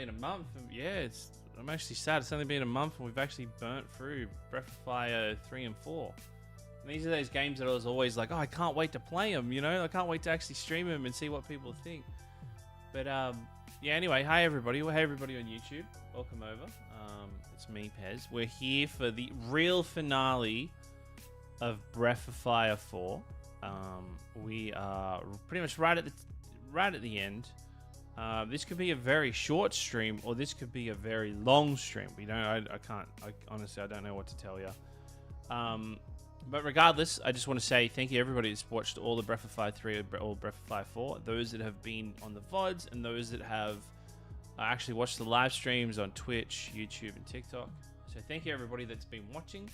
been a month. Yeah, I'm actually sad. It's only been a month and we've actually burnt through Breath of Fire 3 and 4. And these are those games that I was always like, oh, I can't wait to play them, you know? I can't wait to actually stream them and see what people think. But, yeah, anyway, hi everybody. Well, hey everybody on YouTube. Welcome over. It's me, Pez. We're here for the real finale of Breath of Fire 4. We are pretty much right at the end. This could be a very short stream, or this could be a very long stream. Honestly, I don't know what to tell you. But regardless, I just want to say thank you everybody that's watched all the Breath of Fire 3 or all Breath of Fire 4. Those that have been on the VODs and those that have actually watched the live streams on Twitch, YouTube, and TikTok. So thank you everybody that's been watching.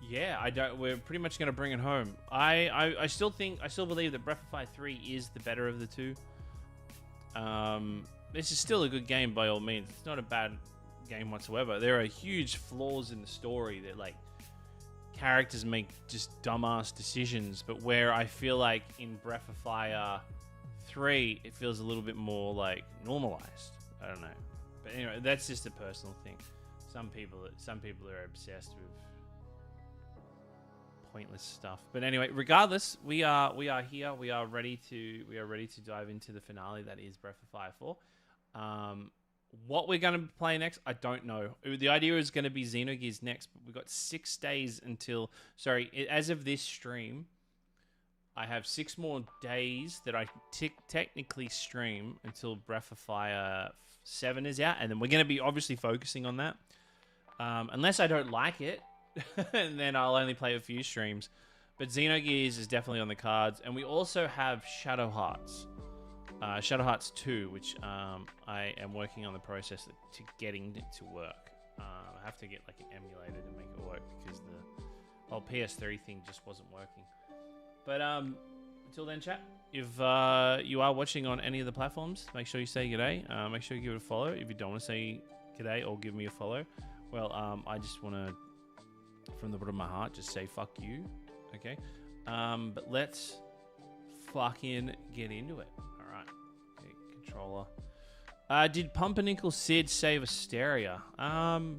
Yeah, we're pretty much going to bring it home. I still believe that Breath of Fire 3 is the better of the two. This is still a good game by all means. It's not a bad game whatsoever. There are huge flaws in the story that, like, characters make just dumbass decisions, but where I feel like in Breath of Fire 3, it feels a little bit more, like, normalized. I don't know. But anyway, that's just a personal thing. Some people are obsessed with pointless stuff. But anyway, regardless, we are here. We are ready to dive into the finale that is Breath of Fire 4. What we're going to play next, I don't know. The idea is going to be Xenogears next, but we've got 6 days until... Sorry, as of this stream, I have 6 more days that I technically stream until Breath of Fire 7 is out, and then we're going to be obviously focusing on that. Unless I don't like it, and then I'll only play a few streams. But Xenogears is definitely on the cards, and we also have Shadow Hearts. Shadow Hearts 2, which I am working on the process to getting it to work. I have to get like an emulator to make it work because the whole PS3 thing just wasn't working. But until then, chat, if you are watching on any of the platforms, make sure you say g'day. Make sure you give it a follow. If you don't want to say g'day or give me a follow, well, I just want to, from the bottom of my heart, just say fuck you. Okay? But let's fucking get into it. Controller. Did Pumpernickel Sid save Asteria? Well,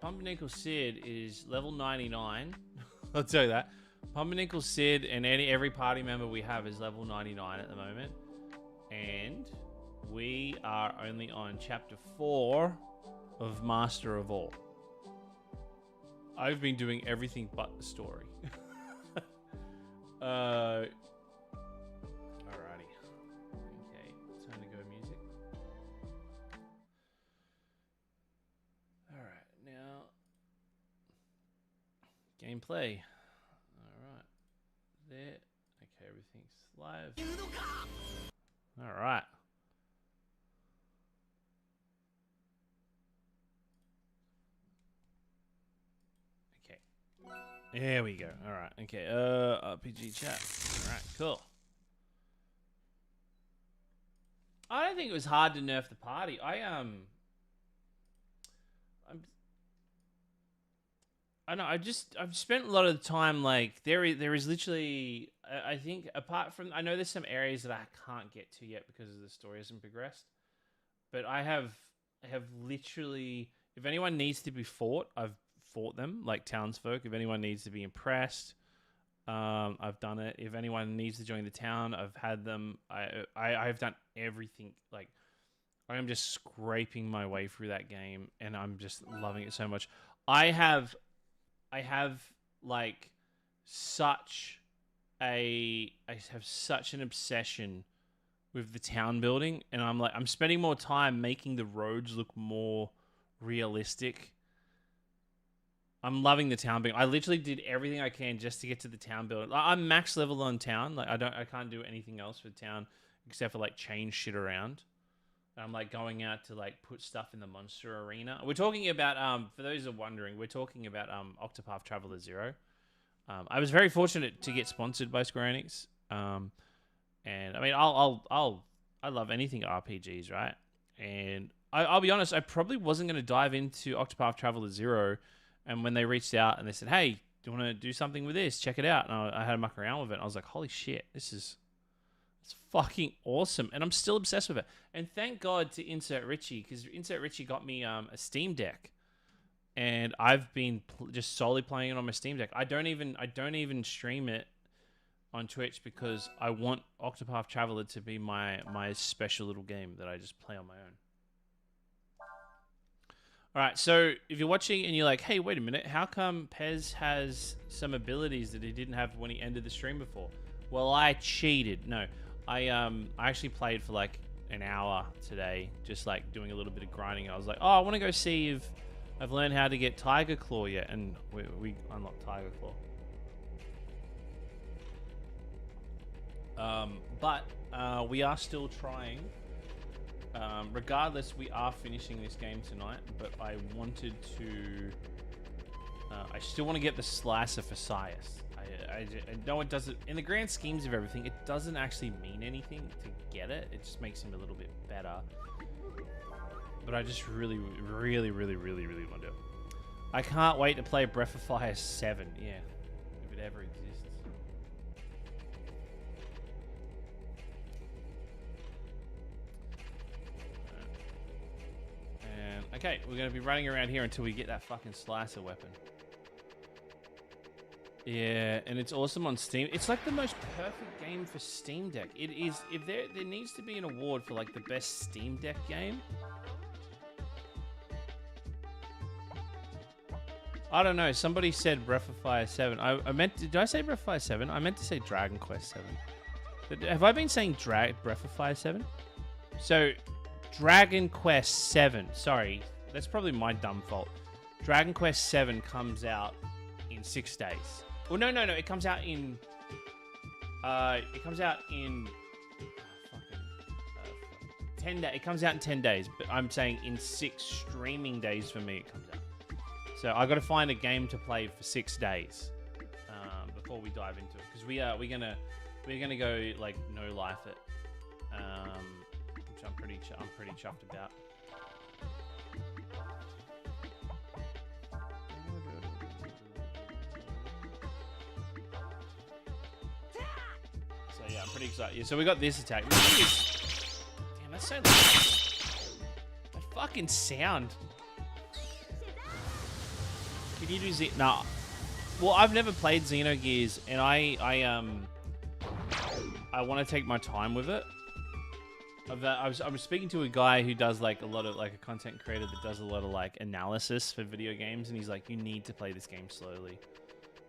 Pumpernickel Sid is level 99. I'll tell you that. Pumpernickel Sid and every party member we have is level 99 at the moment. And we are only on chapter 4 of Master of All. I've been doing everything but the story. Gameplay. Alright. There. Okay, everything's live. Alright. Okay. There we go. Alright. Okay. RPG chat. Alright, cool. I don't think it was hard to nerf the party. I know. I've spent a lot of the time, like, there is literally, I think, apart from, I know there's some areas that I can't get to yet because the story hasn't progressed, but I have literally, if anyone needs to be fought, I've fought them, like townsfolk. If anyone needs to be impressed, I've done it. If anyone needs to join the town, I've had them. I've done everything. Like, I am just scraping my way through that game, and I'm just loving it so much. I have like such an obsession with the town building, and I'm spending more time making the roads look more realistic. I'm loving the town building. I literally did everything I can just to get to the town building. I'm max level on town. Like I can't do anything else for town except for like change shit around. I'm like going out to like put stuff in the monster arena. We're talking about for those who are wondering, we're talking about Octopath Traveler 0. I was very fortunate to get sponsored by Square Enix. And I mean, I love anything RPGs, right? And I'll be honest, I probably wasn't going to dive into Octopath Traveler 0. And when they reached out and they said, "Hey, do you want to do something with this? Check it out." And I had to muck around with it. And I was like, "Holy shit, this is It's fucking awesome, and I'm still obsessed with it. And thank God to Insert Richie, because Insert Richie got me a Steam Deck, and I've been just solely playing it on my Steam Deck. I don't even stream it on Twitch because I want Octopath Traveler to be my special little game that I just play on my own. All right, so if you're watching and you're like, hey, wait a minute, how come Pez has some abilities that he didn't have when he ended the stream before? Well, I cheated. No, I actually played for like an hour today, just like doing a little bit of grinding. I was like, oh, I want to go see if I've learned how to get Tiger Claw yet, and we unlocked Tiger Claw. But we are still trying. Regardless, we are finishing this game tonight, but I wanted to... I still want to get the Slicer for Sias. I know it doesn't... In the grand schemes of everything, it doesn't actually mean anything to get it. It just makes him a little bit better. But I just really want to do it. I can't wait to play Breath of Fire 7. Yeah, if it ever exists. And okay, we're going to be running around here until we get that fucking Slicer weapon. Yeah, and it's awesome on Steam. It's like the most perfect game for Steam Deck. It is. If there needs to be an award for like the best Steam Deck game. I don't know. Somebody said Breath of Fire 7. I meant. Did I say Breath of Fire 7? I meant to say Dragon Quest 7. But have I been saying Breath of Fire 7? So, Dragon Quest 7. Sorry, that's probably my dumb fault. Dragon Quest 7 comes out in 6 days. Well, no. It comes out in. It comes out in. 10 days. It comes out in 10 days, but I'm saying in 6 streaming days for me it comes out. So I got to find a game to play for 6 days before we dive into it, because we're gonna go like no life it, which I'm pretty chuffed about. So yeah, I'm pretty excited. Yeah, so we got this attack. Damn, that's so loud. That fucking sound. Can you do Nah. Well, I've never played Xenogears, and I want to take my time with it. I was speaking to a guy who does like a lot of like a content creator that does a lot of like analysis for video games, and he's like, you need to play this game slowly,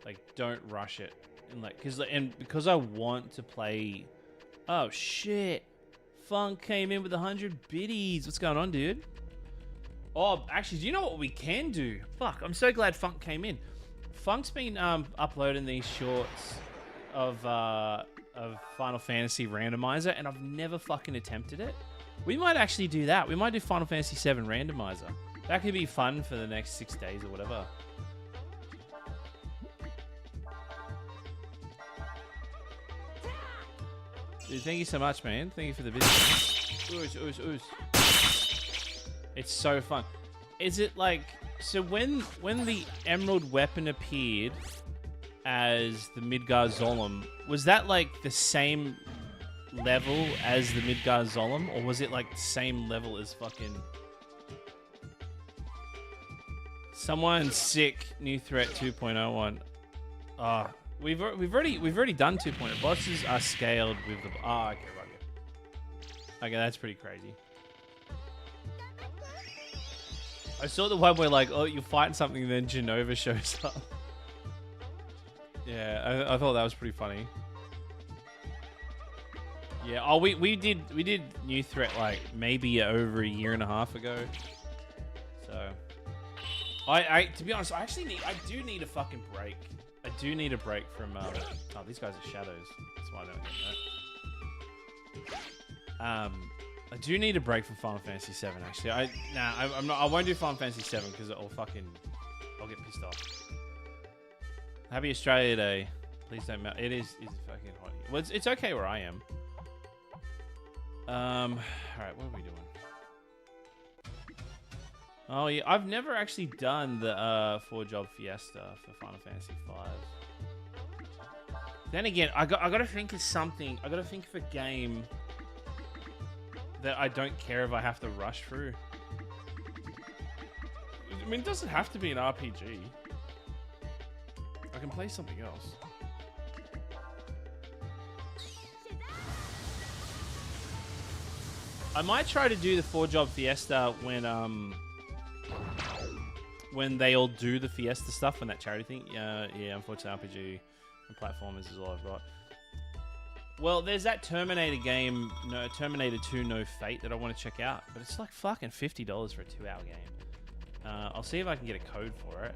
like don't rush it, and like because I want to play. Oh shit! Funk came in with 100 biddies. What's going on, dude? Oh, actually, do you know what we can do? Fuck, I'm so glad Funk came in. Funk's been uploading these shorts of Final Fantasy Randomizer, and I've never fucking attempted it. We might actually do that. We might do Final Fantasy 7 Randomizer. That could be fun for the next 6 days or whatever. Dude, thank you so much, man. Thank you for the visit. Ooze. It's so fun. Is it like... So when the Emerald Weapon appeared as the Midgar Zolom, was that like the same level as the Midgar Zolom? Or was it like the same level as fucking... Someone sick. New threat 2.01. We've already done 2.0. Bosses are scaled with the... okay, right. Okay, that's pretty crazy. I saw the one where like, oh, you're fighting something and then Genova shows up. Yeah, I thought that was pretty funny. Yeah, oh, we did New Threat like maybe over a year and a half ago. So, I to be honest, I do need a fucking break. I do need a break from oh, these guys are shadows. That's why I don't get that. I do need a break from Final Fantasy 7. Actually, I'm not. I won't do Final Fantasy 7 because I'll get pissed off. Happy Australia Day. Please don't melt. It's fucking hot here. Well, it's okay where I am. All right, what are we doing? Oh yeah, I've never actually done the 4-job fiesta for Final Fantasy 5. Then again, I got to think of something. I got to think of a game that I don't care if I have to rush through. I mean, it doesn't have to be an RPG. I can play something else. I might try to do the 4-job Fiesta when they all do the Fiesta stuff, when that charity thing. Yeah, unfortunately, RPG and platformers is all I've got. Well, there's that Terminator game, Terminator 2 No Fate, that I want to check out, but it's like fucking $50 for a 2-hour game. I'll see if I can get a code for it.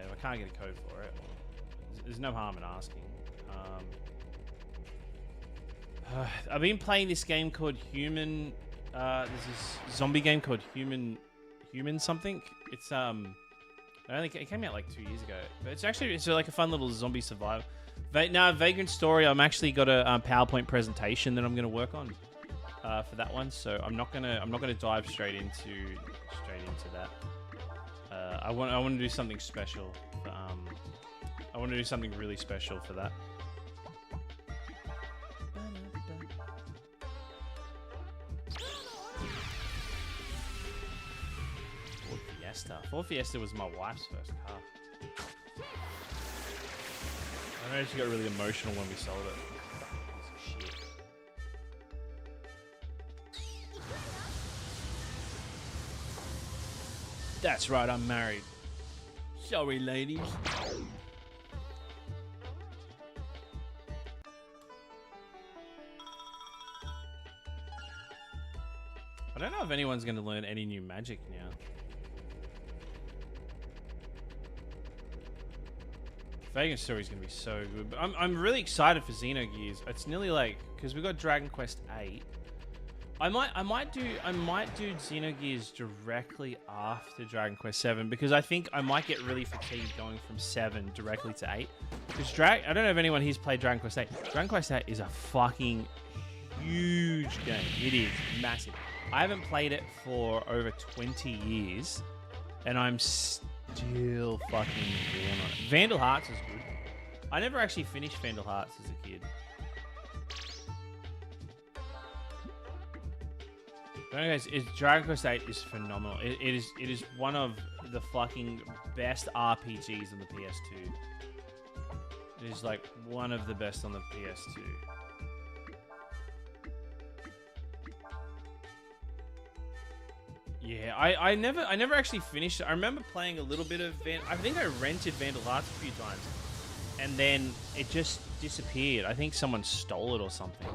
If I can't get a code for it, there's no harm in asking. I've been playing this game called Human. There's this zombie game called Human something. It's I don't think it came out like 2 years ago, but it's like a fun little zombie survival. Vagrant Story. I'm actually got a PowerPoint presentation that I'm gonna work on for that one. So I'm not gonna dive straight into that. I want to do something special. I want to do something really special for that. Ford Fiesta was my wife's first car. I know she got really emotional when we sold it. Shit. That's right, I'm married. Sorry, ladies. I don't know if anyone's going to learn any new magic now. Vagrant Story is going to be so good, but I'm really excited for Xenogears. It's nearly like, because we've got Dragon Quest 8. I might do Xenogears directly after Dragon Quest 7, because I think I might get really fatigued going from 7 directly to 8. Because I don't know if anyone here's played Dragon Quest 8. Dragon Quest 8 is a fucking huge game. It is massive. I haven't played it for over 20 years, and I'm still fucking doing on it. Vandal Hearts is good. I never actually finished Vandal Hearts as a kid. Guys, Dragon Quest 8 is phenomenal. It is one of the fucking best RPGs on the PS2. It is like one of the best on the PS2. Yeah, I never actually finished it. I remember playing a little bit of I think I rented Vandal Hearts a few times, and then it just disappeared. I think someone stole it or something.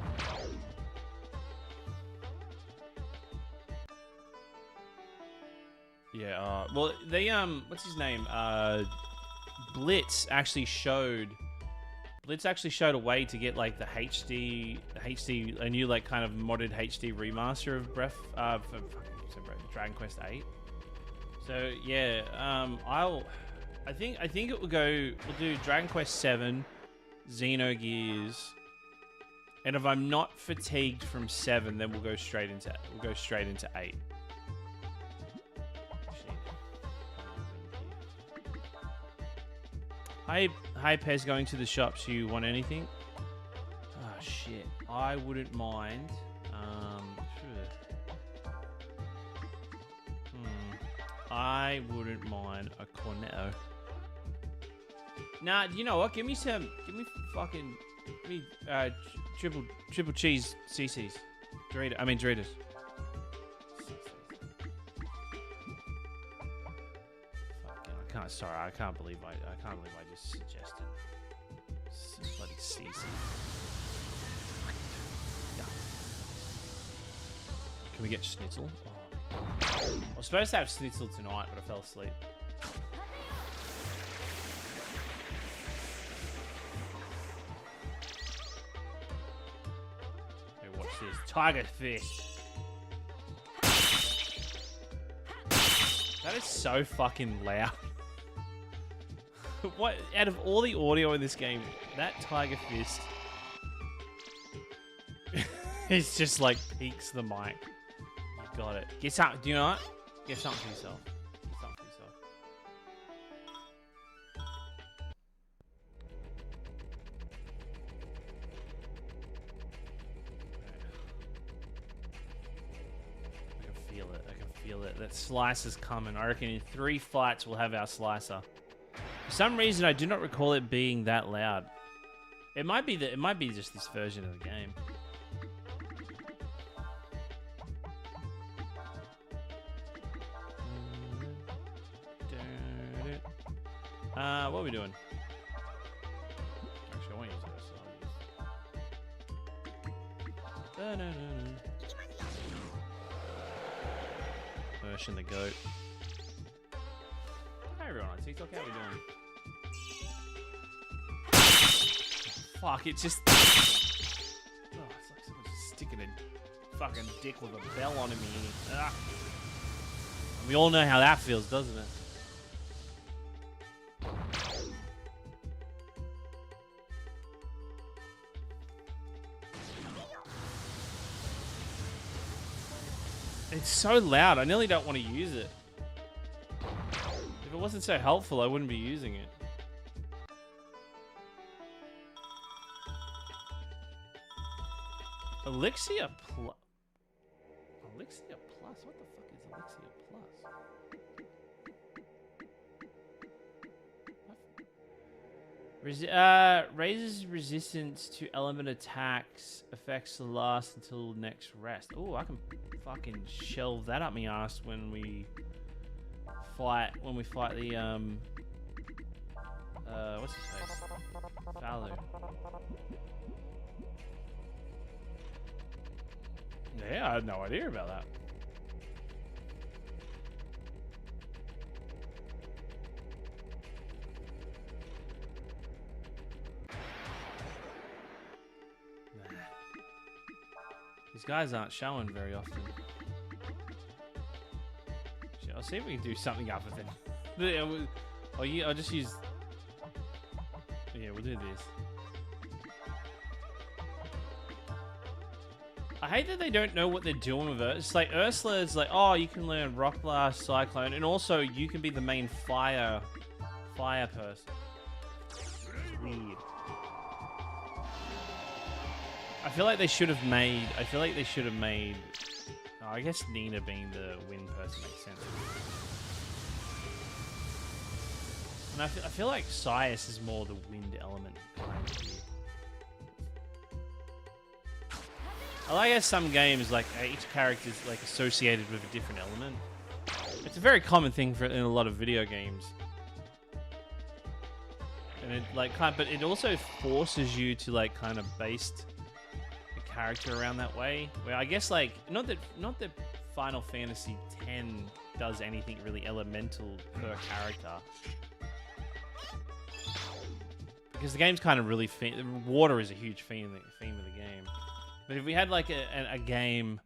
Yeah, well, they, what's his name? Blitz actually showed a way to get, like, a new, like, kind of modded HD remaster of Dragon Quest 8. So, yeah, I think it will we'll do Dragon Quest 7, Xenogears, and if I'm not fatigued from 7, then we'll go straight into 8. Hi, Pez, going to the shops. You want anything? Oh, shit. I wouldn't mind. I wouldn't mind a Cornetto. Nah, you know what? Give me triple cheese CC's. Doritos. I can't believe I just suggested bloody CC. Yeah. Can we get schnitzel? Oh. I was supposed to have schnitzel tonight, but I fell asleep. Hey, watch this. Tiger Fist. That is so fucking loud. What, out of all the audio in this game, that Tiger Fist is just like peaks the mic. You got it. Get something. Do you know what? Get something for yourself. Get something for yourself. feel it. That slicer's coming. I reckon in 3 fights we'll have our slicer. For some reason, I do not recall it being that loud. It might be that. It might be just this version of the game. What are we doing? Actually, I won't use those. Version the goat. Hi everyone on TikTok, how we doing? Fuck, it's just... Oh, it's like someone just sticking a fucking dick with a bell on him. Ah. We all know how that feels, doesn't it? It's so loud, I nearly don't want to use it. If it wasn't so helpful, I wouldn't be using it. Elixir Plus? Elixir Plus? What the fuck is Elixir Plus? Raises resistance to element attacks. Effects last until next rest. Oh, I can fucking shelve that up my ass when we fight. When we fight the what's his face? Falu. Yeah, I had no idea about that. These guys aren't showing very often. I'll see if we can do something up with it. I'll just use... Yeah, we'll do this. I hate that they don't know what they're doing with it. It's like Ursula is like, oh, you can learn Rock Blast, Cyclone, and also you can be the main fire person. It's weird. I feel like they should have made. Oh, I guess Nina being the wind person makes sense. And I feel like Sias is more the wind element kind of. I like how some games, like each character is like associated with a different element. It's a very common thing in a lot of video games. And it but it also forces you to like kind of base the character around that way. Where I guess like not that Final Fantasy X does anything really elemental per character. Because the game's kind of really water is a huge theme of the game. But if we had like a game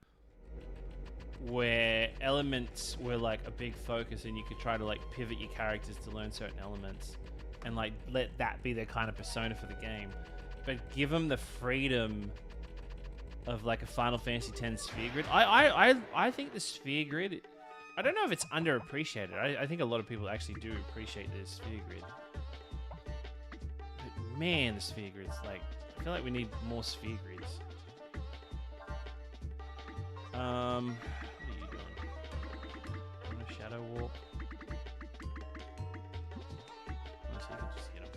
where elements were like a big focus and you could try to like pivot your characters to learn certain elements and like let that be their kind of persona for the game, but give them the freedom of like a Final Fantasy X sphere grid. I think the sphere grid, I don't know if it's underappreciated. I think a lot of people actually do appreciate the sphere grid. But man, the sphere grid's like, I feel like we need more sphere grids. What are you doing? I'm gonna shadow walk. Oh, so you can just hit him.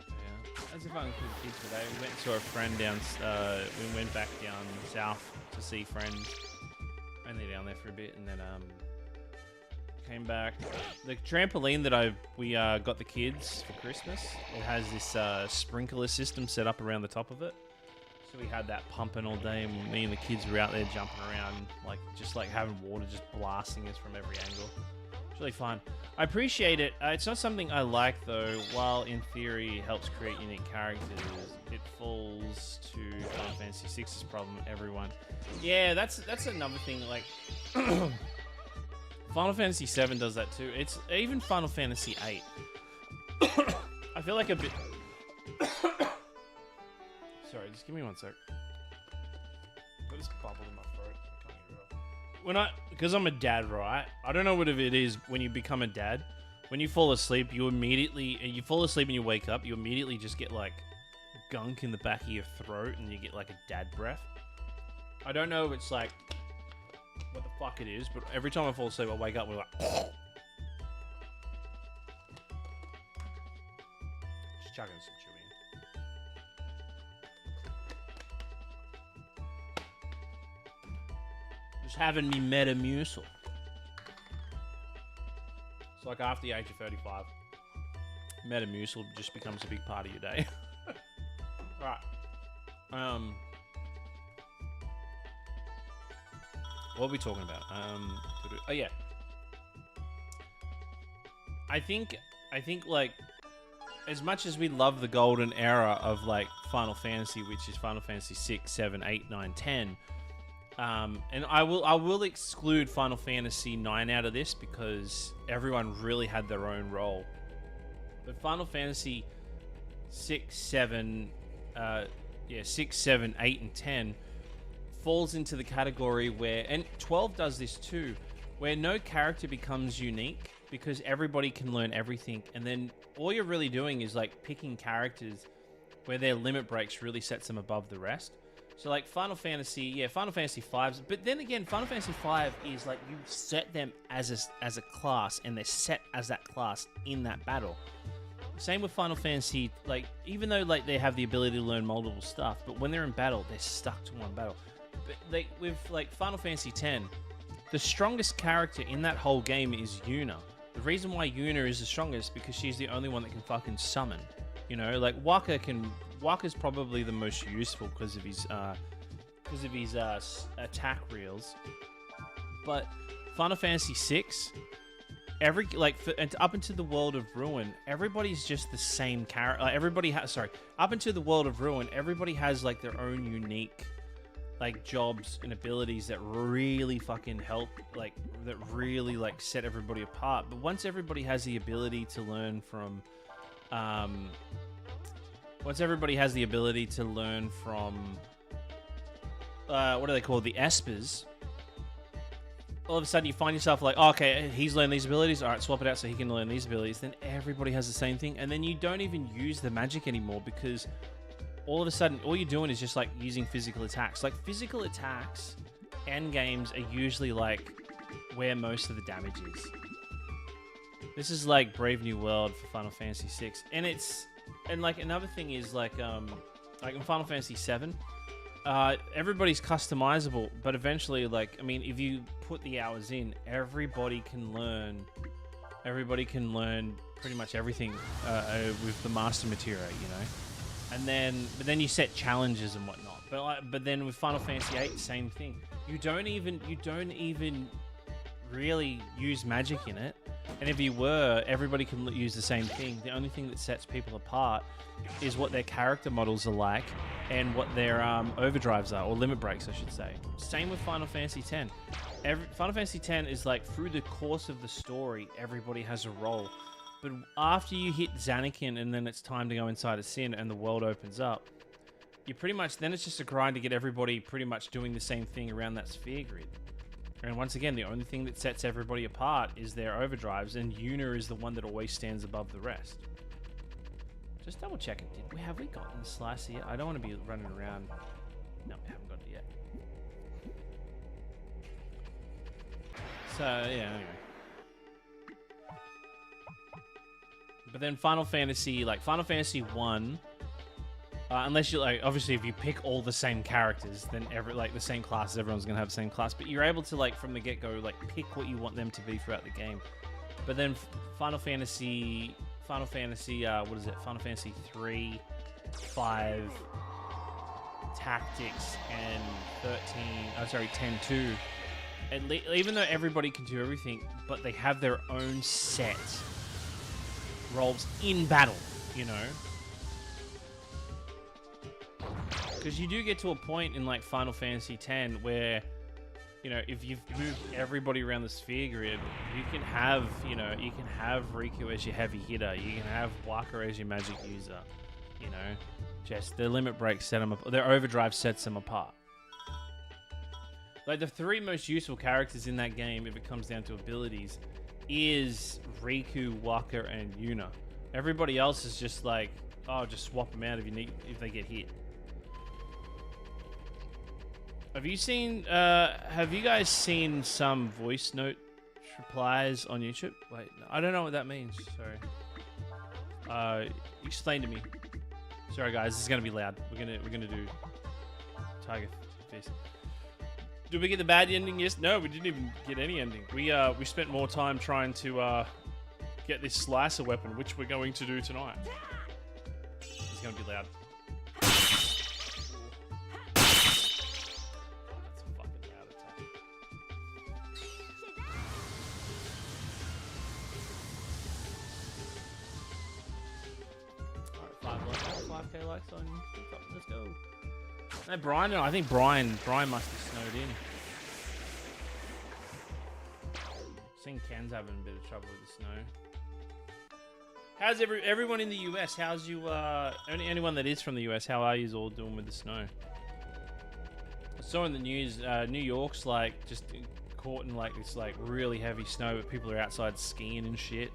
Yeah, as if I'm with the kids today. We went to a friend down. We went back down south to see friends. Only down there for a bit, and then came back. The trampoline that we got the kids for Christmas, it has this sprinkler system set up around the top of it. So we had that pumping all day, and me and the kids were out there jumping around, just having water just blasting us from every angle. It's really fun. I appreciate it. It's not something I like though. While in theory it helps create unique characters, it falls to Final Fantasy VI's problem. Everyone, yeah, that's another thing. Like. Final Fantasy VII does that too. It's even Final Fantasy VIII. I feel like a bit... Sorry, just give me 1 sec. Got this bubble in my throat. I can't get it off. Because I'm a dad, right? I don't know what it is when you become a dad, when you fall asleep, you fall asleep and you wake up, you immediately just get like gunk in the back of your throat and you get like a dad breath. I don't know if it's like what the fuck it is, but every time I fall asleep, I wake up with like just chugging some chewing. Just having me Metamucil. It's like after the age of 35, Metamucil just becomes a big part of your day. Right. What are we talking about? Oh yeah. I think like as much as we love the golden era of like Final Fantasy, which is Final Fantasy 6, 7, 8, 9, 10. And I will exclude Final Fantasy 9 out of this because everyone really had their own role. But Final Fantasy 6, 7, 8, and 10 falls into the category where, and 12 does this too, where no character becomes unique because everybody can learn everything, and then all you're really doing is like picking characters where their limit breaks really sets them above the rest. So like Final Fantasy 5's, but then again, Final Fantasy 5 is like you set them as a class, and they're set as that class in that battle. Same with Final Fantasy, like even though like they have the ability to learn multiple stuff, but when they're in battle, they're stuck to one battle. But like with like Final Fantasy 10, the strongest character in that whole game is Yuna. The reason why Yuna is the strongest is because she's the only one that can fucking summon. You know, like Wakka's probably the most useful because of his attack reels. But Final Fantasy 6, up into the World of Ruin, everybody's just the same character. Up into the World of Ruin, everybody has like their own unique like jobs and abilities that really fucking help, like that really like set everybody apart. But once everybody has the ability to learn from what are they called, the Espers, all of a sudden you find yourself like, oh, okay, he's learned these abilities, all right, swap it out so he can learn these abilities. Then everybody has the same thing, and then you don't even use the magic anymore because all of a sudden all you're doing is just like using physical attacks. Like physical attacks end games are usually like where most of the damage is. This is like Brave New World for Final Fantasy 6, and like another thing is like in Final Fantasy 7, everybody's customizable, but eventually, like, I mean, if you put the hours in, everybody can learn pretty much everything with the master materia, you know. But then you set challenges and whatnot. But then with Final Fantasy 8, same thing. You don't even really use magic in it. And if you were, everybody can use the same thing. The only thing that sets people apart is what their character models are like and what their overdrives are, or limit breaks, I should say. Same with Final Fantasy X. Final Fantasy X is like, through the course of the story, everybody has a role. But after you hit Zanarkand and then it's time to go inside of Sin and the world opens up, you pretty much, then it's just a grind to get everybody pretty much doing the same thing around that sphere grid. And once again, the only thing that sets everybody apart is their overdrives, and Yuna is the one that always stands above the rest. Just double checking, have we gotten the slice yet? I don't want to be running around. No, we haven't got it yet. So, yeah, anyway. But then Final Fantasy 1, unless you like, obviously if you pick all the same characters, then the same classes, everyone's gonna have the same class. But you're able to, like, from the get-go, like, pick what you want them to be throughout the game. But then Final Fantasy 3, 5, Tactics, and 10-2. Even though everybody can do everything, but they have their own set roles in battle, you know. Because you do get to a point in like Final Fantasy X where, you know, if you've moved everybody around the sphere grid, you can have Riku as your heavy hitter, you can have Wakka as your magic user, you know. Just their limit breaks set them up, their overdrive sets them apart. Like the three most useful characters in that game, if it comes down to abilities, is Riku, Waka, and Yuna. Everybody else is just like, oh, just swap them out if they get hit. Have you guys seen some voice note replies on YouTube? Wait, I don't know what that means. Sorry. Explain to me. Sorry guys, this is gonna be loud. We're gonna do Tiger Fist. Did we get the bad ending? Yes. No, we didn't even get any ending. We spent more time trying to get this slicer weapon, which we're going to do tonight. It's gonna be loud. Likes on TikTok. Let's go. No, I think Brian must be snowed in. I think Ken's having a bit of trouble with the snow. How's everyone in the US? How's you anyone that is from the US? How are you all doing with the snow? I saw in the news New York's like just caught in like this like really heavy snow, but people are outside skiing and shit.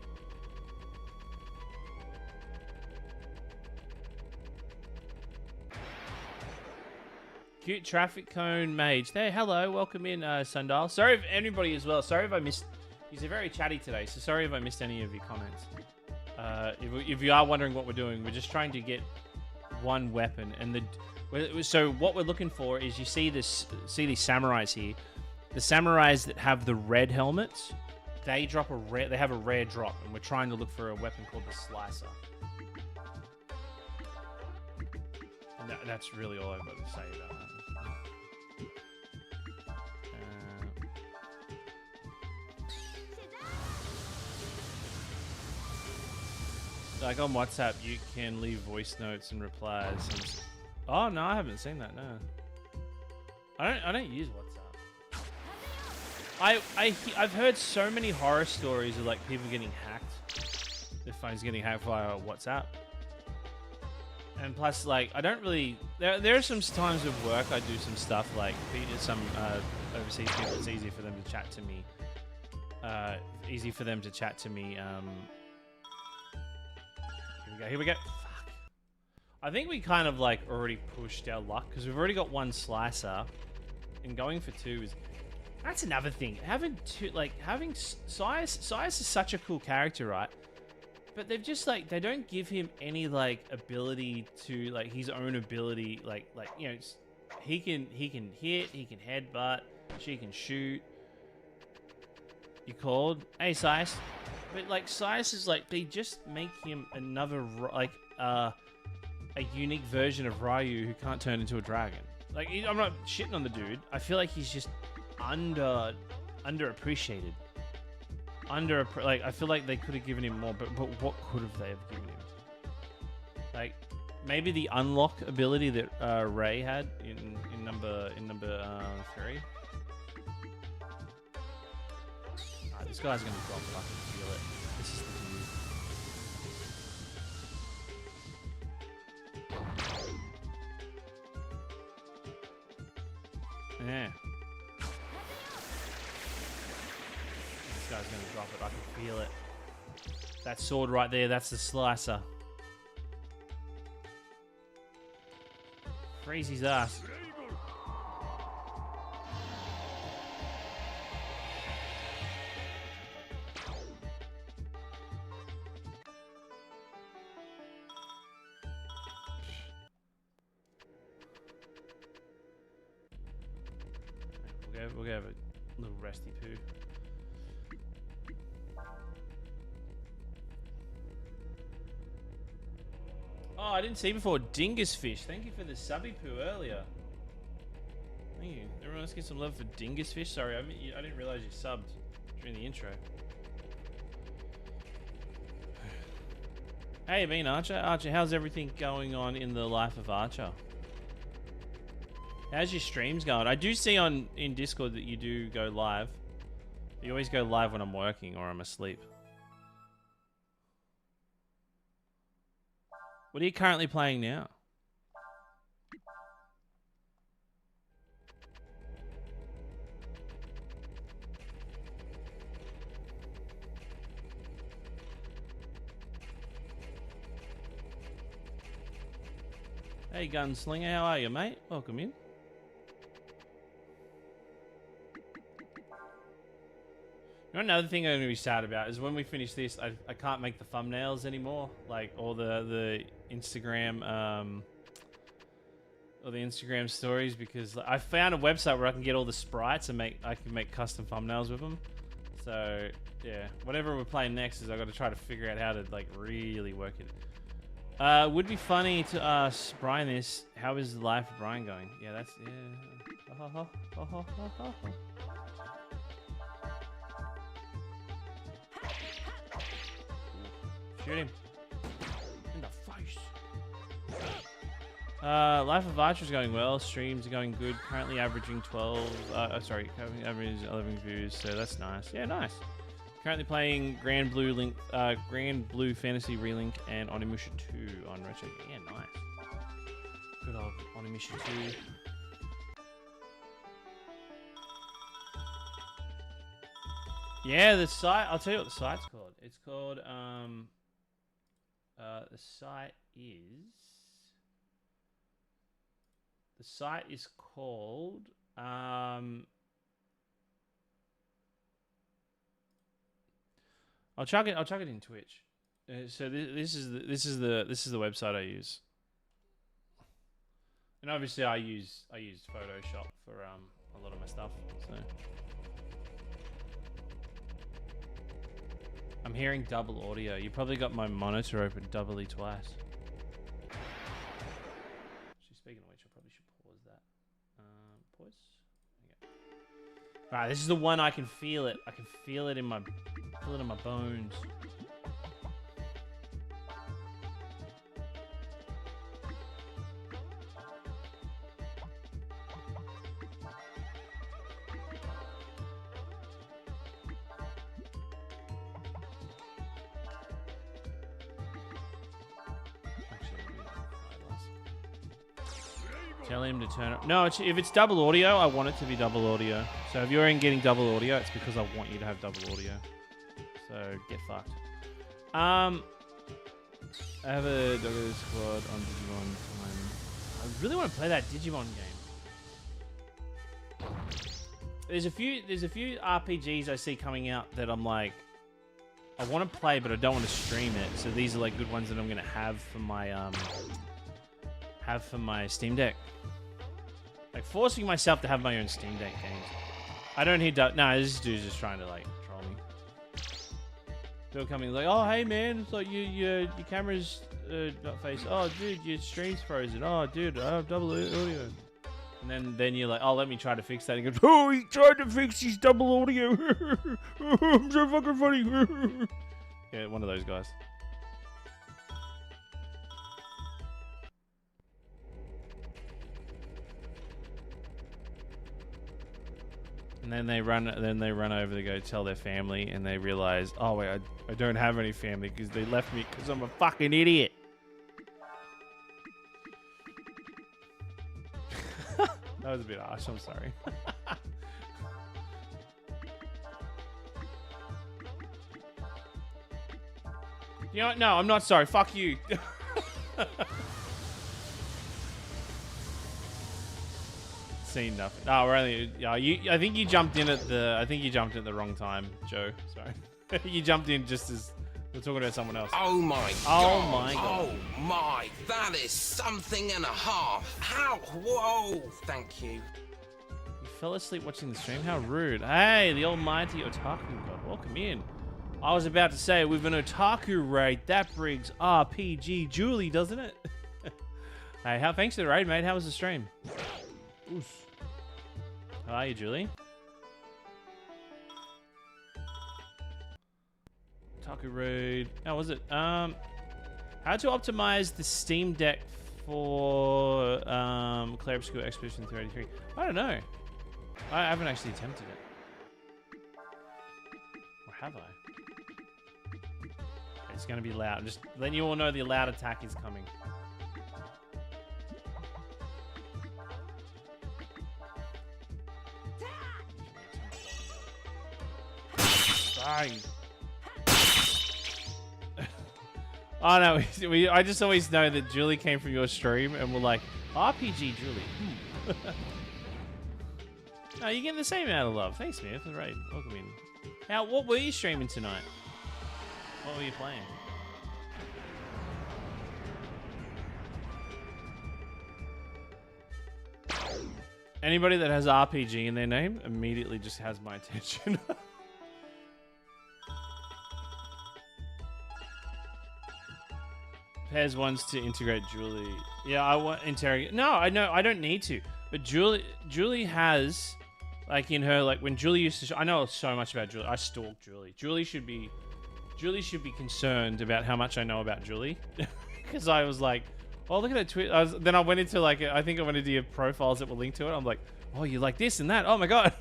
Cute traffic cone mage. Hey, hello, welcome in, Sundal. Sorry if anybody as well. Sorry if I missed. He's very chatty today, so sorry if I missed any of your comments. If you are wondering what we're doing, we're just trying to get one weapon, and so what we're looking for is you see these samurais here. The samurais that have the red helmets, they have a rare drop, and we're trying to look for a weapon called the slicer. And that's really all I've got to say about that. Like on WhatsApp, you can leave voice notes and replies. Oh no, I haven't seen that. No, I don't use WhatsApp. I've heard so many horror stories of like people getting hacked. Their phones getting hacked via WhatsApp. And plus, like, I don't really. There are some times of work I do some stuff like some overseas people. It's easy for them to chat to me. Here we go. Fuck. I think we kind of like already pushed our luck because we've already got one slicer, and going for two is. That's another thing. Having Sias is such a cool character, right? But they've just like they don't give him any like ability to like his own ability like you know he can hit, he can headbutt, she can shoot. You called? Hey Sias. But like Sias is like they just make him another like a unique version of Ryu who can't turn into a dragon. Like I'm not shitting on the dude. I feel like he's just underappreciated. I feel like they could have given him more, but what could have they have given him? Like maybe the unlock ability that Ray had in number 3. This guy's gonna drop it. I can feel it. This is the dude. Yeah. This guy's gonna drop it. I can feel it. That sword right there, that's the slicer. Freeze his ass. We'll go have a little resty poo. Oh, I didn't see before. Dingus Fish. Thank you for the subby poo earlier. Thank you. Everyone else get some love for Dingus Fish. Sorry, I didn't realize you subbed during the intro. Hey, been Archer. Archer, how's everything going on in the life of Archer? How's your streams going? I do see in Discord that you do go live. You always go live when I'm working or I'm asleep. What are you currently playing now? Hey, Gunslinger, how are you, mate? Welcome in. You know, another thing I'm going to be sad about is when we finish this, I can't make the thumbnails anymore. Like, all the Instagram, or the Instagram stories, because I found a website where I can get all the sprites and I can make custom thumbnails with them. So, yeah, whatever we're playing next is I got to try to figure out how to, like, really work it. Would be funny to ask Brian this. How is the life of Brian going? Yeah, that's, yeah. Shoot him. In the face. Life of Archer is going well. Streams are going good. Currently averaging 12. Averaging 11 views. So that's nice. Yeah, nice. Currently playing Grand Blue Fantasy Relink and Onimusha 2 on Retro. Yeah, nice. Good old Onimusha 2. Yeah, the site. I'll tell you what the site's called. It's called the site is called I'll chuck it in Twitch. So this is the website I use. And obviously I use Photoshop for a lot of my stuff. So I'm hearing double audio. You probably got my monitor open doubly twice. Actually, speaking of which, I probably should pause that. Pause. Okay. Alright, this is the one I can feel it. I can feel it in my bones. Tell him to turn up. No, if it's double audio, I want it to be double audio. So if you're getting double audio, it's because I want you to have double audio. So get fucked. I have a Doggo Squad on Digimon time. I really want to play that Digimon game. There's a few RPGs I see coming out that I'm like, I want to play, but I don't want to stream it. So these are like good ones that I'm gonna have for my Steam Deck. Like forcing myself to have my own Steam Deck games. I don't hear no, this dude's just trying to like troll me. Bill coming like, oh hey man, it's like your camera's not face. Oh dude, your stream's frozen. Oh dude, I have double audio. And then you're like, oh let me try to fix that. And he goes, oh he tried to fix his double audio. I'm so fucking funny. Yeah, one of those guys. And then they run over to go tell their family, and they realize, oh wait, I don't have any family because they left me because I'm a fucking idiot. That was a bit harsh. I'm sorry. You know what? No, I'm not sorry. Fuck you. Seen nothing. Oh, we're only. Yeah, I think you jumped in at the wrong time, Joe. Sorry. You jumped in just as we're talking about someone else. Oh my god. Oh my god. Oh my. That is something and a half. How? Whoa. Thank you. You fell asleep watching the stream? How rude. Hey, the almighty otaku god. Welcome in. I was about to say, with an otaku raid, that brings RPG Julie, doesn't it? Hey, thanks for the raid, mate. How was the stream? Oof. How are you, Julie? Otaku raid. How was it? How to optimize the Steam Deck for Claire Obscure Expedition 383? I don't know. I haven't actually attempted it. Or have I? It's going to be loud. Just letting you all know the loud attack is coming. Bang. Oh no, I just always know that Julie came from your stream and we're like, RPG Julie. No, you're getting the same amount of love. Thanks, man, for the raid. Welcome in. Now, what were you streaming tonight? What were you playing? Anybody that has RPG in their name immediately just has my attention. Pez wants to integrate Julie. Yeah, I want interrogate. No, I know I don't need to. But Julie has, like in her, like when Julie used to. I know so much about Julie. I stalk Julie. Julie should be concerned about how much I know about Julie, because I was like, oh look at her tweet. Then I went into like I think I went into your profiles that were linked to it. I'm like, oh you like this and that. Oh my god.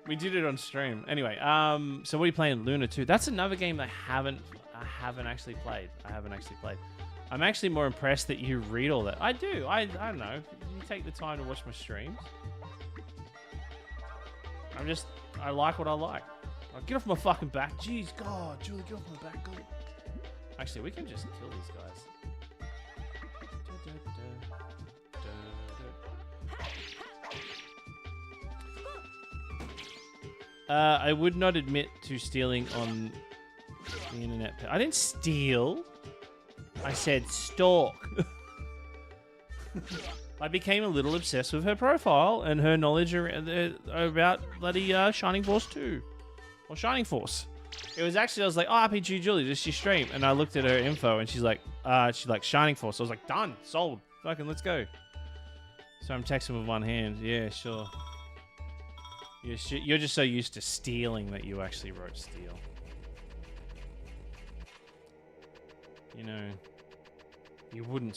We did it on stream. Anyway, so what are you playing? Luna 2. That's another game I haven't actually played. I'm actually more impressed that you read all that. I do. I don't know. You take the time to watch my streams. I like what I like. Get off my fucking back. Jeez, God, Julie, get off my back. God. Actually, we can just kill these guys. I would not admit to stealing on the internet. I didn't steal. I said stalk. I became a little obsessed with her profile and her knowledge about bloody Shining Force 2. Or Shining Force. It was actually, I was like, oh, RPG Julie, does she stream? And I looked at her info and she's like Shining Force. I was like, done, sold. Fucking let's go. So I'm texting with one hand. Yeah, sure. You're just so used to stealing that you actually wrote steal. You know, you wouldn't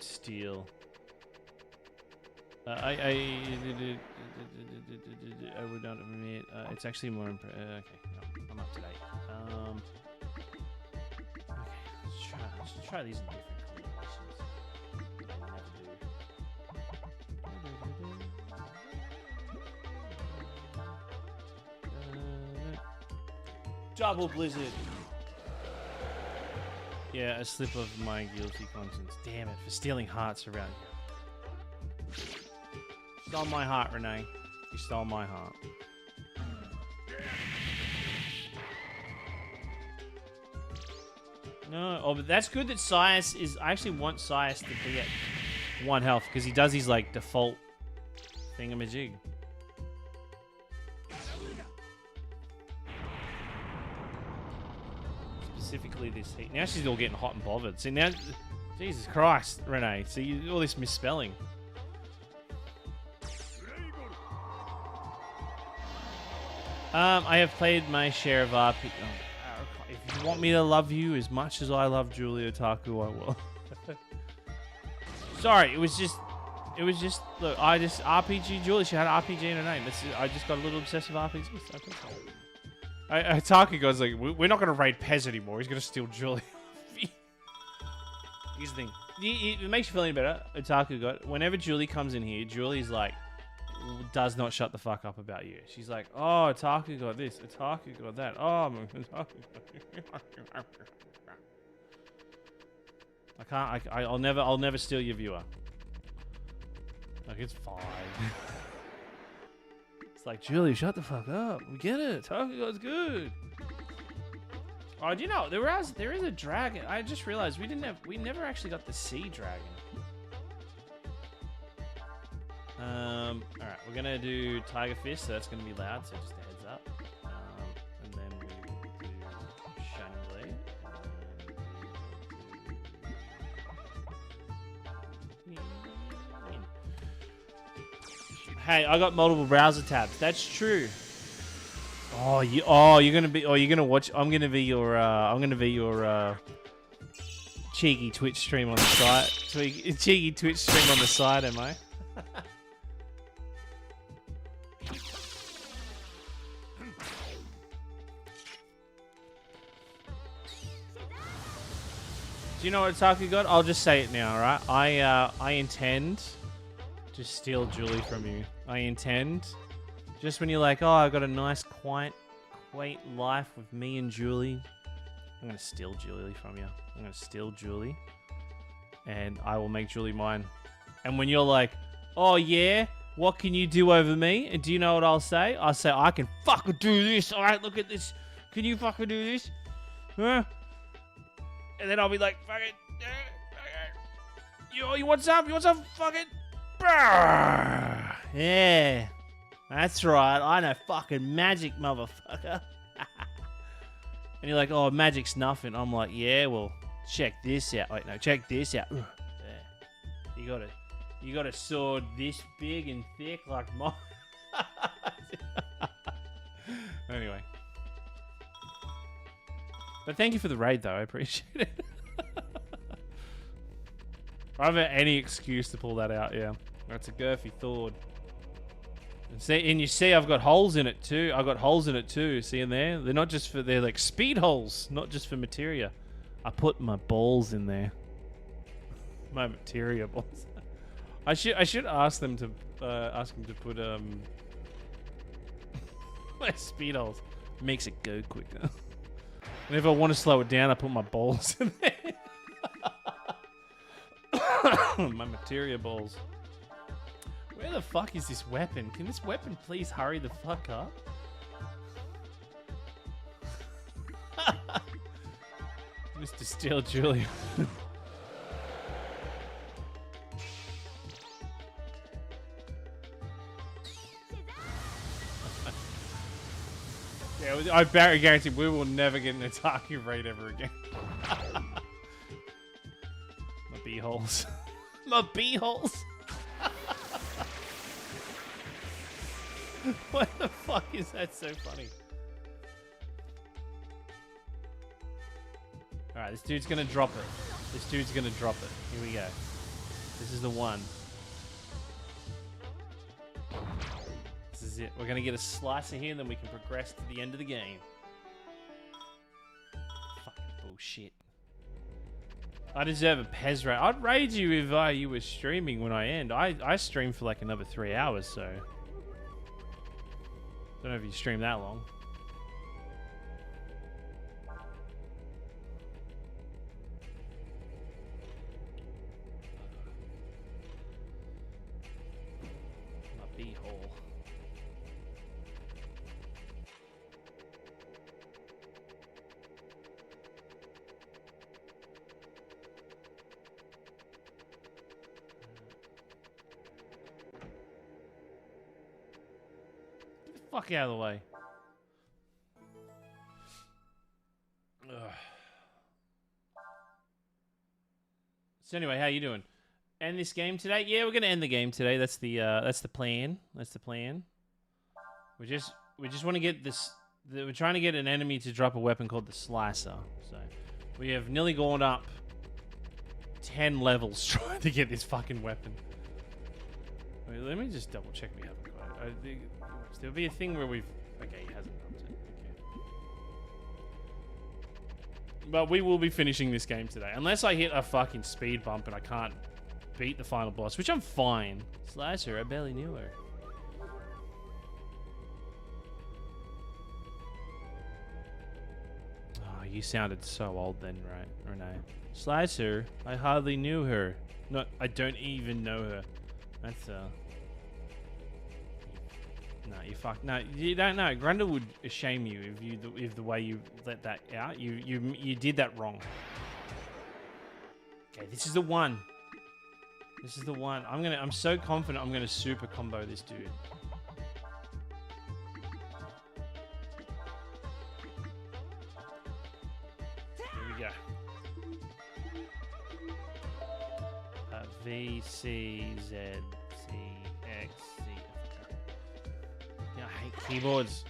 steal. I would not admit. It's actually more. Okay, no, I'm up to date. Okay, let's try these in different combinations. I never do. Double Blizzard. Yeah, a slip of my guilty conscience. Damn it, for stealing hearts around here. Stole my heart, Renee. You stole my heart. No, oh, but that's good that Sias is... I actually want Sias to be at 1 health, because he does his, like, default thingamajig. Specifically this heat. Now she's all getting hot and bothered. See, now... Jesus Christ, Renee. See, all this misspelling. I have played my share of RP. If you want me to love you as much as I love Julie Otaku, I will. Sorry, it was just. Look, RPG Julie. She had RPG in her name. I just got a little obsessed with RPGs. Otaku guy's like, we're not gonna raid Pez anymore. He's gonna steal Julie. Here's the thing. It makes you feel any better. Otaku got. Whenever Julie comes in here, Julie's like. Does not shut the fuck up about you. She's like, oh, Otaku got this, Otaku got that. Oh, I'll never steal your viewer. Like, it's fine. It's like, Julie, shut the fuck up. We get it. Otaku god's good. Oh, do you know there is a dragon? I just realized we never actually got the sea dragon. Alright, we're gonna do Tiger Fist, so that's gonna be loud, so just a heads up. And then we do Shining Blade. Hey, I got multiple browser tabs. That's true. You're gonna watch. I'm gonna be your cheeky Twitch stream on the side. Cheeky Twitch stream on the side, am I? Do you know what Otaku got? I'll just say it now, alright? I intend to steal Julie from you. I intend. Just when you're like, oh, I got a nice, quiet Quaint life with me and Julie. I'm gonna steal Julie from you. I'm gonna steal Julie, and I will make Julie mine. And when you're like, "Oh yeah, what can you do over me?" And do you know what I'll say? I'll say, "I can fucking do this. All right, look at this. Can you fucking do this?" Huh? And then I'll be like, "Fucking, you want some? You want some? Fucking, yeah." That's right, I know fucking magic, motherfucker. And you're like, "Oh, magic's nothing." I'm like, "Yeah, well, check this out." Wait, no, check this out. Yeah. You got a sword this big and thick like mine. Anyway. But thank you for the raid, though. I appreciate it. I haven't any excuse to pull that out, yeah. That's a girthy thord. And you see I've got holes in it too. I've got holes in it too. See in there? They're not just for, they're like speed holes, not just for materia. I put my balls in there. My materia balls. I should ask them to put my speed holes. Makes it go quicker. And if I want to slow it down, I put my balls in there. My materia balls. Where the fuck is this weapon? Can this weapon please hurry the fuck up? Mr. Steel Julian. Yeah, I guarantee we will never get an Otaku raid ever again. My beeholes. My beeholes. What the fuck is that so funny? Alright, this dude's gonna drop it. This dude's gonna drop it. Here we go. This is the one. This is it. We're gonna get a slicer here, and then we can progress to the end of the game. Fucking bullshit. I deserve a Pez raid. I'd raid you if you were streaming when I end. I stream for like another 3 hours, so... Don't know if you stream that long. My beehole. Fuck out of the way. Ugh. So anyway, how you doing? End this game today? Yeah, we're gonna end the game today. That's the plan. That's the plan. We just want to get this. We're trying to get an enemy to drop a weapon called the Slicer. So we have nearly gone up 10 levels trying to get this fucking weapon. Wait, let me just double check we haven't got it. I think there'll be a thing where we've... Okay, he hasn't done it. Okay. But we will be finishing this game today. Unless I hit a fucking speed bump and I can't beat the final boss, which I'm fine. Slicer, I barely knew her. Oh, you sounded so old then, right, Renee? Slicer, I hardly knew her. No, I don't even know her. That's no, you fuck. No, you don't know. Grundle would shame you if the way you let that out. You did that wrong. Okay, this is the one. This is the one. I'm so confident I'm gonna super combo this dude. Here we go. V C Z C X C. Yeah, I hate keyboards.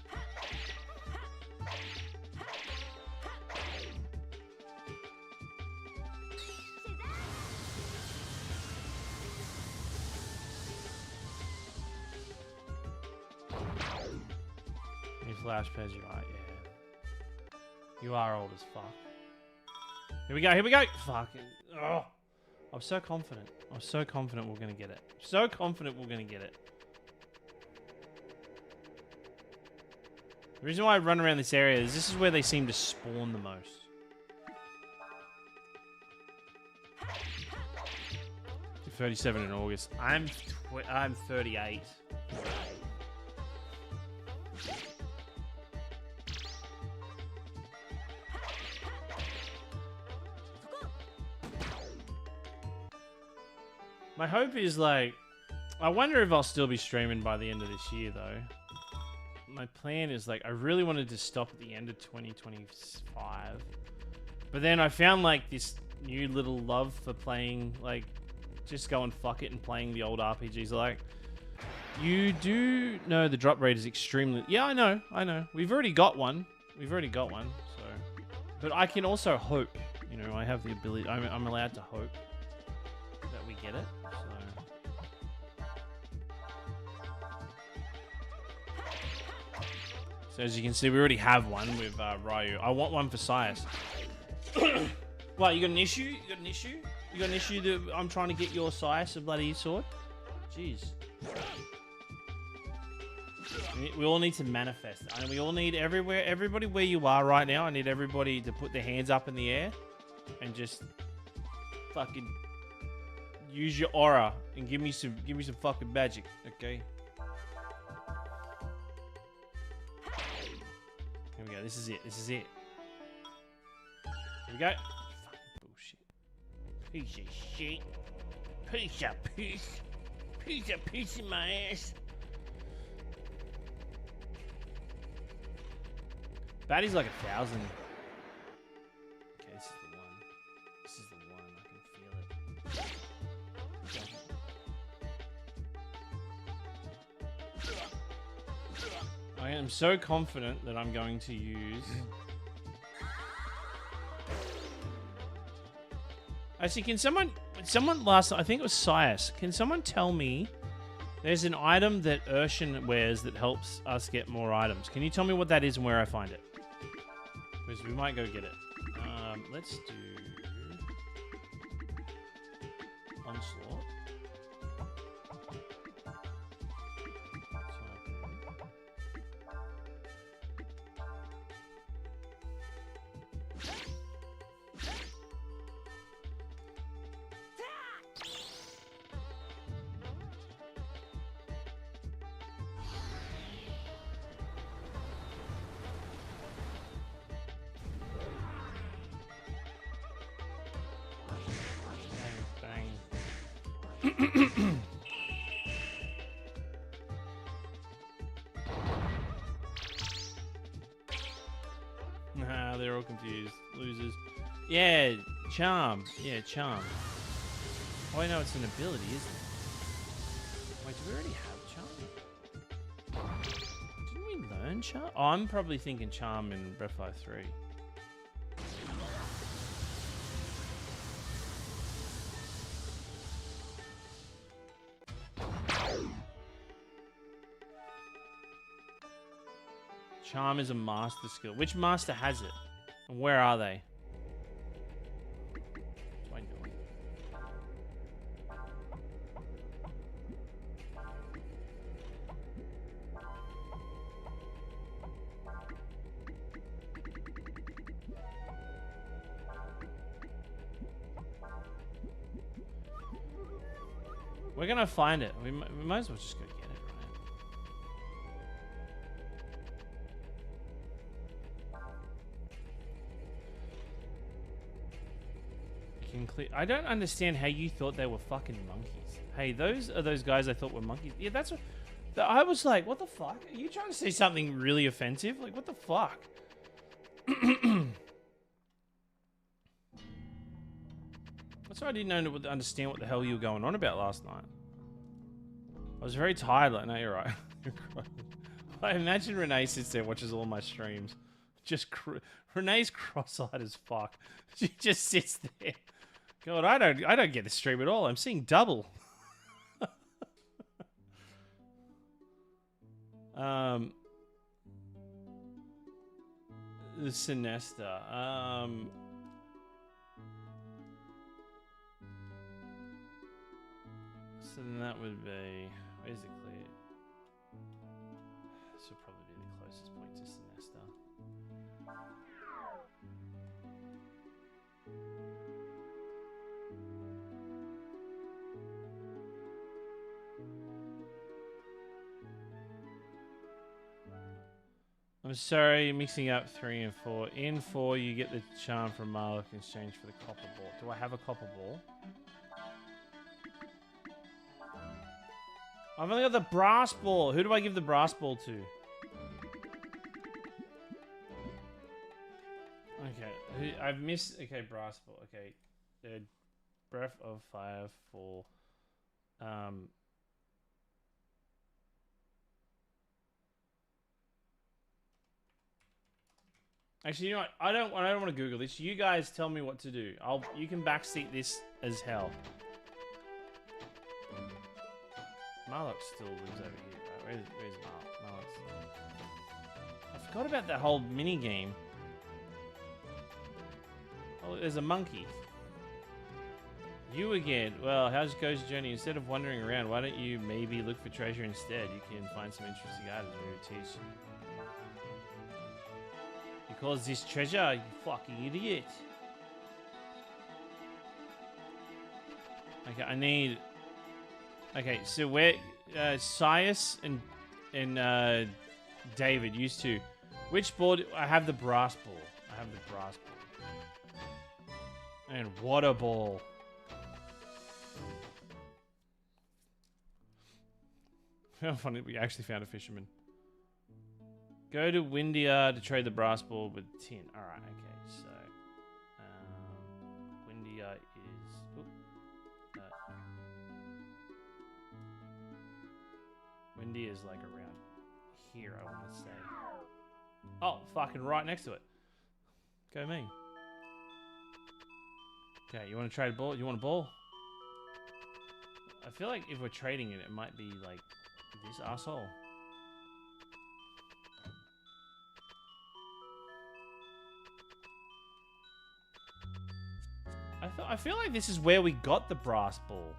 You flash Pez, you're right, yeah. You are old as fuck. Here we go, here we go! Fucking. Oh. I'm so confident. I'm so confident we're gonna get it. So confident we're gonna get it. The reason why I run around this area is this is where they seem to spawn the most. 37 in August. I'm 38. My hope is like, I wonder if I'll still be streaming by the end of this year though. My plan is like, I really wanted to stop at the end of 2025. But then I found like this new little love for playing, like, just going fuck it and playing the old RPGs. Like, you do know the drop rate is extremely... Yeah, I know. We've already got one. So... But I can also hope, you know, I have the ability... I'm allowed to hope that we get it, so as you can see, we already have one with Ryu. I want one for Sias. What, you got an issue? You got an issue that I'm trying to get your Sias a bloody sword? Jeez. We all need to manifest. And we all need everybody where you are right now. I need everybody to put their hands up in the air and just fucking use your aura and give me some fucking magic, okay? Here we go. This is it. Here we go. Fucking bullshit. Piece of shit. Piece of my ass. Batty's like 1,000. Okay, this is the one. I can feel it. I am so confident that I'm going to use... Actually, can someone last... I think it was Sias. Can someone tell me... There's an item that Urshan wears that helps us get more items. Can you tell me what that is and where I find it? Because we might go get it. Let's do... Onslaught. Nah, they're all confused. Losers. Yeah, charm. Yeah, charm. Oh, I know it's an ability, isn't it? Wait, do we already have charm? Didn't we learn charm? Oh, I'm probably thinking charm in Breath of Fire 3. Charm is a master skill. Which master has it? And where are they? What am I doing? We're gonna find it. We might as well just go get it. I don't understand how you thought they were fucking monkeys. Hey, those are those guys I thought were monkeys. Yeah, that's what... I was like, what the fuck? Are you trying to say something really offensive? Like, what the fuck? That's why I didn't understand what the hell you were going on about last night. I was very tired. Like, no, you're right. I imagine Renee sits there and watches all my streams. Just... Renee's cross-eyed as fuck. She just sits there. God, I don't get the stream at all. I'm seeing double. The Sinesta. So then that would be... Where's it clear? This would probably be the closest point to Sinesta. I'm sorry, mixing up 3 and 4. In 4, you get the charm from Marlock in exchange for the copper ball. Do I have a copper ball? I've only got the brass ball. Who do I give the brass ball to? Okay, I've missed. Okay, brass ball. Okay, Breath of Fire for. Actually, you know what? I don't want to Google this. You guys tell me what to do. You can backseat this as hell. Marlock still lives over here. Right? Where's Marlock? I forgot about that whole mini game. Oh, there's a monkey. You again. Well, how's Go's journey? Instead of wandering around, why don't you maybe look for treasure instead? You can find some interesting items or teach. You call this treasure, you fucking idiot. Okay, I need. Okay, so where Sias and David used to. Which board? I have the brass ball. I have the brass ball. And water ball. How funny we actually found a fisherman. Go to Windia to trade the brass ball with tin. Alright, okay, so Windia is Windia is like around here, I wanna say. Oh, fucking right next to it. Go me. Okay, you wanna trade a ball? You want a ball? I feel like if we're trading it, it might be like this asshole. I feel like this is where we got the brass ball.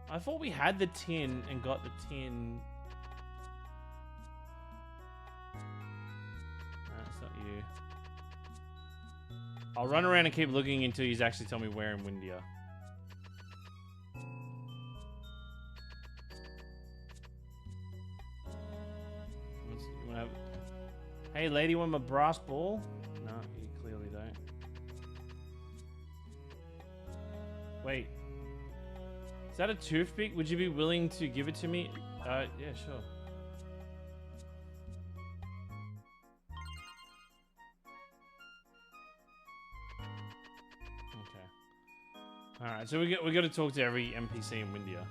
I thought we had the tin and got the tin. That's not you. I'll run around and keep looking until you actually tell me where in Windia. Hey, lady, want my brass ball? No, you clearly don't. Wait. Is that a toothpick? Would you be willing to give it to me? Yeah, sure. Okay. Alright, so we got to talk to every NPC in Windia.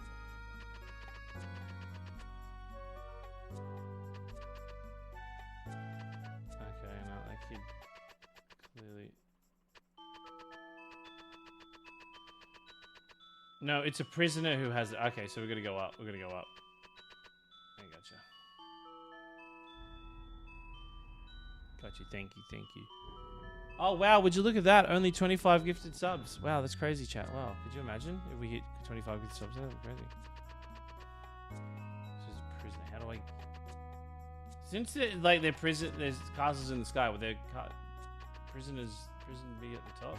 No, it's a prisoner who has it. Okay, so we're gonna go up. We're gonna go up. I gotcha. Got you. Thank you. Thank you. Oh, wow. Would you look at that? Only 25 gifted subs. Wow, that's crazy, chat. Wow. Could you imagine if we hit 25 gifted subs? That'd be crazy. This is a prisoner. How do I... Since they're prison... There's castles in the sky. Would their prison be at the top?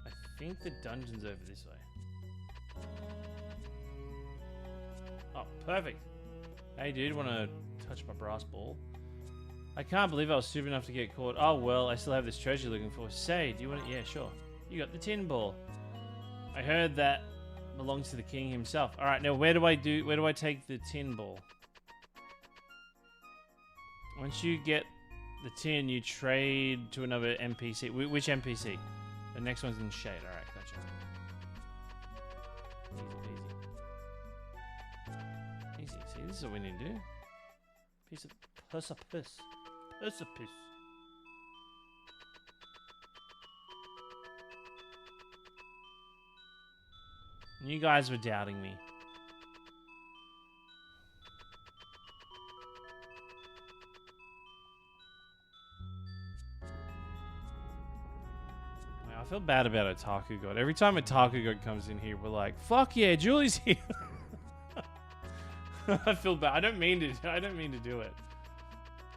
I think the dungeon's over this way. Oh, perfect. Hey, dude, want to touch my brass ball? I can't believe I was stupid enough to get caught. Oh, well, I still have this treasure you're looking for. Say, do you want it? Yeah, sure. You got the tin ball. I heard that belongs to the king himself. All right, now where do I take the tin ball? Once you get the tin, you trade to another NPC. Which NPC? The next one's in shade. Alright, gotcha. Easy, easy. See, this is what we need to do. Piece of precipice. Precipice. You guys were doubting me. I feel bad about Otaku God. Every time Otaku God comes in here, we're like, "Fuck yeah, Julie's here." I feel bad. I don't mean to do it.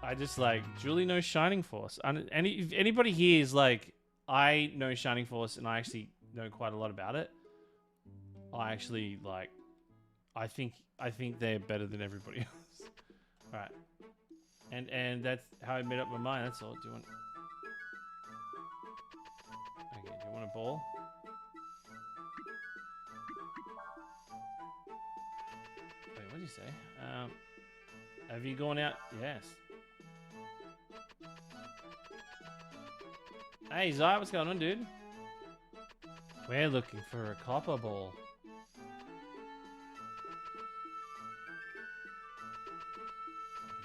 I just like Julie knows Shining Force. And if anybody here is like, I know Shining Force and I actually know quite a lot about it. I actually like, I think they're better than everybody else. All right, and that's how I made up my mind. That's all. Do you want? Okay. Do you want a ball? Wait, what did you say? Have you gone out? Yes. Hey, Zai, what's going on, dude? We're looking for a copper ball.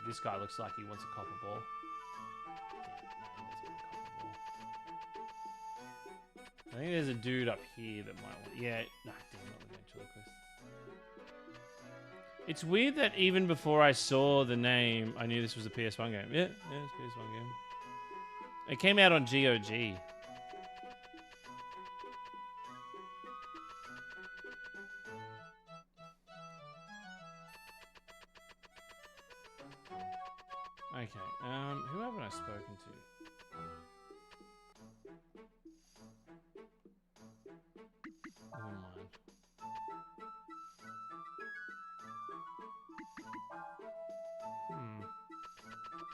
This guy looks like he wants a copper ball. I think there's a dude up here that might want. Yeah, nah, damn, not the ventriloquist. It's weird that even before I saw the name, I knew this was a PS1 game. Yeah, it's a PS1 game. It came out on GOG. Okay, who haven't I spoken to? Never mind.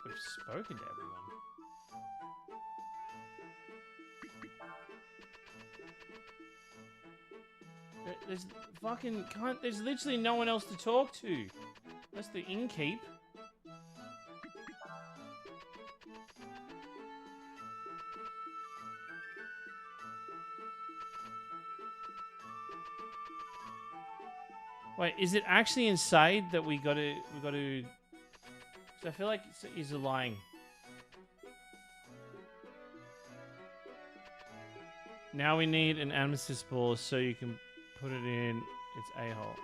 We've spoken to everyone. There's fucking can't. There's literally no one else to talk to. That's the innkeep. Wait, is it actually inside that we gotta? So I feel like he's lying. Now we need an amethyst ball so you can put it in its a-hole.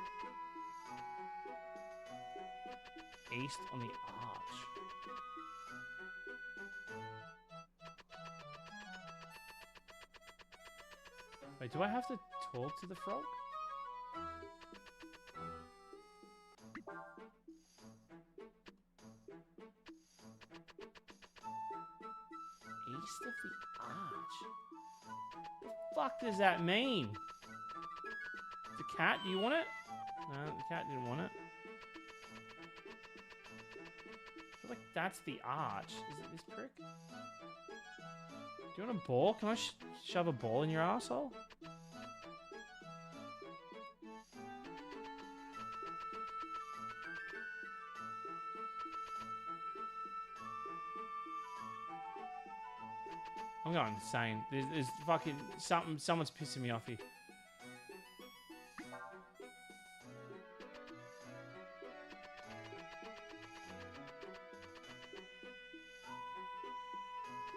East on the arch. Wait, do I have to talk to the frog? East of the arch? What the fuck does that mean? The cat, do you want it? No, the cat didn't want it. I feel like that's the arch. Is it this prick? Do you want a ball? Can I shove a ball in your asshole? I'm going insane. There's fucking something. Someone's pissing me off here.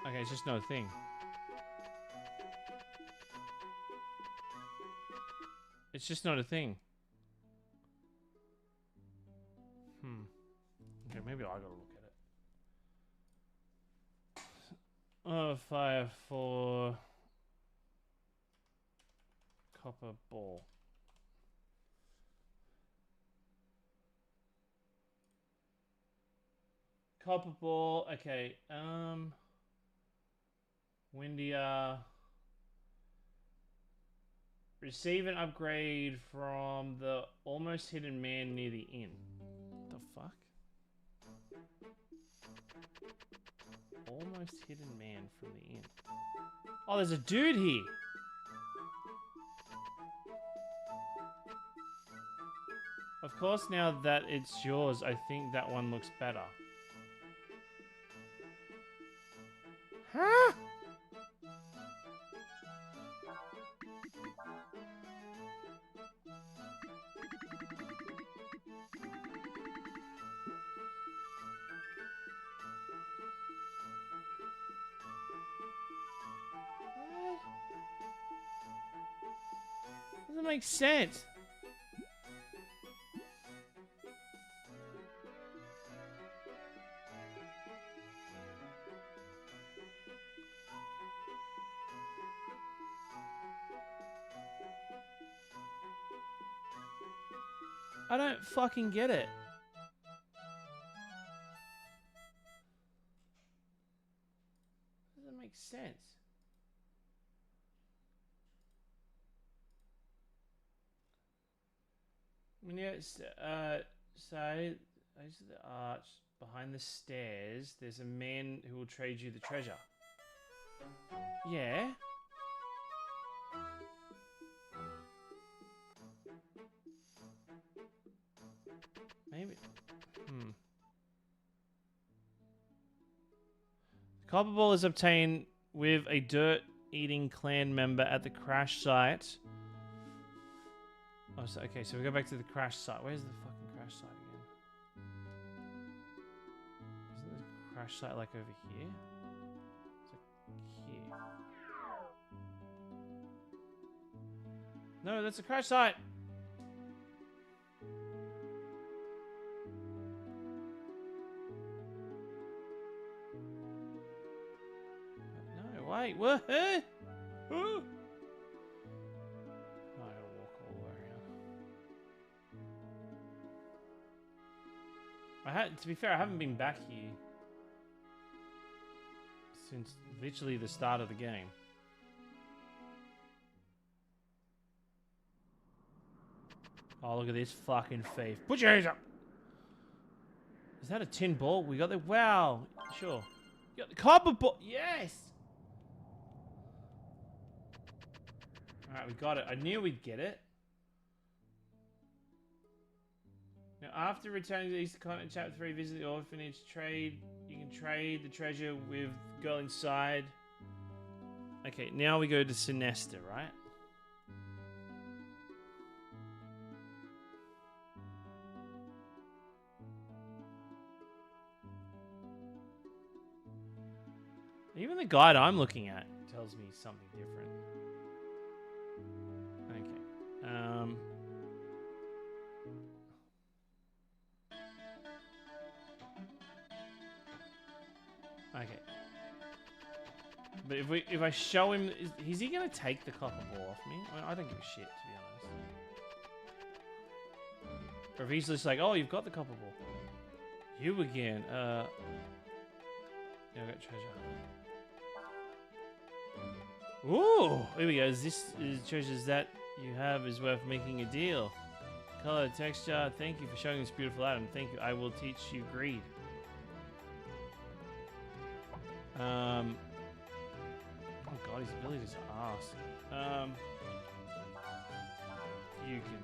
Okay, it's just no thing. It's just not a thing. Okay, maybe I gotta look at it. Oh, fire for copper ball. Copper ball. Okay. Windia. Receive an upgrade from the almost hidden man near the inn. What the fuck? Almost hidden man from the inn. Oh, there's a dude here. Of course, now that it's yours, I think that one looks better. Huh? Doesn't make sense. I don't fucking get it. Say, the arch behind the stairs. There's a man who will trade you the treasure. Yeah. Maybe. Copper ball is obtained with a dirt-eating clan member at the crash site. Oh, so, okay, so we go back to the crash site. Where's the fucking crash site again? Isn't the crash site like over here? It's like here. No, that's a crash site. No, wait, what? Huh? Oh. I gotta walk all the way around. To be fair, I haven't been back here since literally the start of the game. Oh, look at this fucking thief. Put your hands up! Is that a tin ball? We got the... Wow. Sure. You got the copper ball. Yes! Alright, we got it. I knew we'd get it. Now, after returning to the Eastern Continent, Chapter 3, visit the orphanage, trade. You can trade the treasure with the girl inside. Okay, now we go to Sinesta, right? Even the guide I'm looking at tells me something different. Okay. Okay. But if I show him, is he gonna take the copper ball off me? I mean, I don't give a shit, to be honest. Or if he's just like, oh, you've got the copper ball. You again. Yeah, I got treasure. Ooh, here we go. This is treasures that you have is worth making a deal. Color, texture. Thank you for showing this beautiful item. Thank you. I will teach you greed. Oh god, his abilities are ass. You can.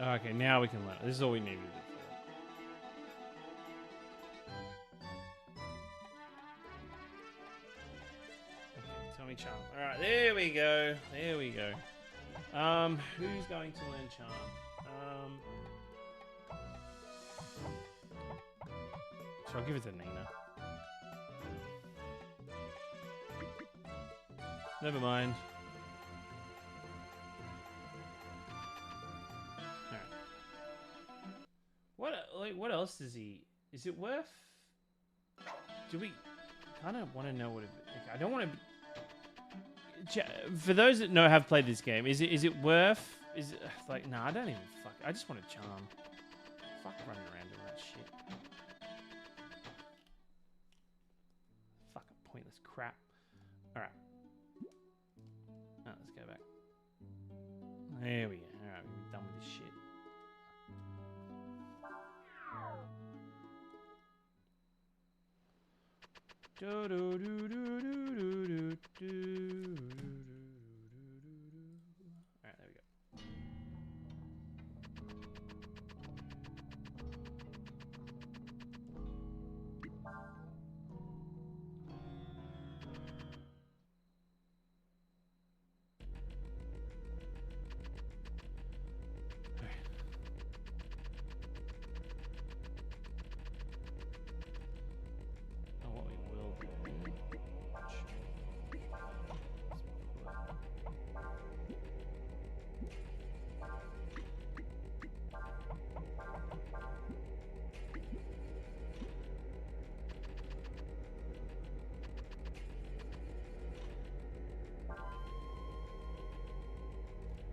Okay. Okay, now we can learn. This is all we need to do. Charm. Alright, there we go. There we go. Who's going to learn charm? So I'll give it to Nina. Never mind. Alright. What else does he... Is it worth... Do we... kind of want to know what it... I don't want to... For those that have played this game, is it worth? Is it like nah? I don't even fuck. I just want a charm. Fuck running around doing that shit. Fucking pointless crap. All right. Oh, let's go back. There we go. All right, we're done with this shit. Do do do do do do do. Alright, there we go.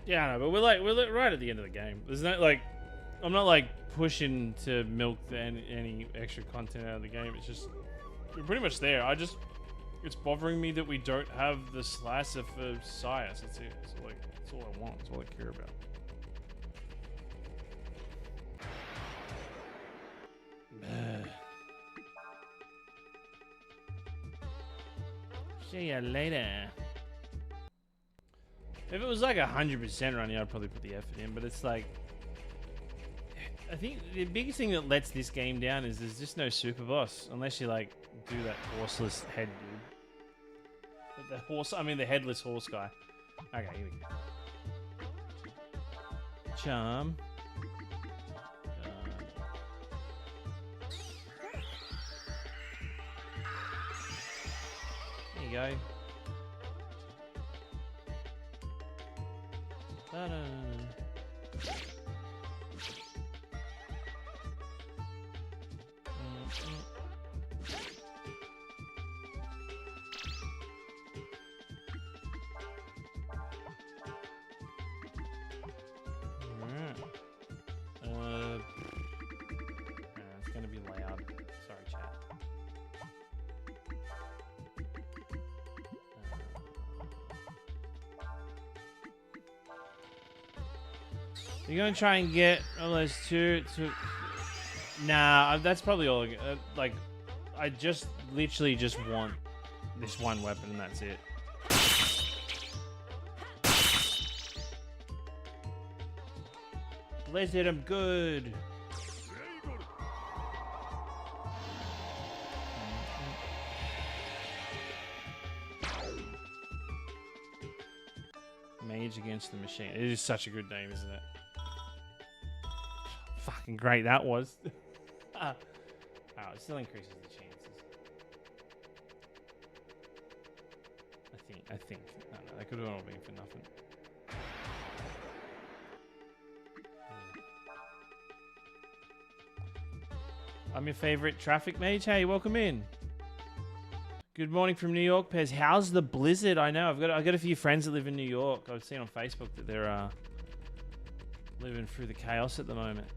Yeah, I know, but we're right at the end of the game. There's no like, I'm not like pushing to milk any extra content out of the game. It's just we're pretty much there. It's bothering me that we don't have the slicer for Sias. That's it. It's like, that's all I want. That's all I care about. See ya later. If it was like 100% running, I'd probably put the effort in, but it's like, I think the biggest thing that lets this game down is there's just no super boss unless you like do that horseless head dude. The horse, I mean the headless horse guy. Okay, here we go. Charm. There you go. Ta-da. It's gonna be loud. Sorry, chat. You're gonna try and get all those two. Nah, that's probably all. Like, I just literally just want this one weapon, and that's it. Blizzard, I'm good. Mage Against the Machine. It is such a good name, isn't it? Fucking great that was. Oh, it still increases the chances. I think. I don't know, that could have all been for nothing. I'm your favorite traffic mage. Hey, welcome in. Good morning from New York, Pez. How's the blizzard? I know I've got a few friends that live in New York. I've seen on Facebook that they're living through the chaos at the moment.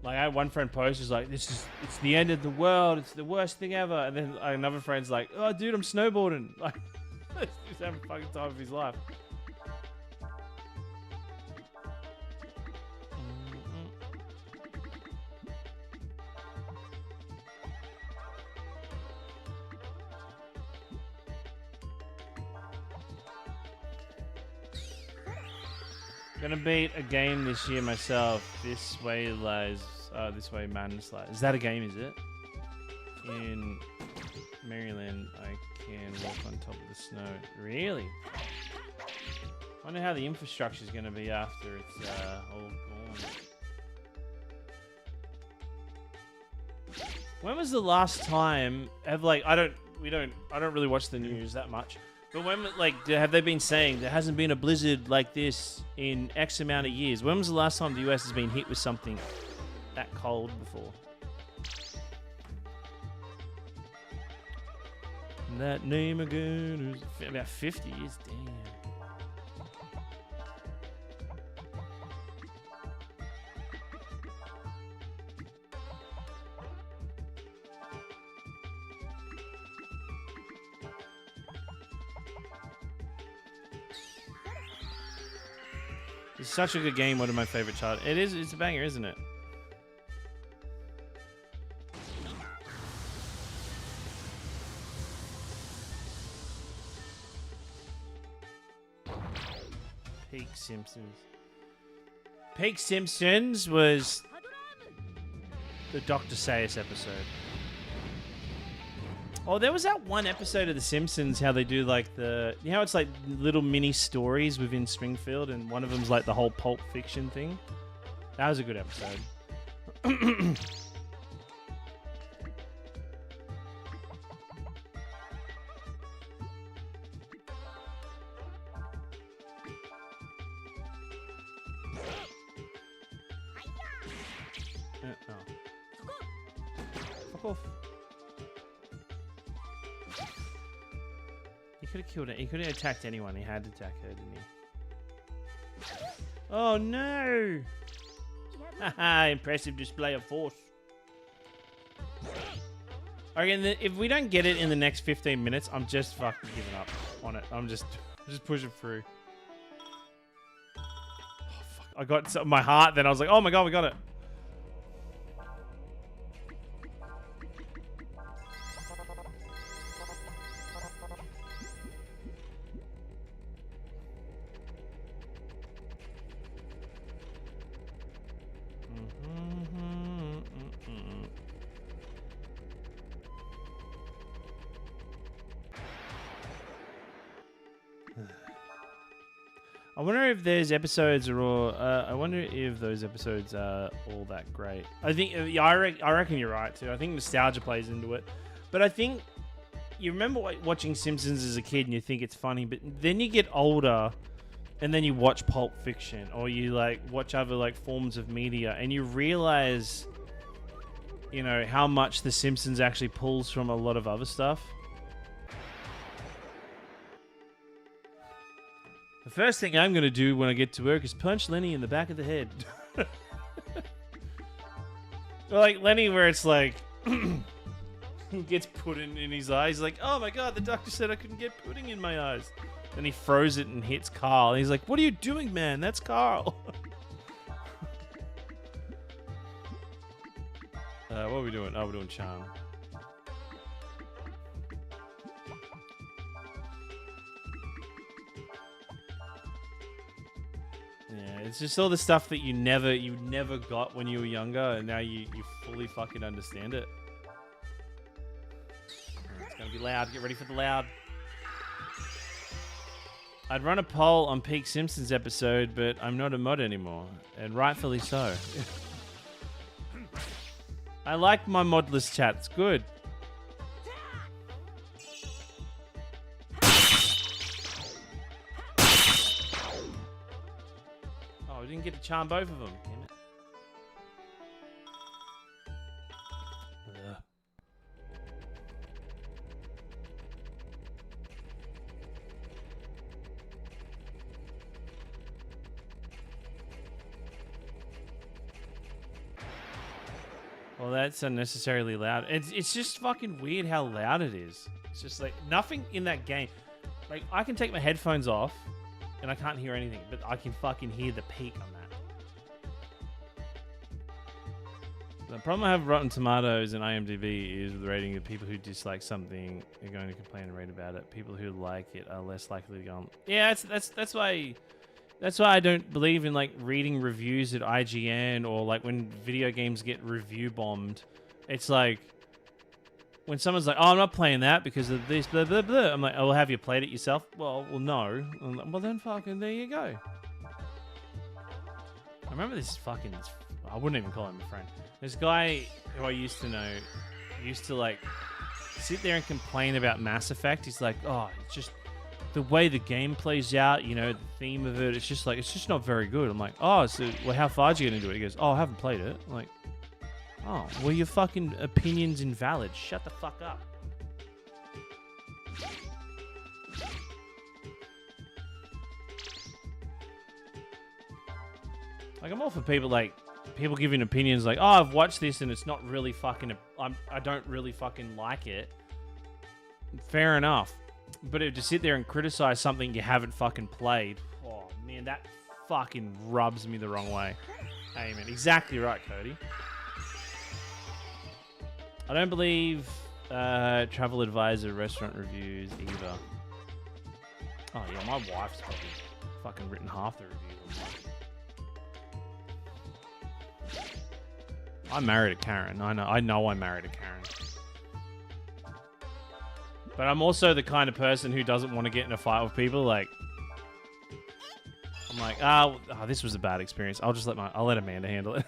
Like I had one friend post was like, it's the end of the world. It's the worst thing ever. And then another friend's like, oh dude, I'm snowboarding. Like he's having a fucking time of his life. Gonna beat a game this year myself. This way lies. This way madness lies. Is that a game? Is it? In Maryland, I can walk on top of the snow. Really? I wonder how the infrastructure is gonna be after it's all gone. When was the last time? I don't really watch the news that much. But when, have they been saying there hasn't been a blizzard like this in X amount of years? When was the last time the US has been hit with something that cold before? That name again is about 50 years. Damn. It's such a good game. One of my favorite child. It is. It's a banger, isn't it? Peak Simpsons. Peak Simpsons was the Dr. Sayus episode. Oh, there was that one episode of The Simpsons, how they do like you know, it's like little mini stories within Springfield, and one of them's like the whole Pulp Fiction thing. That was a good episode. Fuck off. He could have killed it. He could have attacked anyone. He had to attack her, didn't he? Oh no! Haha, impressive display of force. Again, if we don't get it in the next 15 minutes, I'm just fucking giving up on it. I'm just pushing through. Oh, fuck. I got my heart, then I was like, oh my god, we got it. I wonder if there's episodes are all. I wonder if those episodes are all that great. I think. Yeah, I reckon you're right too. I think nostalgia plays into it, but I think you remember watching Simpsons as a kid and you think it's funny, but then you get older, and then you watch Pulp Fiction or you like watch other like forms of media, and you realize, you know, how much The Simpsons actually pulls from a lot of other stuff. The first thing I'm going to do when I get to work is punch Lenny in the back of the head. Like Lenny, where it's like, gets pudding in his eyes. He's like, oh my god, the doctor said I couldn't get pudding in my eyes. Then he throws it and hits Carl. And he's like, what are you doing, man? That's Carl. What are we doing? Oh, we're doing Charm. Yeah, it's just all the stuff that you never got when you were younger, and now you fully fucking understand it. It's gonna be loud. Get ready for the loud. I'd run a poll on Peak Simpsons episode, but I'm not a mod anymore, and rightfully so. I like my modless chat. It's good. Oh, we didn't get to charm both of them. Damn it. Ugh. Well, that's unnecessarily loud. It's just fucking weird how loud it is. It's just like nothing in that game. Like I can take my headphones off and I can't hear anything, but I can fucking hear the peak on that. The problem I have with Rotten Tomatoes and IMDb is with the rating of people who dislike something are going to complain and rate about it. People who like it are less likely to go on. Yeah, that's why I don't believe in like reading reviews at IGN or like when video games get review bombed. It's like when someone's like, "Oh, I'm not playing that because of this." Blah blah blah. I'm like, "Oh, well, have you played it yourself?" Well, no. I'm like, well, then fucking there you go. I remember this fucking. I wouldn't even call him a friend. This guy who I used to know used to like sit there and complain about Mass Effect. He's like, "Oh, it's just." The way the game plays out, you know, the theme of it, it's just not very good. I'm like, oh, so well, how far are you gonna do it? He goes, oh, I haven't played it. I'm like, oh, well, your fucking opinion's invalid. Shut the fuck up. Like, I'm all for people giving opinions like, oh, I've watched this and it's not really fucking, I don't really fucking like it. Fair enough. But to sit there and criticize something you haven't fucking played, oh man, that fucking rubs me the wrong way. Amen. Exactly right, Cody. I don't believe Travel Advisor restaurant reviews either. Oh yeah, my wife's probably fucking written half the reviews. I married a Karen. I know I married a Karen. But I'm also the kind of person who doesn't want to get in a fight with people. Like, I'm like, this was a bad experience. I'll let Amanda handle it.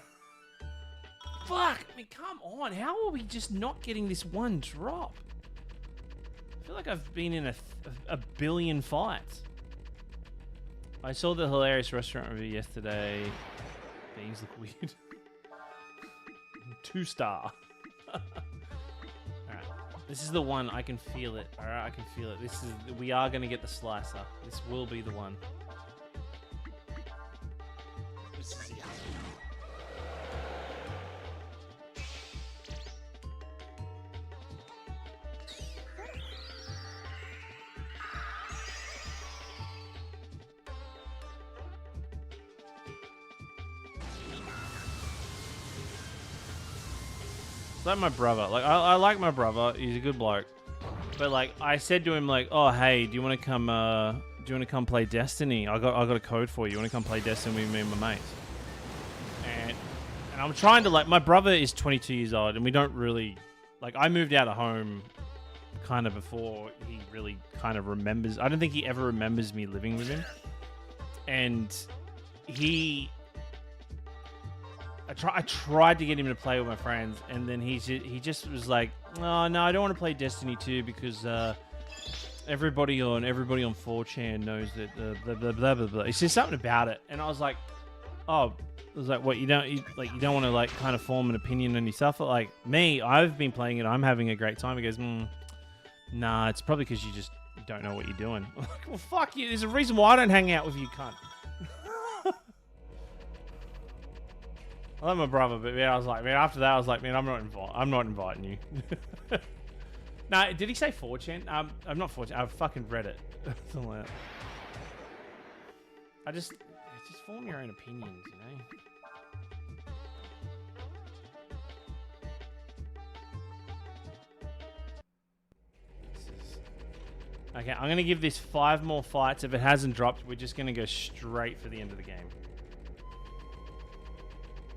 Fuck! I mean, come on. How are we just not getting this one drop? I feel like I've been in a billion fights. I saw the hilarious restaurant review yesterday. Things look weird. 2-star. This is the one. I can feel it. All right, I can feel it. We are going to get the slicer. This will be the one. This is it. like my brother. Like I like my brother. He's a good bloke. But like I said to him, like, oh hey, do you want to come? Do you want to come play Destiny? I got a code for you. You want to come play Destiny with me and my mates? And I'm trying to like. My brother is 22 years old, and we don't really like. I moved out of home kind of before he really kind of remembers. I don't think he ever remembers me living with him. And I tried to get him to play with my friends, and then he just was like, "Oh no, I don't want to play Destiny 2 because everybody on 4chan knows that blah blah blah blah blah." He said something about it, and I was like, "Oh." I was like, what, you don't want to like kind of form an opinion on yourself? But like me, I've been playing it. I'm having a great time. He goes, nah, it's probably because you just don't know what you're doing. I'm like, well, fuck you. There's a reason why I don't hang out with you, cunt. I love my brother, but yeah, I was like, man, after that, I was like, man, I'm not inviting you. No, did he say 4chan? I'm not 4chan. I've fucking Reddit. Something like that. Just form your own opinions, you know? Okay, I'm going to give this 5 more fights. If it hasn't dropped, we're just going to go straight for the end of the game.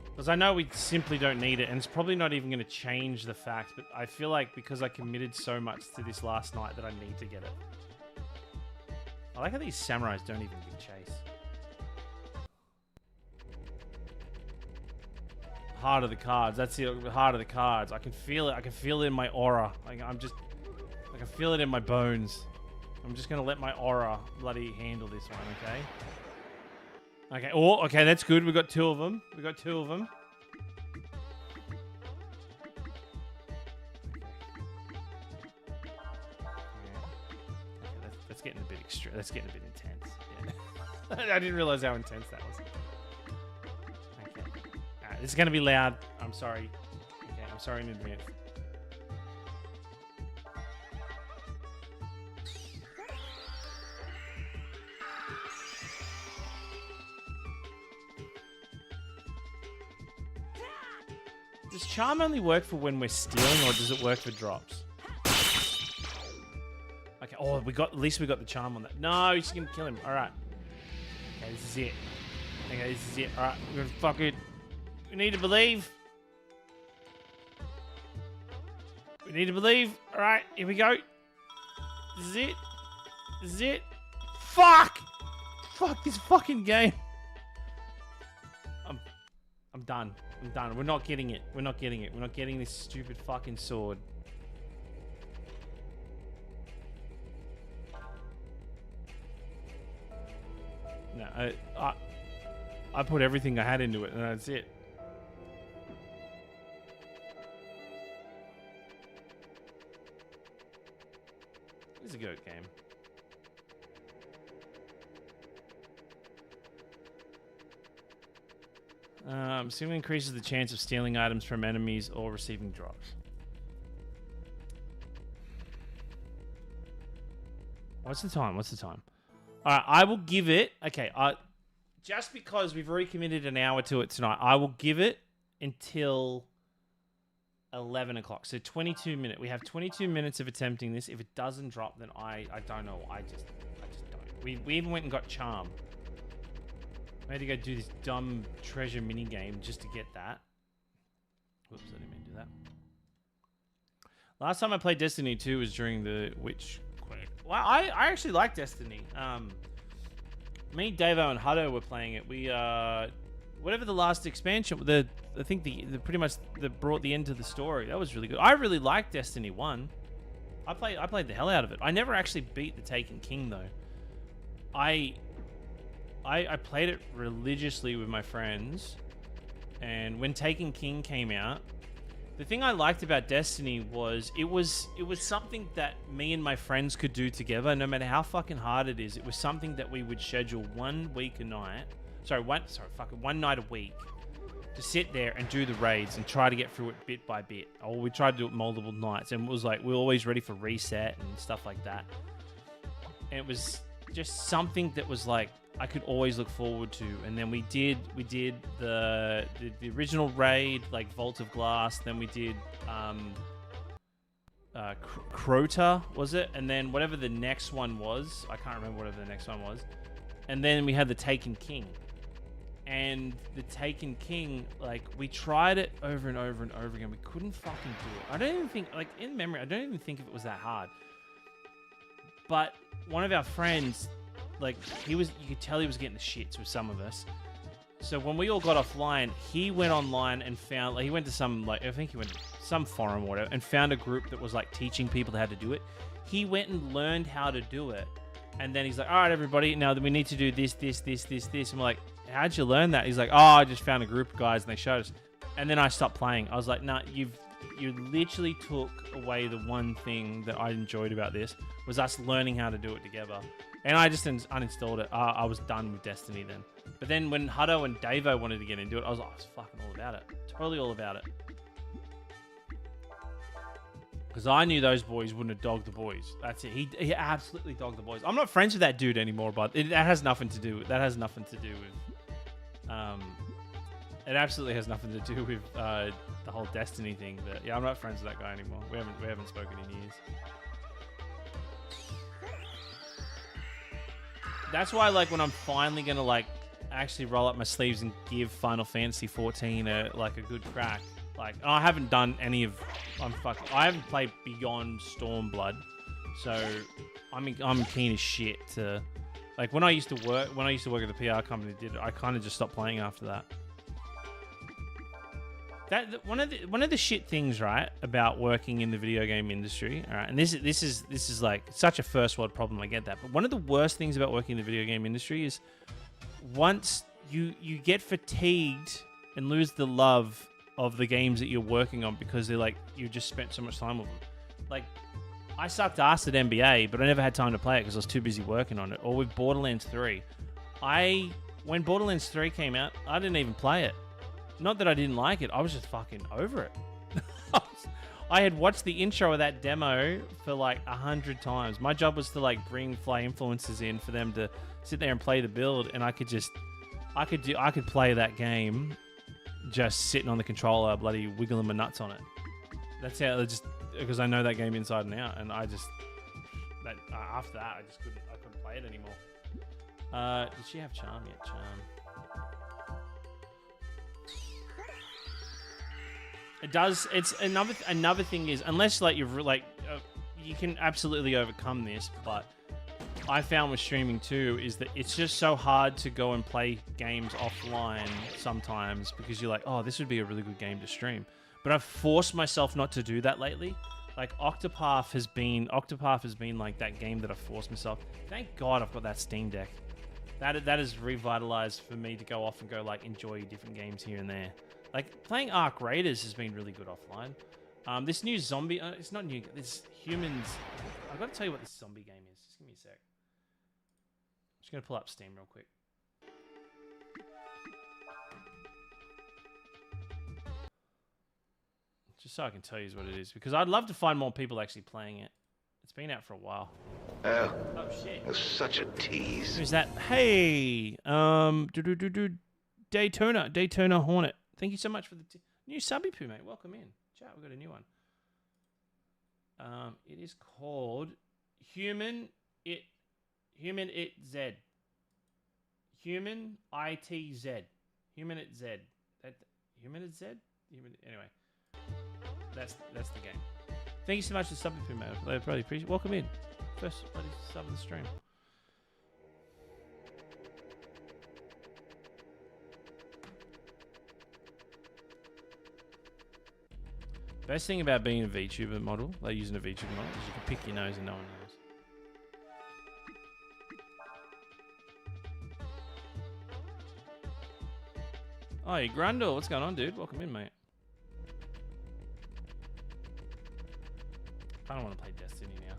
Because I know we simply don't need it, and it's probably not even going to change the fact, but I feel like because I committed so much to this last night that I need to get it. I like how these samurais don't even give chase. Heart of the cards. That's the heart of the cards. I can feel it. I can feel it in my aura. I can feel it in my bones. I'm just going to let my aura bloody handle this one, okay? Okay. Oh, okay. That's good. We got 2 of them. We got 2 of them. Okay, that's getting a bit extreme. That's getting a bit intense. Yeah. I didn't realize how intense that was. Okay. Alright, this is going to be loud. I'm sorry. Okay, I'm sorry in advance. Does charm only work for when we're stealing, or does it work for drops? Okay. Oh, at least we got the charm on that. No, he's gonna kill him. All right. Okay, this is it. Okay, this is it. All right, we're gonna fuck it. We need to believe. We need to believe. All right, here we go. This is it. This is it. Fuck! Fuck this fucking game. I'm done. I'm done. We're not getting it. We're not getting it. We're not getting this stupid fucking sword. No, I put everything I had into it, and that's it. It's a good game. Assuming increases the chance of stealing items from enemies or receiving drops. What's the time? What's the time? All right, I will give it. Okay, just because we've already committed an hour to it tonight, I will give it until 11 o'clock. So 22 minutes. We have 22 minutes of attempting this. If it doesn't drop, then I don't know. I just don't. We even went and got charm. I had to go do this dumb treasure mini game just to get that. Whoops, I didn't mean to do that. Last time I played Destiny 2 was during the Witch Quake. Well, I actually like Destiny. Me, Davo, and Hutto were playing it. We whatever the last expansion, I think the pretty much that brought the end to the story. That was really good. I really liked Destiny 1. I played the hell out of it. I never actually beat the Taken King though. I played it religiously with my friends, and when Taken King came out, the thing I liked about Destiny was it was something that me and my friends could do together, no matter how fucking hard it is. It was something that we would schedule one night a week to sit there and do the raids and try to get through it bit by bit. Or we tried to do it multiple nights, and it was like we were always ready for reset and stuff like that. And it was just something that was like I could always look forward to. And then we did the original raid, like Vault of Glass. Then we did Crota, was it? And then whatever the next one was, I can't remember whatever the next one was. And then we had the Taken King. And the Taken King, like, we tried it over and over and over again. We couldn't fucking do it. I don't even think, like, in memory, I don't even think if it was that hard. But one of our friends, like, you could tell he was getting the shits with some of us. So when we all got offline, he went online and found, like, he went to some, like, I think he went to some forum or whatever, and found a group that was, like, teaching people how to do it. He went and learned how to do it. And then he's like, all right, everybody, now we need to do this. And we're like, how'd you learn that? He's like, oh, I just found a group of guys and they showed us. And then I stopped playing. I was like, nah, you literally took away the one thing that I enjoyed about this, was us learning how to do it together. And I just uninstalled it. I was done with Destiny then. But then when Hutto and Davo wanted to get into it, I was fucking all about it. Totally all about it. Because I knew those boys wouldn't have dogged the boys. That's it. He absolutely dogged the boys. I'm not friends with that dude anymore, but that has nothing to do with... it absolutely has nothing to do with the whole Destiny thing. But yeah, I'm not friends with that guy anymore. We haven't spoken in years. That's why, like, when I'm finally gonna, like, actually roll up my sleeves and give Final Fantasy 14 a good crack. Like, I haven't done any of... I haven't played beyond Stormblood, so I'm keen as shit to... Like, when I used to work at the PR company, I kind of just stopped playing after that. One of the shit things, right, about working in the video game industry, all right, and this is like such a first world problem, I get that, but one of the worst things about working in the video game industry is once you get fatigued and lose the love of the games that you're working on because they're like, you just spent so much time with them. Like, I sucked ass at NBA, but I never had time to play it because I was too busy working on it. Or with Borderlands 3. When Borderlands 3 came out, I didn't even play it. Not that I didn't like it, I was just fucking over it. I had watched the intro of that demo for like 100 times. My job was to like bring Fly Influencers in for them to sit there and play the build, and I could play that game just sitting on the controller, bloody wiggling my nuts on it. That's how it just, because I know that game inside and out, and after that I couldn't play it anymore. Did she have charm yet? Charm. It does. It's another thing is, unless like you can absolutely overcome this, but I found with streaming too is that it's just so hard to go and play games offline sometimes because you're like, oh, this would be a really good game to stream. But I've forced myself not to do that lately. Like Octopath has been like that game that I've forced myself. Thank God I've got that Steam Deck. That has revitalized for me to go off and go like enjoy different games here and there. Like playing Ark Raiders has been really good offline. This new zombie, it's not new. It's humans. I've got to tell you what this zombie game is. Just give me a sec. I'm just gonna pull up Steam real quick. Just so I can tell you what it is, because I'd love to find more people actually playing it. It's been out for a while. Oh shit! It's such a tease. Who's that? Hey, Daytona Hornet. Thank you so much for the new subby poo, mate. Welcome in. Chat, we've got a new one. It is called Human It Z. Human It Z. Human It Z. Human It Z. Anyway, that's the game. Thank you so much for subby poo, mate. I really appreciate it. Welcome in. First bloody sub of the stream. Best thing about being a VTuber model, like using a VTuber model, is you can pick your nose and no one knows. Oh, hey, Grundle, what's going on, dude? Welcome in, mate. I don't want to play Destiny now.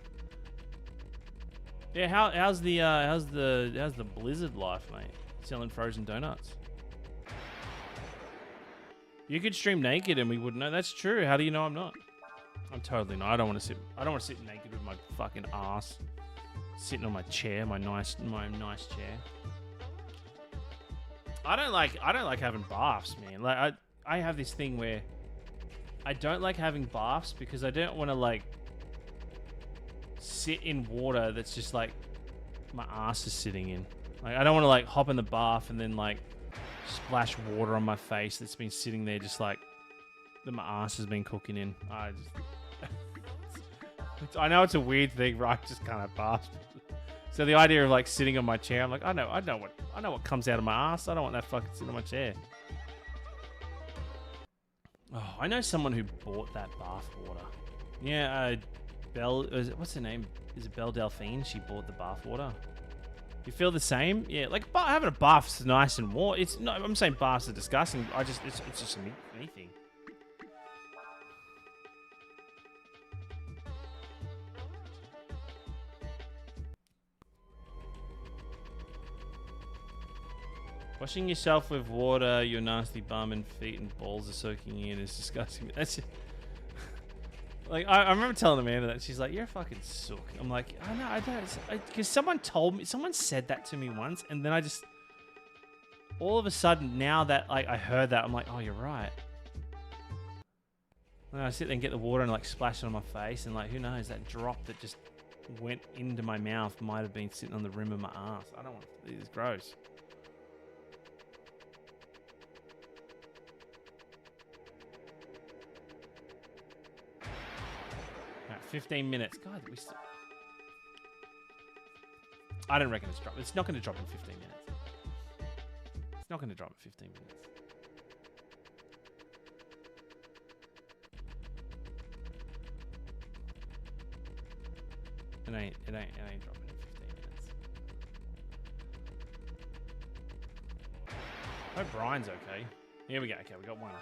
Yeah, how's the Blizzard life, mate? Selling frozen donuts. You could stream naked and we wouldn't know. That's true. How do you know I'm not? I'm totally not. I don't want to sit naked with my fucking ass. sitting on my chair, my nice chair. I don't like having baths, man. Like I have this thing where I don't like having baths because I don't want to like sit in water that's just like my ass is sitting in. Like I don't want to like hop in the bath and then like splash water on my face that's been sitting there just like that my ass has been cooking in. I know it's a weird thing, right? I just can't have baths. So the idea of like sitting on my chair, I'm like, I know what comes out of my ass. I don't want that fucking sitting on my chair. Oh, I know someone who bought that bath water. Yeah, what's her name? Is it Belle Delphine? She bought the bath water. You feel the same? Yeah, like having a bath is nice and warm. It's no, I'm saying baths are disgusting. It's just anything. Washing yourself with water, your nasty bum and feet and balls are soaking in is disgusting. That's like I remember telling Amanda that she's like, "You're a fucking sook." I'm like, "I know, I don't," because someone said that to me once, and then I just all of a sudden now that like I heard that, I'm like, "Oh, you're right." And I sit there and get the water and like splash it on my face, and like who knows, that drop that just went into my mouth might have been sitting on the rim of my ass. I don't want to. This is gross. Alright, 15 minutes. God, we still... I don't reckon it's dropped. It's not going to drop in 15 minutes. It's not going to drop in 15 minutes. It ain't dropping in 15 minutes. I hope Brian's okay. Here we go. Okay, we got one.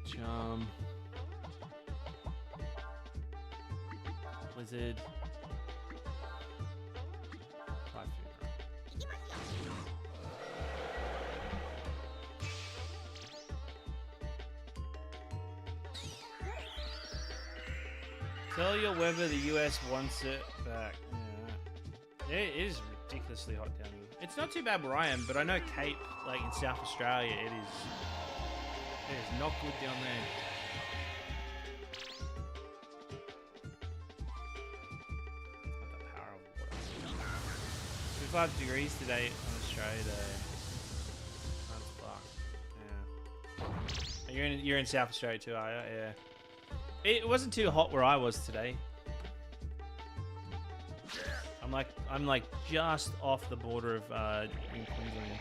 Charm. Blizzard. Tell your Weber the US wants it back. Yeah. It is ridiculously hot down here. It's not too bad where I am, but I know Cape, like in South Australia, it is not good down there. Got the power of water. 25 degrees today on Australia Day. That's fucked. Yeah. You're in South Australia too, are you? Yeah. It wasn't too hot where I was today. I'm like just off the border of in Queensland.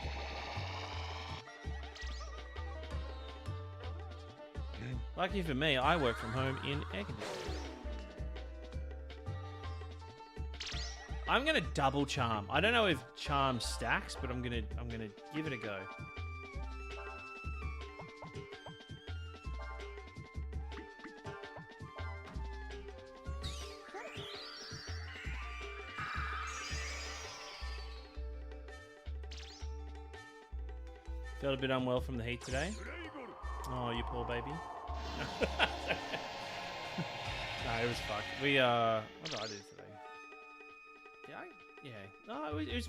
Lucky for me, I work from home in air conditioning. I'm gonna double charm. I don't know if charm stacks, but I'm gonna give it a go. Felt a bit unwell from the heat today. Oh, you poor baby. No, it was fucked. What did I do today? Yeah. No, it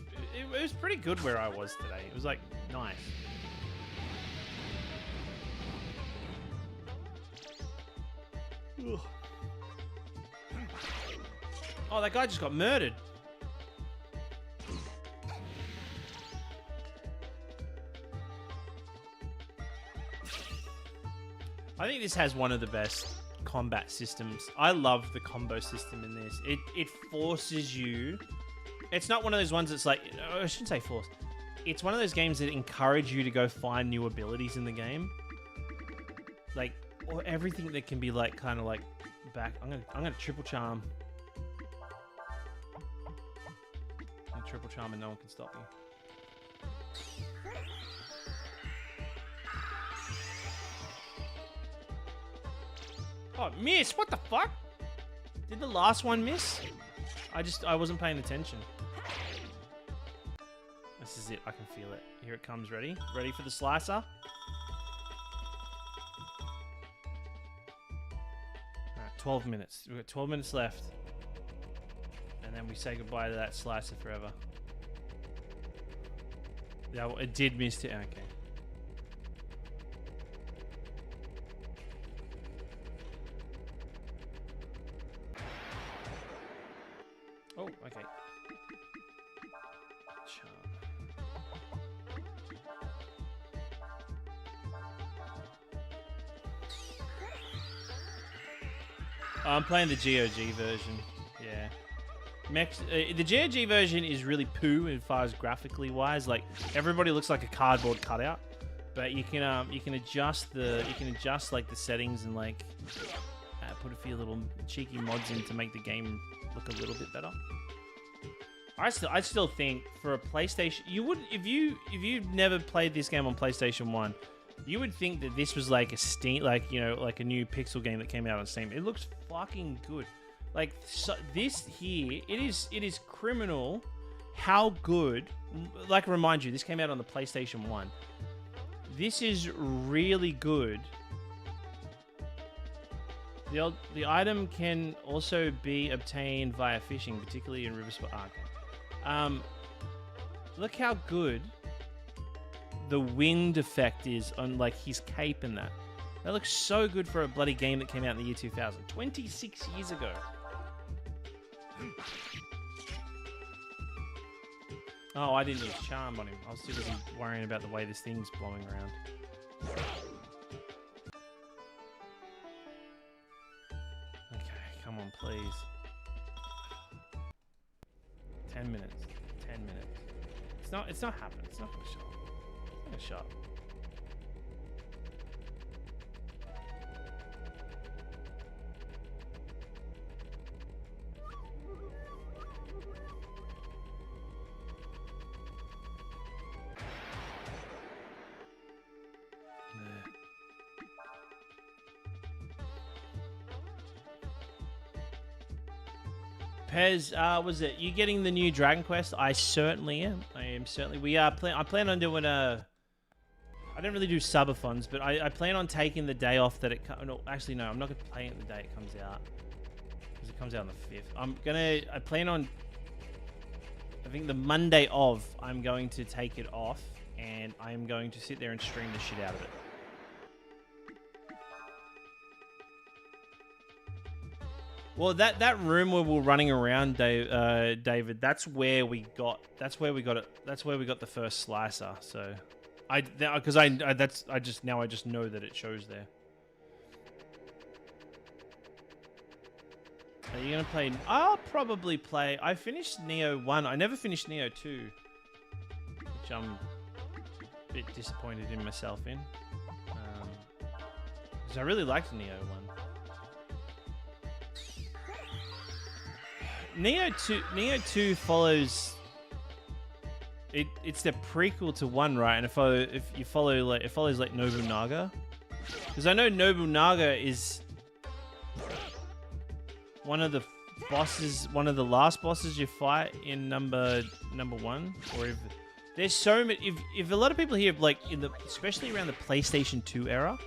was pretty good where I was today. It was like nice. Ugh. Oh, that guy just got murdered. I think this has one of the best combat systems. I love the combo system in this. It forces you. It's not one of those ones that's like, I shouldn't say force. It's one of those games that encourage you to go find new abilities in the game. Like, or everything that can be like kind of like back. I'm gonna triple charm. I'm gonna triple charm and no one can stop me. Oh, miss! What the fuck? Did the last one miss? I wasn't paying attention. This is it. I can feel it. Here it comes. Ready? Ready for the slicer? Alright, 12 minutes. We've got 12 minutes left. And we say goodbye to that slicer forever. Yeah, it did miss it. Okay. Oh, okay. I'm playing the GOG version. Yeah. The GOG version is really poo as far as graphically wise. Like everybody looks like a cardboard cutout, but you can adjust like the settings and like put a few little cheeky mods in to make the game look a little bit better. I still think for a PlayStation, you would if you've never played this game on PlayStation 1, you would think that this was like a Steam, like like a new Pixel game that came out on Steam. It looks fucking good. Like this here, it is criminal how good. Like remind you, this came out on the PlayStation 1. This is really good. The item can also be obtained via fishing, particularly in River Spot. Look how good the wind effect is on like his cape and that. That looks so good for a bloody game that came out in the year 2000. 26 years ago. Oh, I didn't use charm on him. I was too busy worrying about the way this thing's blowing around. Okay, come on, please. 10 minutes. 10 minutes. It's not happening. It's not gonna show up. It's not gonna show up. Pez, was it you getting the new Dragon Quest? I certainly am. I am certainly. We are. I plan on doing a. I don't really do subathons, but I plan on taking the day off that it. No, actually, no. I'm not gonna play it the day it comes out because it comes out on the 5th. I plan on. I think the Monday of, I'm going to take it off, and I am going to sit there and stream the shit out of it. Well, that room where we're running around, David, that's where we got it. That's where we got the first slicer. So, I just know that it shows there. Are you gonna play? I'll probably play. I finished Neo 1. I never finished Neo 2, which I'm a bit disappointed in myself in, because I really liked Neo 1. Neo 2 follows. It's the prequel to 1, right? And if you follow like it follows like Nobunaga, because I know Nobunaga is one of the bosses, one of the last bosses you fight in number 1. Or if there's so many, if a lot of people here like especially around the PlayStation 2 era.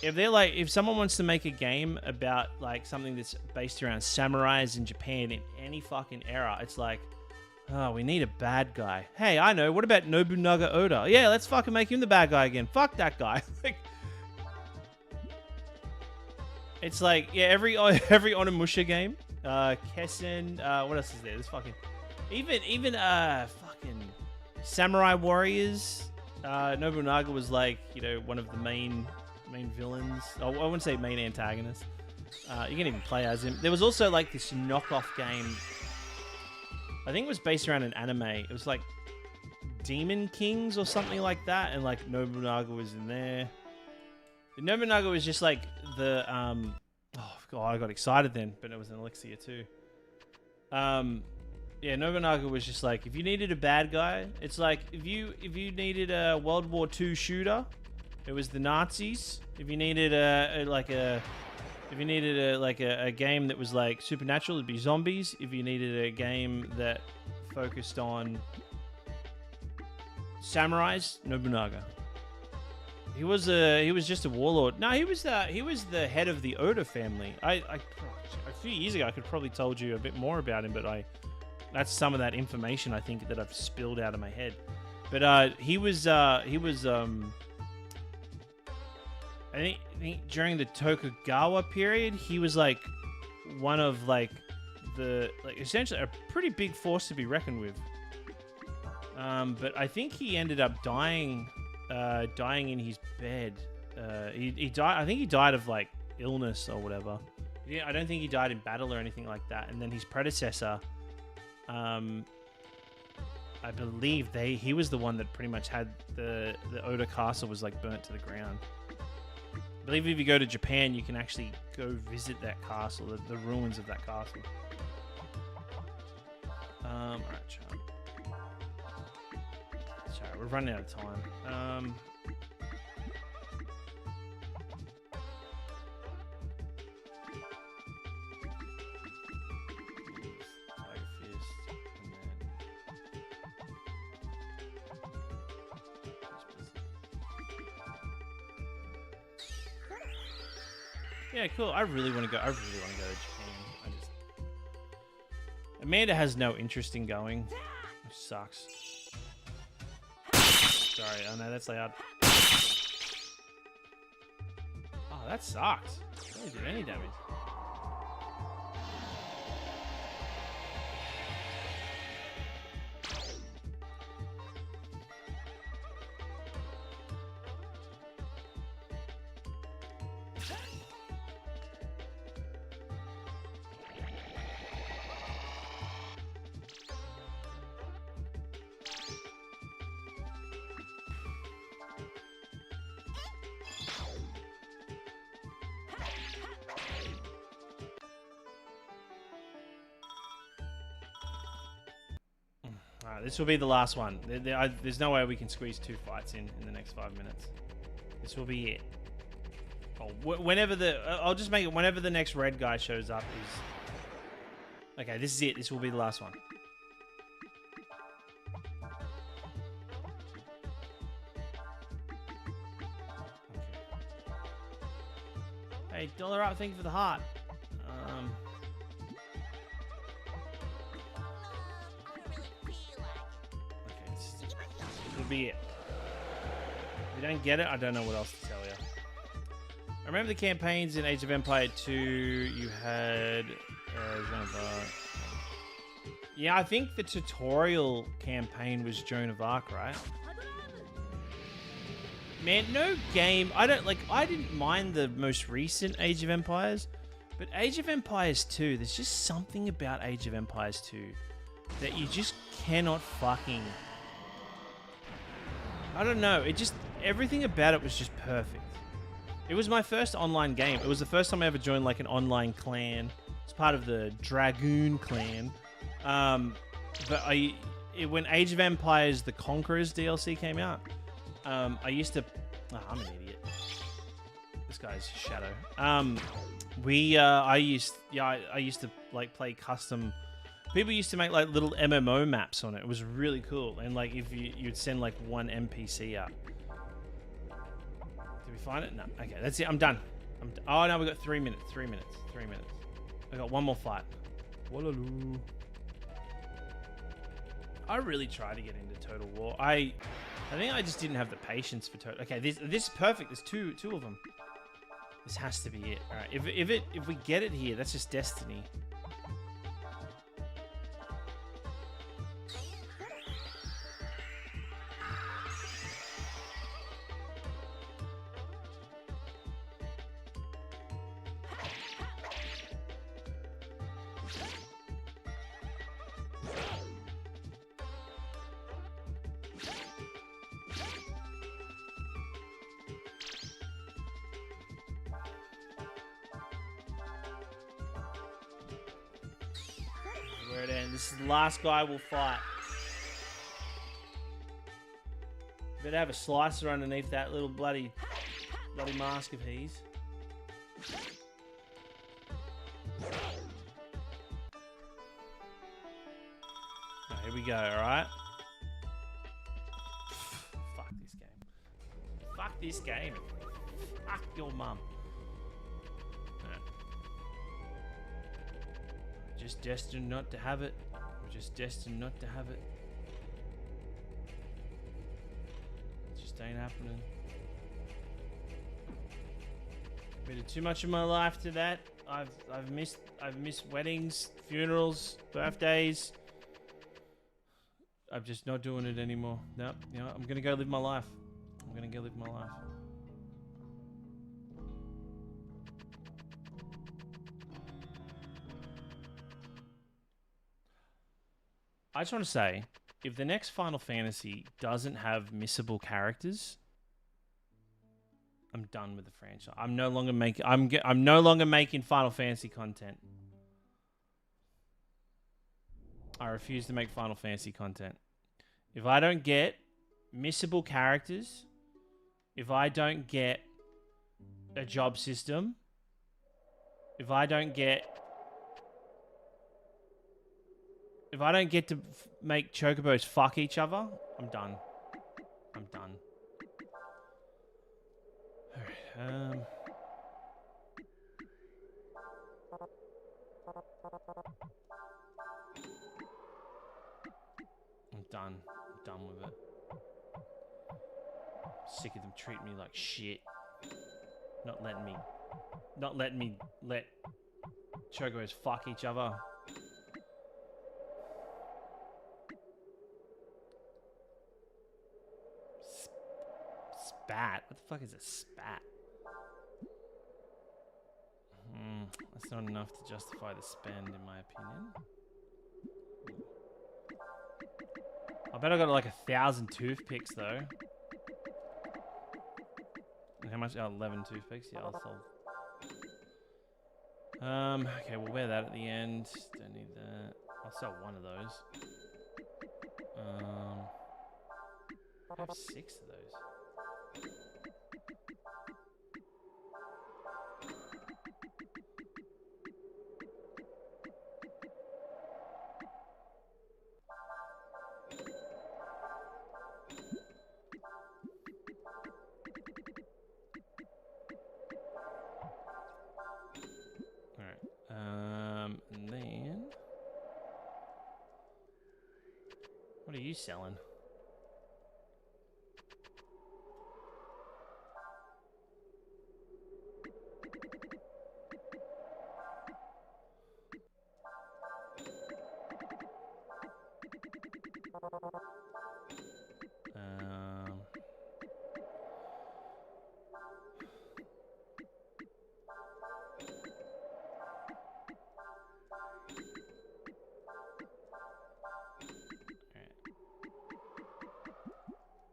If someone wants to make a game about like something that's based around samurais in Japan in any fucking era, it's like, oh, we need a bad guy. Hey, I know. What about Nobunaga Oda? Yeah, let's fucking make him the bad guy again. Fuck that guy. Like, it's like, yeah, every Onimusha game, Kessen, what else is there? There's fucking even fucking Samurai Warriors. Nobunaga was like, one of the main villains. Oh, I wouldn't say main antagonist. You can even play as him. There was also like this knockoff game. I think it was based around an anime. It was like Demon Kings or something like that, and like Nobunaga was in there. But Nobunaga was just like the oh god, I got excited then, but it was an Elixir too. Yeah, Nobunaga was just like, if you needed a bad guy, it's like if you needed a World War II shooter, it was the Nazis. If you needed a game that was like supernatural, it'd be zombies. If you needed a game that focused on samurais, Nobunaga. He was just a warlord. No, he was the head of the Oda family. A few years ago I could probably told you a bit more about him, but that's some of that information I think that I've spilled out of my head. But he was I think during the Tokugawa period, he was like one of like essentially a pretty big force to be reckoned with. But I think he ended up dying in his bed. He died. I think he died of like illness or whatever. Yeah, I don't think he died in battle or anything like that. And then his predecessor, I believe he was the one that pretty much had the Oda castle was like burnt to the ground. I believe if you go to Japan, you can actually go visit that castle, the ruins of that castle. Alright, sorry, we're running out of time. Yeah, cool. I really want to go. I really want to go to Japan. Amanda has no interest in going, which sucks. Sorry, I know that's loud. Oh, that sucks. I didn't do any damage. Alright, this will be the last one. There's no way we can squeeze 2 fights in the next 5 minutes. This will be it. Oh, I'll just make it whenever the next red guy shows up is... Okay, this is it. This will be the last one. Okay. Hey, dollar up, thank you for the heart. Be it. If you don't get it, I don't know what else to tell you. I remember the campaigns in Age of Empire 2. You had yeah, I think the tutorial campaign was Joan of Arc, right? Man, no game. I didn't mind the most recent Age of Empires, but Age of Empires 2. There's just something about Age of Empires 2 that you just cannot fucking. I don't know. Everything about it was just perfect. It was my first online game. It was the first time I ever joined like an online clan. It's part of the Dragoon clan. But when Age of Empires: The Conquerors DLC came out, I used to. Oh, I'm an idiot. This guy's Shadow. I used to like play custom. People used to make like little MMO maps on it. It was really cool. And like if you'd send like one NPC up. Did we find it? No. Okay, that's it. I'm done. Oh no, we got 3 minutes. 3 minutes. 3 minutes. I got one more fight. Wallaloo. I really tried to get into Total War. I think I just didn't have the patience for Total. Okay, this is perfect. There's two of them. This has to be it. All right. If we get it here, that's just destiny. This is the last guy we'll fight. Better have a slicer underneath that little bloody mask of his. Oh, here we go, alright? Fuck this game. Fuck this game. Fuck your mum. Just destined not to have it. We're just destined not to have it. It just ain't happening. Committed too much of my life to that. I've missed weddings, funerals, birthdays. I'm just not doing it anymore. Nope. You know, I'm gonna go live my life. I'm gonna go live my life. I just want to say, if the next Final Fantasy doesn't have missable characters, I'm done with the franchise. I'm no longer making Final Fantasy content. I refuse to make Final Fantasy content. If I don't get missable characters, if I don't get a job system, if I don't get to make chocobos fuck each other, I'm done. I'm done. Alright, I'm done. I'm done with it. Sick of them treating me like shit. Not letting me let chocobos fuck each other. Spat? What the fuck is a spat? That's not enough to justify the spend, in my opinion. I bet I got like 1,000 toothpicks though. And how much? Oh, 11 toothpicks. Yeah, I'll sell. Okay, we'll wear that at the end. Don't need that. I'll sell one of those. I have 6 of those. And then what are you selling?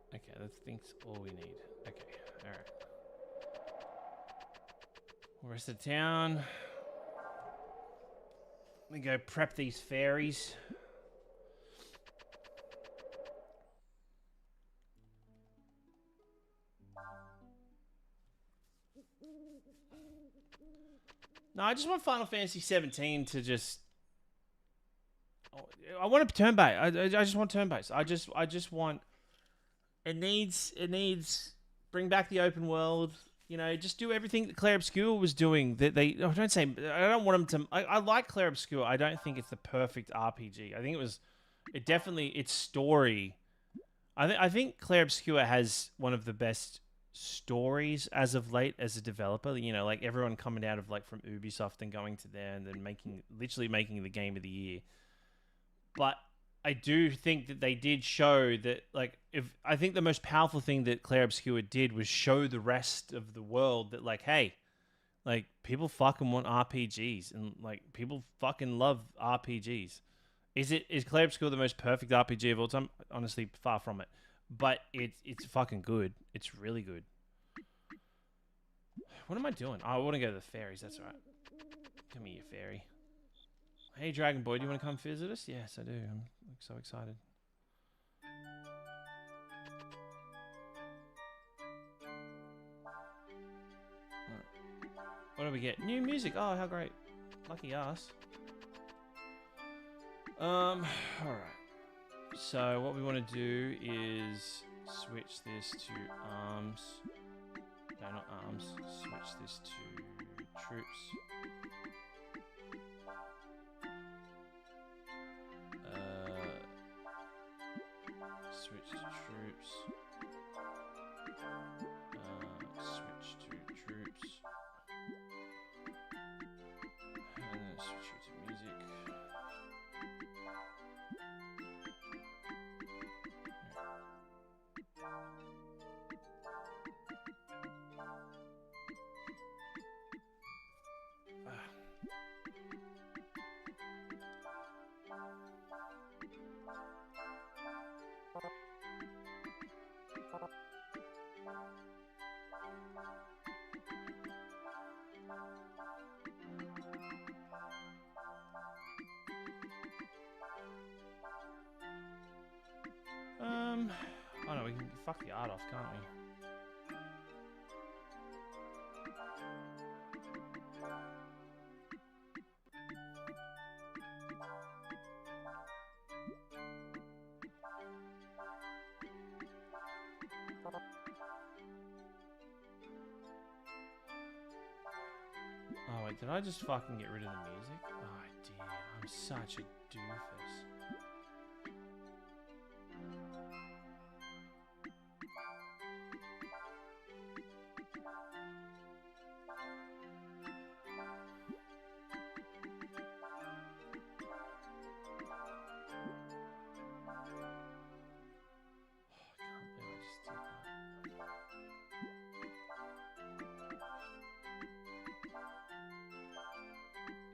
I think that's all we need. Okay, alright. Rest of town. Let me go prep these fairies. No, I just want Final Fantasy 17 to just... I want a turn-based. I just want turn-based. I just want... It needs bring back the open world. You know, just do everything that Claire Obscure was doing. That I don't want them to. I like Claire Obscure. I don't think it's the perfect RPG. I think its story. I think Claire Obscure has one of the best stories as of late as a developer. You know, like everyone coming out of like from Ubisoft and going to there and then literally making the game of the year. But I do think that they did show that, like, I think the most powerful thing that Claire Obscure did was show the rest of the world that, like, hey, like, people fucking want RPGs and, like, people fucking love RPGs. Is Claire Obscure the most perfect RPG of all time? Honestly, far from it. But it's fucking good. It's really good. What am I doing? Oh, I want to go to the fairies. That's right. Come here, fairy. Hey, Dragon Boy, do you want to come visit us? Yes, I do. I'm so excited. What do we get? New music. Oh, how great. Lucky us. Alright. So, what we want to do is switch this to arms. No, not arms. Switch this to troops. Switch to troops. Switch to troops. And then switch it to music. Oh no, we can fuck the art off, can't we? Oh wait, did I just fucking get rid of the music? Oh I did. I'm such a doofus.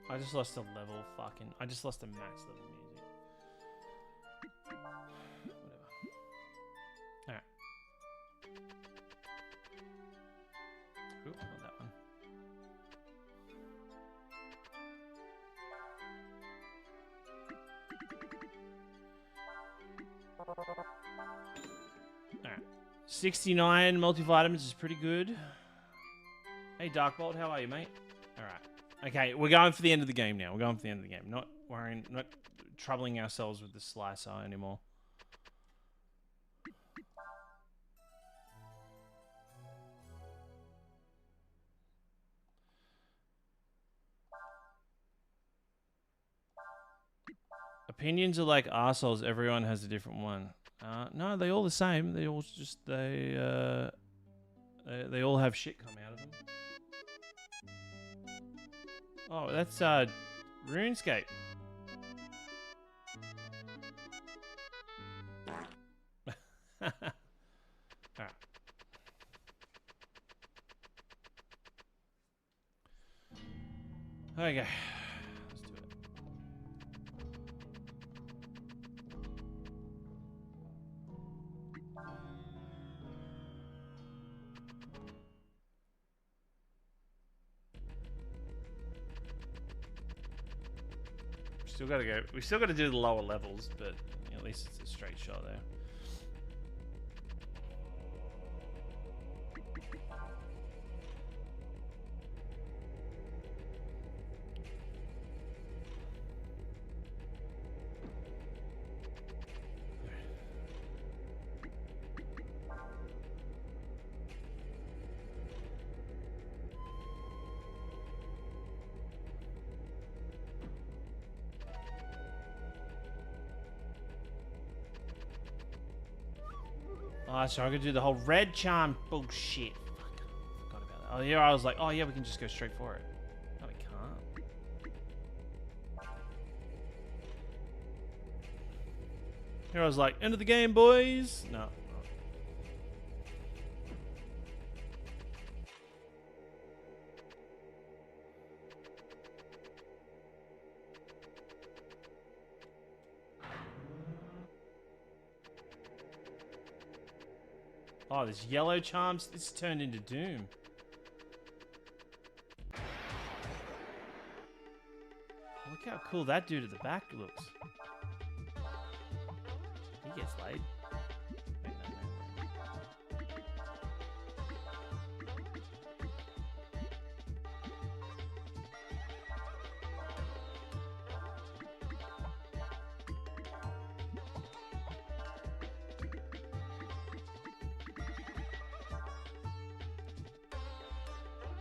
I just lost a level fucking... I just lost a max level music. Whatever. Alright. Ooh, not that one. Alright. 69 multivitamins is pretty good. Hey Darkbolt, how are you, mate? Alright. Okay, we're going for the end of the game now. We're going for the end of the game. Not worrying, not troubling ourselves with the slicer anymore. Opinions are like arseholes. Everyone has a different one. No, they all the same. They all just they all have shit come out of them. Oh, that's RuneScape. Alright. Okay. Let's do it. Still gotta go. We still gotta do the lower levels, but at least it's a straight shot there. Oh, so I could do the whole red charm bullshit. Fuck, I forgot about that. Oh, yeah, I was like, oh yeah, we can just go straight for it. No, we can't. Here I was like, end of the game, boys. No. Oh, there's yellow charms. This turned into Doom. Look how cool that dude at the back looks. He gets laid. Wait, no.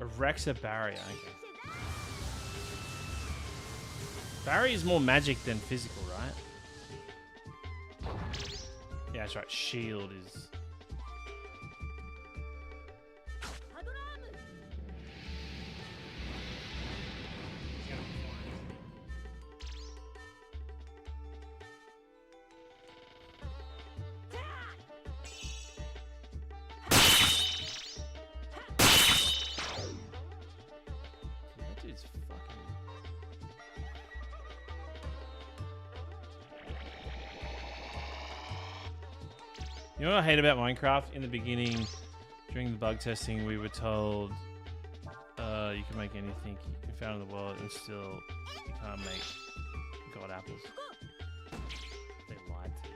Erects a barrier. Okay. Barrier is more magic than physical, right? Yeah, that's right. Shield is. That dude's fucking. You know what I hate about Minecraft? In the beginning, during the bug testing, we were told you can make anything you found in the world, and still you can't make god apples. They lied to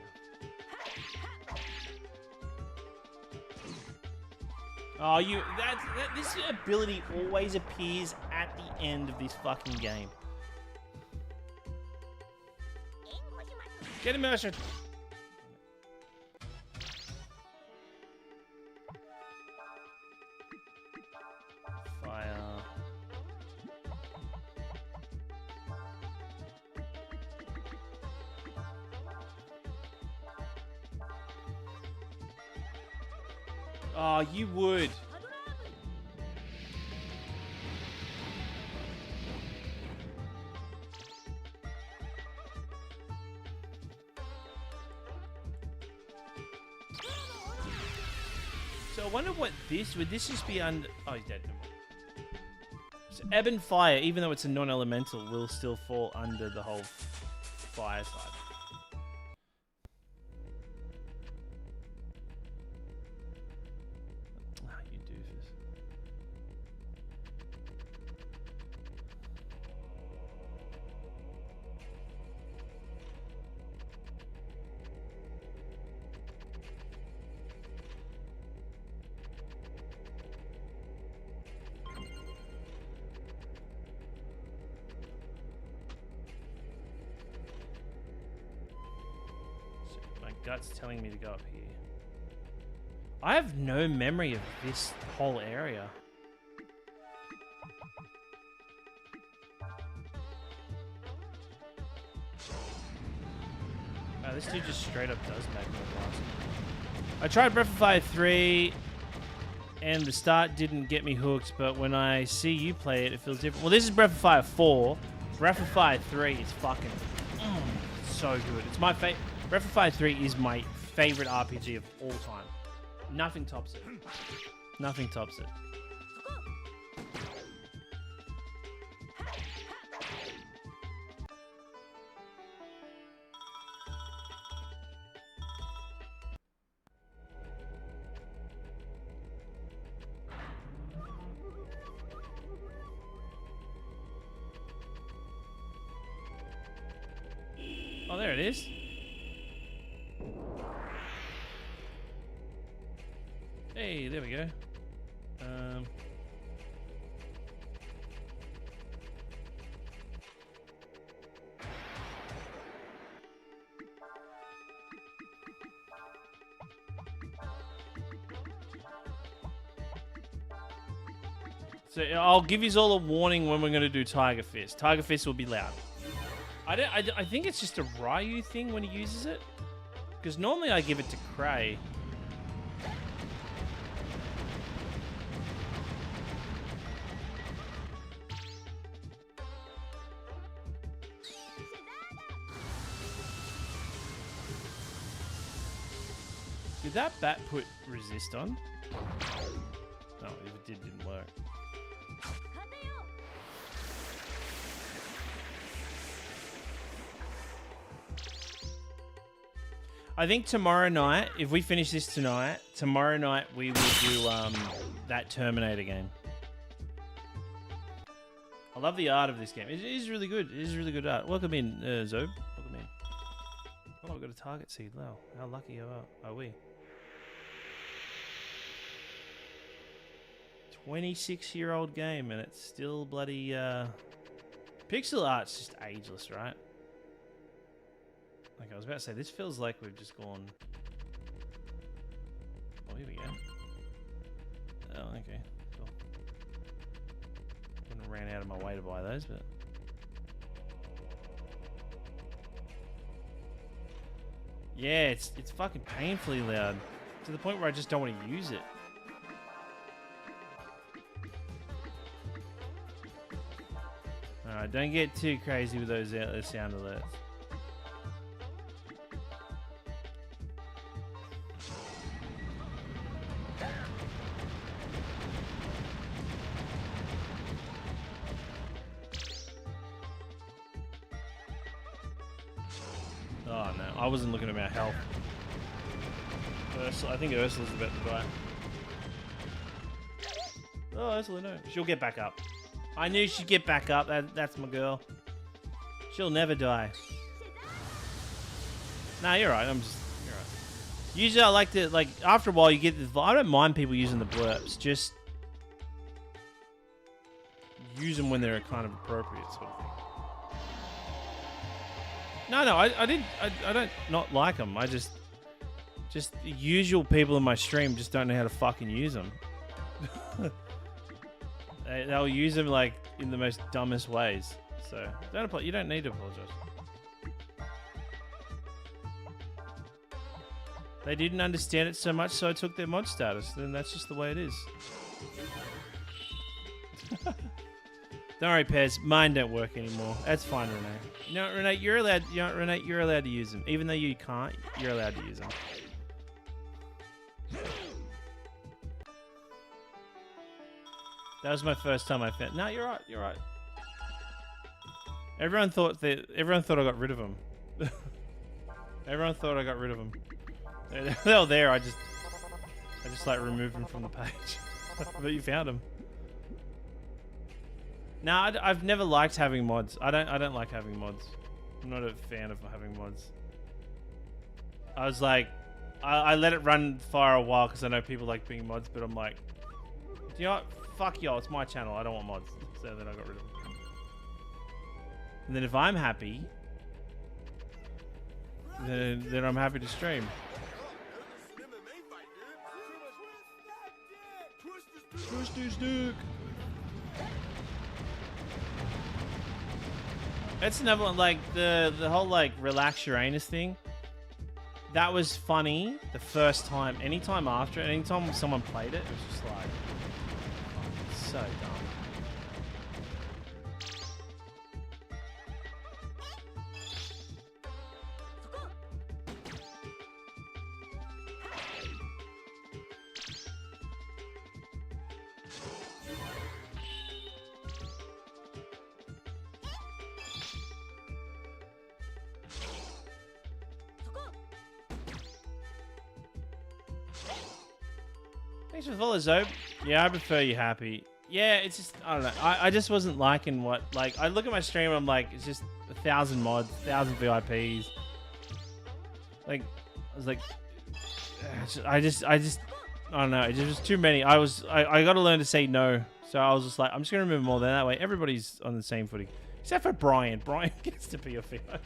you. Oh, this ability always appears at the end of this fucking game. Get immersion. Fire. Oh, you would. So I wonder what would this just be under... Oh, he's dead. So Ebb and Fire, even though it's a non-elemental, will still fall under the whole fire side. Ah, you doofus. My gut's telling me to go up here. I have no memory of this whole area. Wow, this dude just straight up does Magma Blast. I tried Breath of Fire 3, and the start didn't get me hooked, but when I see you play it, it feels different. Well, this is Breath of Fire 4. Breath of Fire 3 is fucking so good. It's my favorite. Breath of Fire 3 is my favorite RPG of all time. Nothing tops it. Nothing tops it. Oh, there it is. Hey, there we go. So I'll give you all a warning when we're going to do Tiger Fist. Tiger Fist will be loud. I think it's just a Ryu thing when he uses it. Because normally I give it to Cray. Did that bat put resist on? No, if it didn't work. I think tomorrow night, if we finish this tonight, tomorrow night we will do that Terminator game. I love the art of this game. It is really good. It is really good art. Welcome in, Zob. Welcome in. Oh, I've got a target seed. Wow, how lucky are we? 26-year-old game, and it's still bloody... Pixel art's just ageless, right? Like I was about to say, this feels like we've just gone... Oh, here we go. Oh, okay. Cool. ran out of my way to buy those, but. Yeah, it's fucking painfully loud. To the point where I just don't want to use it. Alright, don't get too crazy with those sound alerts. Oh no, I wasn't looking at my health. I think Ursula's about to die. Oh, Ursula, no. She'll get back up. I knew she'd get back up. That's my girl. She'll never die. Nah, you're right. You're right. Usually I like to, like, after a while you get this, I don't mind people using the blurps. Just use them when they're kind of appropriate sort of thing. No, I don't not like them. I just the usual people in my stream just don't know how to fucking use them. They'll use them like in the most dumbest ways. So you don't need to apologize. They didn't understand it so much, so I took their mod status. Then that's just the way it is. Don't worry, Pez. Mine don't work anymore. That's fine, Renee. No, Renee, you're allowed. Renee, you're allowed to use them, even though you can't. You're allowed to use them. That was my first time I found. No, you're right. You're right. Everyone thought I got rid of them. Everyone thought I got rid of them. They were there. I just like removed them from the page. But you found them. No, I've never liked having mods. I don't like having mods. I'm not a fan of having mods. I was like, I let it run for a while because I know people like being mods, but I'm like, you know what? Fuck y'all, it's my channel. I don't want mods. So then I got rid of them. And then if I'm happy, then I'm happy to stream. Twist his dick. That's another one, like the whole like relax your anus thing. That was funny the first time. Anytime after, anytime someone played it, it was just like, oh, it's so dumb. Thanks for the follow, Zoe. Yeah, I prefer you happy. Yeah, it's just, I don't know. I just wasn't liking what, like, I look at my stream and I'm like, it's just 1,000 mods, 1,000 VIPs. Like, I was like, I don't know. It just was too many. I got to learn to say no. So I was just like, I'm just going to remove them all. Then that way, everybody's on the same footing. Except for Brian. Brian gets to be a VIP.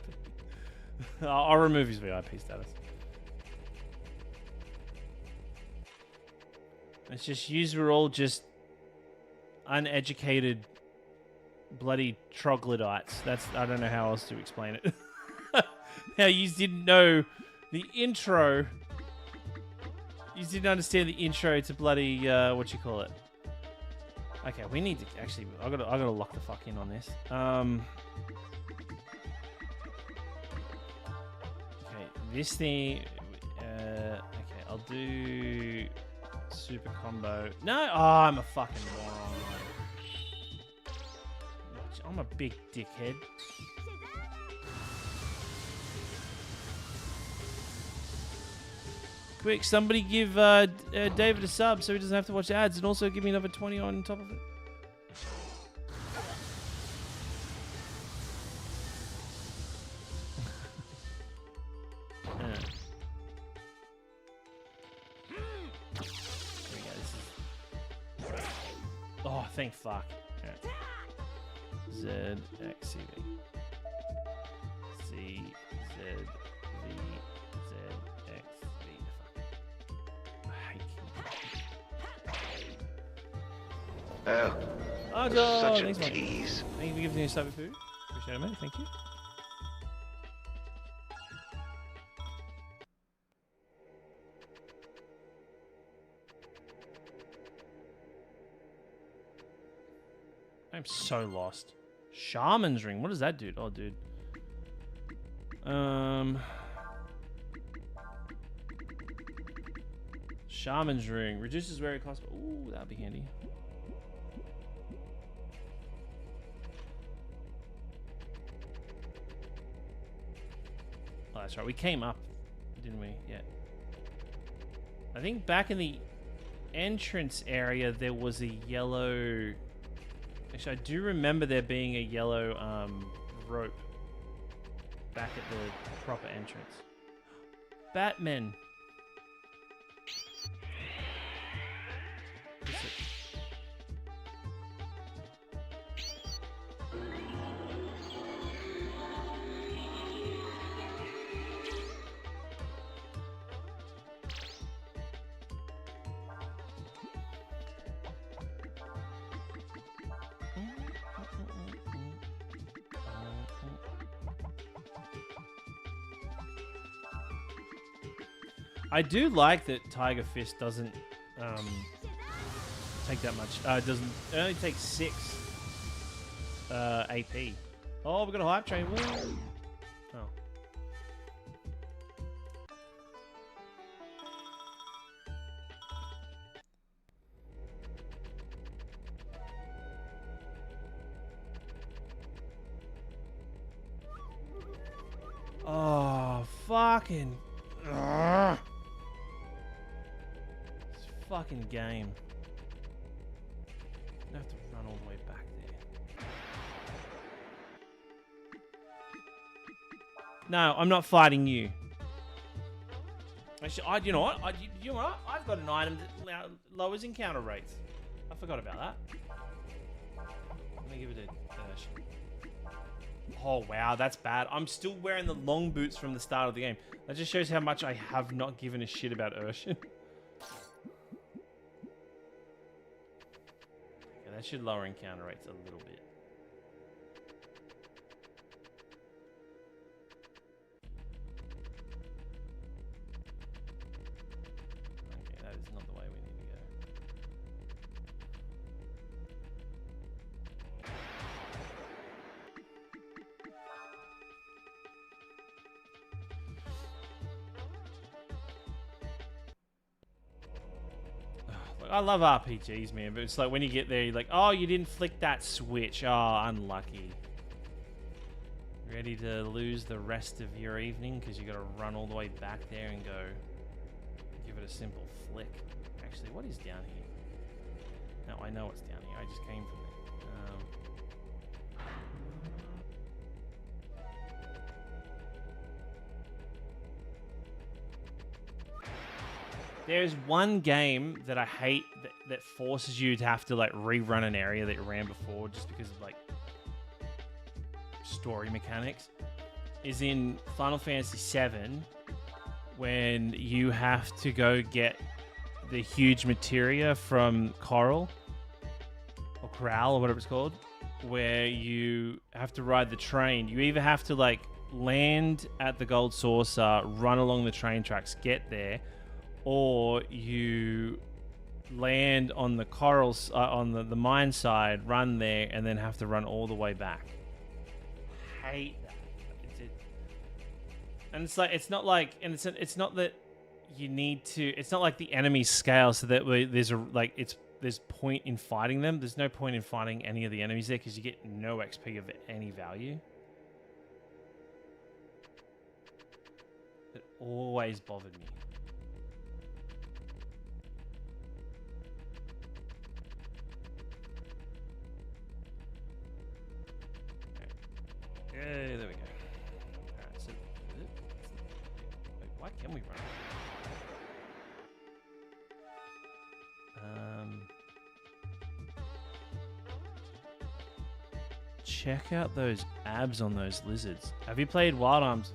I'll remove his VIP status. It's just, yous were all just uneducated bloody troglodytes. I don't know how else to explain it. How yous didn't know the intro. Yous didn't understand the intro to bloody, what you call it. Okay, we need to, actually, I gotta lock the fuck in on this. Okay, this thing, okay, I'll do super combo. No, oh, I'm a fucking moron. I'm a big dickhead. Quick, somebody give David a sub so he doesn't have to watch ads, and also give me another 20 on top of it. Oh, thank fuck. Yeah. ZXCV. Oh, Oh, Such a thanks, mate. tease. Thank you for giving me a sub of food. Appreciate it, mate. Thank you. I'm so lost. Shaman's ring. What does that do? Oh, dude. Shaman's ring reduces where it costs. Ooh, that'd be handy. Oh, that's right. We came up, didn't we? Yeah. I think back in the entrance area there was a yellow. Actually, I do remember there being a yellow rope back at the proper entrance. Batman. I do like that Tiger Fist doesn't take that much. It only takes 6 AP. Oh, we got a hype train. Woo. Oh. Oh, fucking. Ugh. This fucking game. I have to run all the way back there. No, I'm not fighting you. Actually, you know what? You know what? I've got an item that lowers encounter rates. I forgot about that. Let me give it a Oh, wow, that's bad. I'm still wearing the long boots from the start of the game. That just shows how much I have not given a shit about Urshan. Okay, that should lower encounter rates a little bit. Okay, that is not the way we need to go. I love RPGs, man, but it's like when you get there, you're like, oh, you didn't flick that switch. Oh, unlucky. Ready to lose the rest of your evening because you got to run all the way back there and go give it a simple flick. Actually, what is down here? No, I know what's down here. I just came from there. There's one game that I hate that forces you to have to like rerun an area that you ran before just because of like story mechanics. Is in Final Fantasy VII when you have to go get the huge materia from Coral or Corral or whatever it's called, where you have to ride the train. You either have to like land at the Gold Saucer, run along the train tracks, get there, or you land on the corals on the mine side, run there, and then have to run all the way back. Hate that. And it's like it's not like, and it's not that you need to. It's not like the enemies scale so that there's point in fighting them. There's no point in fighting any of the enemies there because you get no XP of any value. It always bothered me. There we go. Alright, so... Wait, why can we run? Check out those abs on those lizards. Have you played Wild Arms?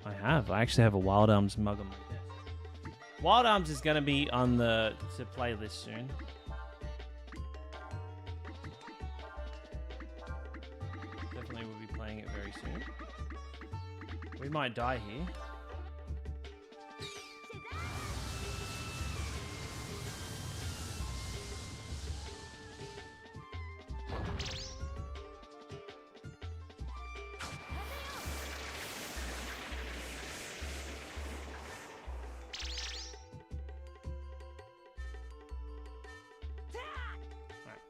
I have. I actually have a Wild Arms mug on my desk. Wild Arms is going to be on the playlist soon. Definitely will be playing it very soon. We might die here.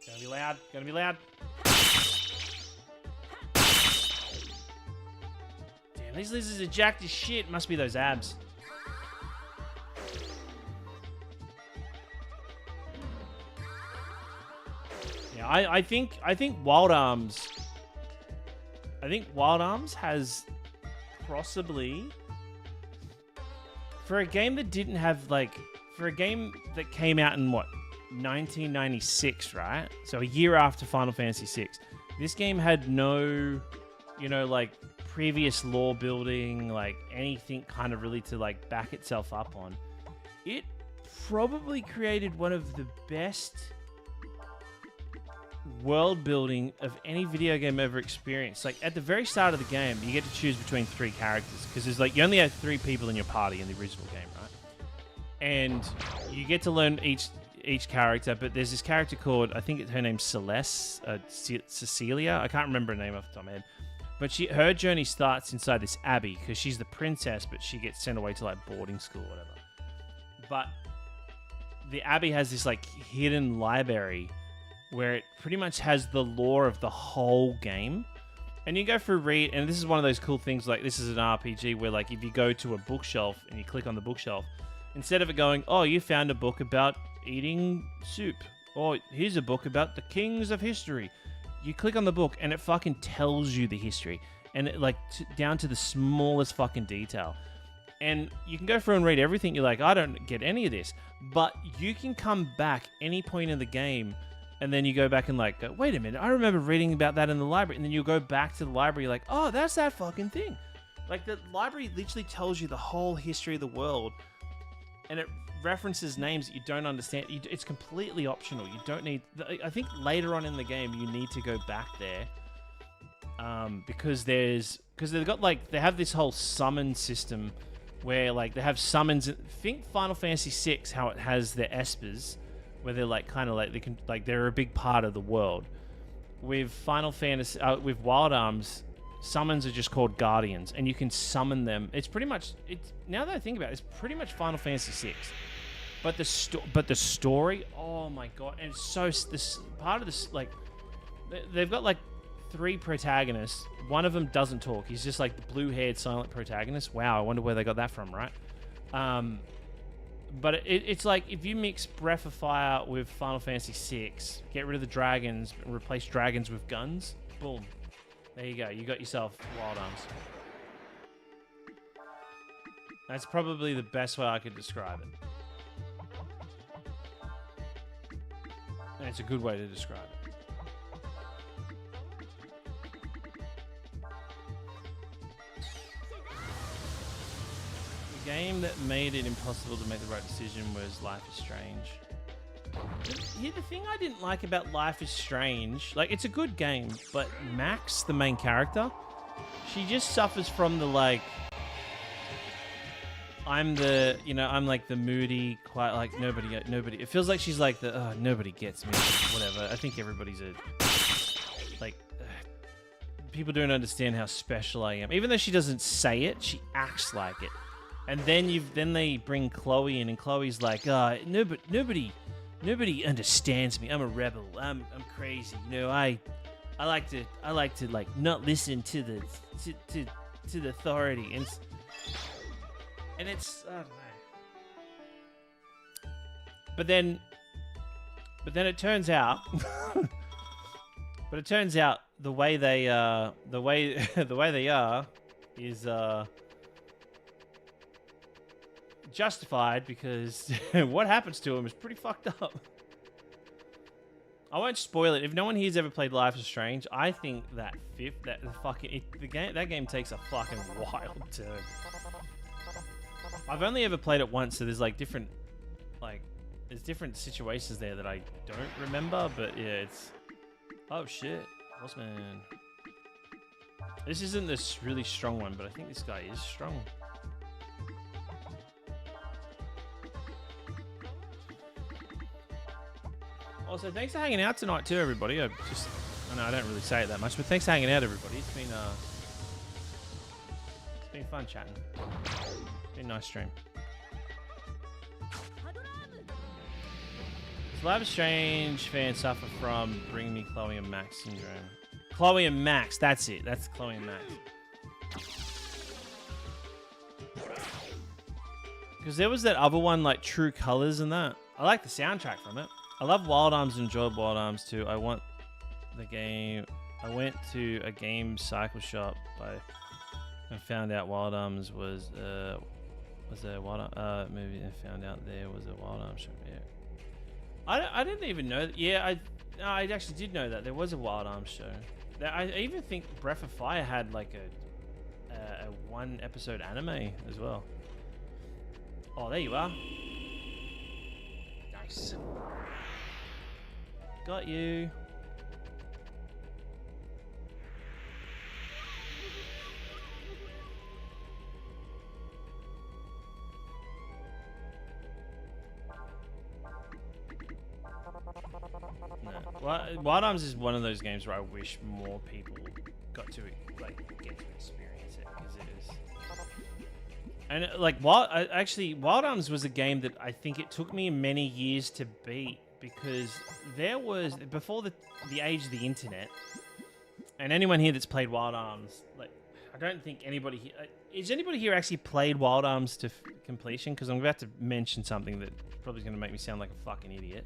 Gonna be loud. Gonna be loud. Damn, these lizards are jacked as shit. Must be those abs. Yeah, I think Wild Arms. I think Wild Arms has possibly, for a game that didn't have for a game that came out in what, 1996, right? So a year after Final Fantasy VI. This game had no, previous lore building, anything kind of really to back itself up on. It probably created one of the best world building of any video game ever experienced. At the very start of the game, you get to choose between 3 characters because there's you only have 3 people in your party in the original game, right? And you get to learn each character, but there's this character called, I think her name's Celeste, Cecilia. I can't remember her name off the top of my head. But her journey starts inside this abbey because she's the princess, but she gets sent away to boarding school or whatever. But the abbey has this hidden library where it pretty much has the lore of the whole game. And you go through read, and this is one of those cool things, this is an RPG where if you go to a bookshelf and you click on the bookshelf, instead of it going, oh, you found a book about eating soup, or here's a book about the kings of history, you click on the book and it fucking tells you the history, and it down to the smallest fucking detail. And you can go through and read everything. You're like, I don't get any of this, but you can come back any point in the game, and then you go back and go, wait a minute, I remember reading about that in the library. And then you go back to the library, you're like, oh, that's that fucking thing. The library literally tells you the whole history of the world, and it references names that you don't understand. It's completely optional. You don't need. I think later on in the game you need to go back there, because they've got they have this whole summon system where they have summons. Think Final Fantasy VI, how it has their espers, where they're they can they're a big part of the world. With Final Fantasy, with Wild Arms, summons are just called guardians, and you can summon them. It's pretty much, now that I think about it, it's pretty much Final Fantasy VI. But the story, oh my god, and it's so, this part of this, they've got 3 protagonists. One of them doesn't talk. He's just the blue-haired silent protagonist. Wow, I wonder where they got that from, right? But it's if you mix Breath of Fire with Final Fantasy VI, get rid of the dragons, and replace dragons with guns, boom. There you go. You got yourself Wild Arms. That's probably the best way I could describe it. And it's a good way to describe it. The game that made it impossible to make the right decision was Life is Strange. Here, the thing I didn't like about Life is Strange, it's a good game, but Max, the main character, she just suffers from the I'm the moody, quiet, nobody. It feels like she's the nobody gets me, whatever. I think everybody's people don't understand how special I am. Even though she doesn't say it, she acts like it. And then they bring Chloe in, and Chloe's nobody understands me. I'm a rebel. I'm crazy. I like to not listen to the authority. And it's oh man. But then it turns out the way they are is justified, because what happens to him is pretty fucked up. I won't spoil it. If no one here's ever played Life is Strange, I think that game takes a fucking wild turn. I've only ever played it once, so there's different situations there that I don't remember, but yeah, it's... Oh shit, Horseman. This isn't this really strong one, but I think this guy is strong. Also, thanks for hanging out tonight too, everybody. I know I don't really say it that much, but thanks for hanging out, everybody. It's been fun chatting. Been a nice stream. Does Life is Strange fans suffer from Bring Me Chloe and Max syndrome? Chloe and Max, that's it. That's Chloe and Max. Because there was that other one, like True Colors and that. I like the soundtrack from it. I love Wild Arms and enjoyed Wild Arms too. I went to a game cycle shop and found out Wild Arms was a Wild Arms movie and found out there was a Wild Arms shop. Yeah. I didn't even know that. Yeah, I actually did know that there was a Wild Arms show. I even think Breath of Fire had like a 1-episode anime as well. Oh, there you are. Nice. Got you. Wild Arms is one of those games where I wish more people got to like get to experience it because it is. And like Wild Arms was a game that I think it took me many years to beat because there was before the age of the internet. And anyone here that's played Wild Arms, like I don't think anybody here is anybody here actually played Wild Arms to completion because I'm about to mention something that probably is going to make me sound like a fucking idiot.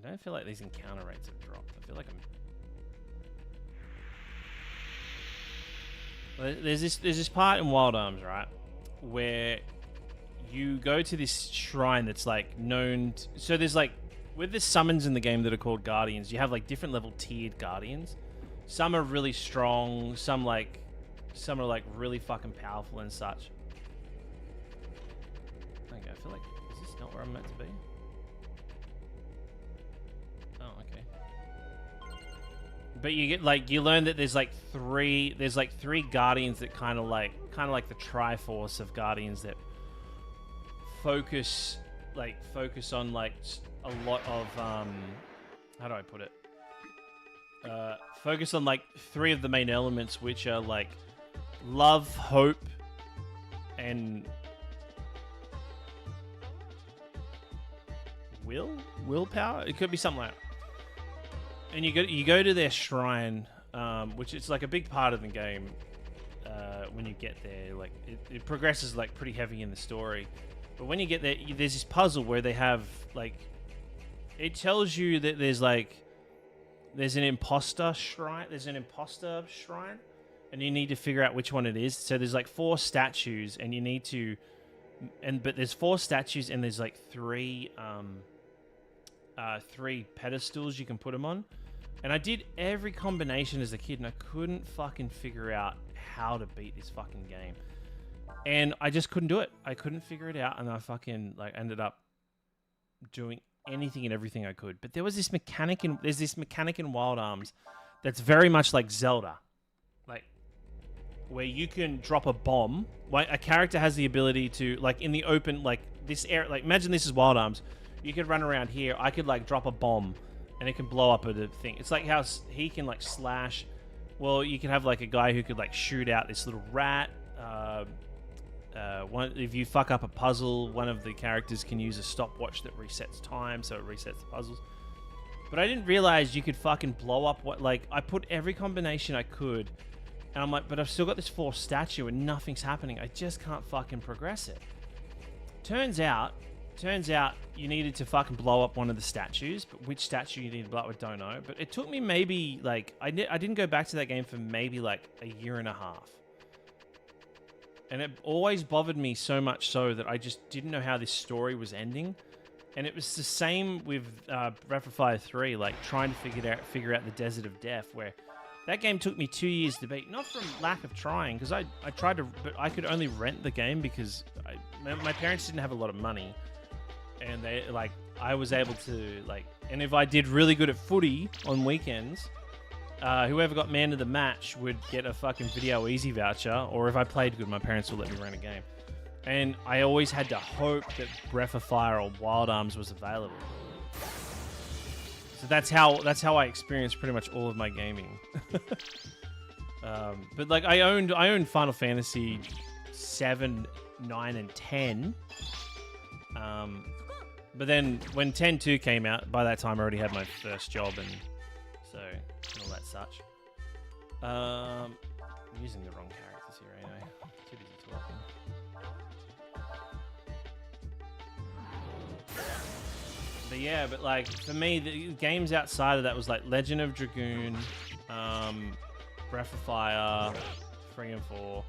I don't feel like these encounter rates have dropped. I feel like there's this part in Wild Arms, right, where you go to this shrine that's like known. So there's like with the summons in the game that are called guardians, you have like different level tiered guardians. Some are really strong. Some are like really fucking powerful and such. Okay, I feel like is this not where I'm meant to be? But you get like you learn that there's like three guardians that kind of like the Triforce of guardians that focus on like a lot of how do I put it? Focus on like 3 of the main elements, which are like love, hope, and willpower. It could be something like that. And you go to their shrine, which is like a big part of the game. When you get there, like it progresses like pretty heavy in the story. But when you get there, there's this puzzle where they have like, it tells you that there's an imposter shrine. There's an imposter shrine, and you need to figure out which one it is. So there's like 4 statues, and you need to, but there's 4 statues, and there's like 3 pedestals you can put them on. And I did every combination as a kid, and I couldn't fucking figure out how to beat this fucking game. And I just couldn't do it. I couldn't figure it out, and I fucking like ended up doing anything and everything I could. But there's this mechanic in Wild Arms that's very much like Zelda, like where you can drop a bomb. Like a character has the ability to, like in the open, like this area. Like imagine this is Wild Arms. You could run around here. I could like drop a bomb, and it can blow up a thing. It's like how he can like slash. Well, you can have like a guy who could like shoot out this little rat. If you fuck up a puzzle, one of the characters can use a stopwatch that resets time, so it resets the puzzles. But I didn't realize you could fucking blow up what. Like I put every combination I could, and I'm like, but I've still got this 4th statue, and nothing's happening. I just can't fucking progress it. Turns out you needed to fucking blow up one of the statues, but which statue you need to blow up, I don't know. But it took me maybe, like, I didn't go back to that game for maybe, like, a year and a half. And it always bothered me so much so that I just didn't know how this story was ending. And it was the same with Breath of Fire 3, like, trying to figure out the Desert of Death, where That game took me 2 years to beat, not from lack of trying, because I tried to, but I could only rent the game because my parents didn't have a lot of money, and they like I was able to like, and if I did really good at footy on weekends, whoever got man of the match would get a fucking Video Easy voucher, or if I played good, my parents would let me rent a game. And I always had to hope that Breath of Fire or Wild Arms was available. So that's how I experienced pretty much all of my gaming. But like I owned Final Fantasy 7, 9, and 10. But then when 10.2 came out, by that time I already had my first job and all that such. I'm using the wrong characters here anyway. Too busy talking. But yeah, but like for me, the games outside of that was like Legend of Dragoon, Breath of Fire, 3 and 4,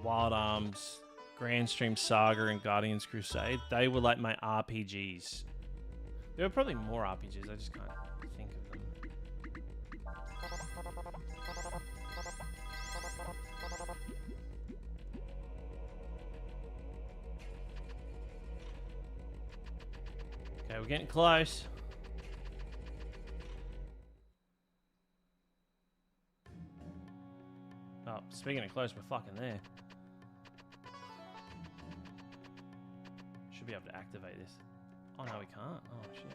Wild Arms, Grand Stream Saga, and Guardians Crusade. They were like my RPGs. There were probably more RPGs. I just can't think of them. Okay, we're getting close. Oh, speaking of close, we're fucking there. Should be able to activate this. Oh, no, we can't. Oh, shit.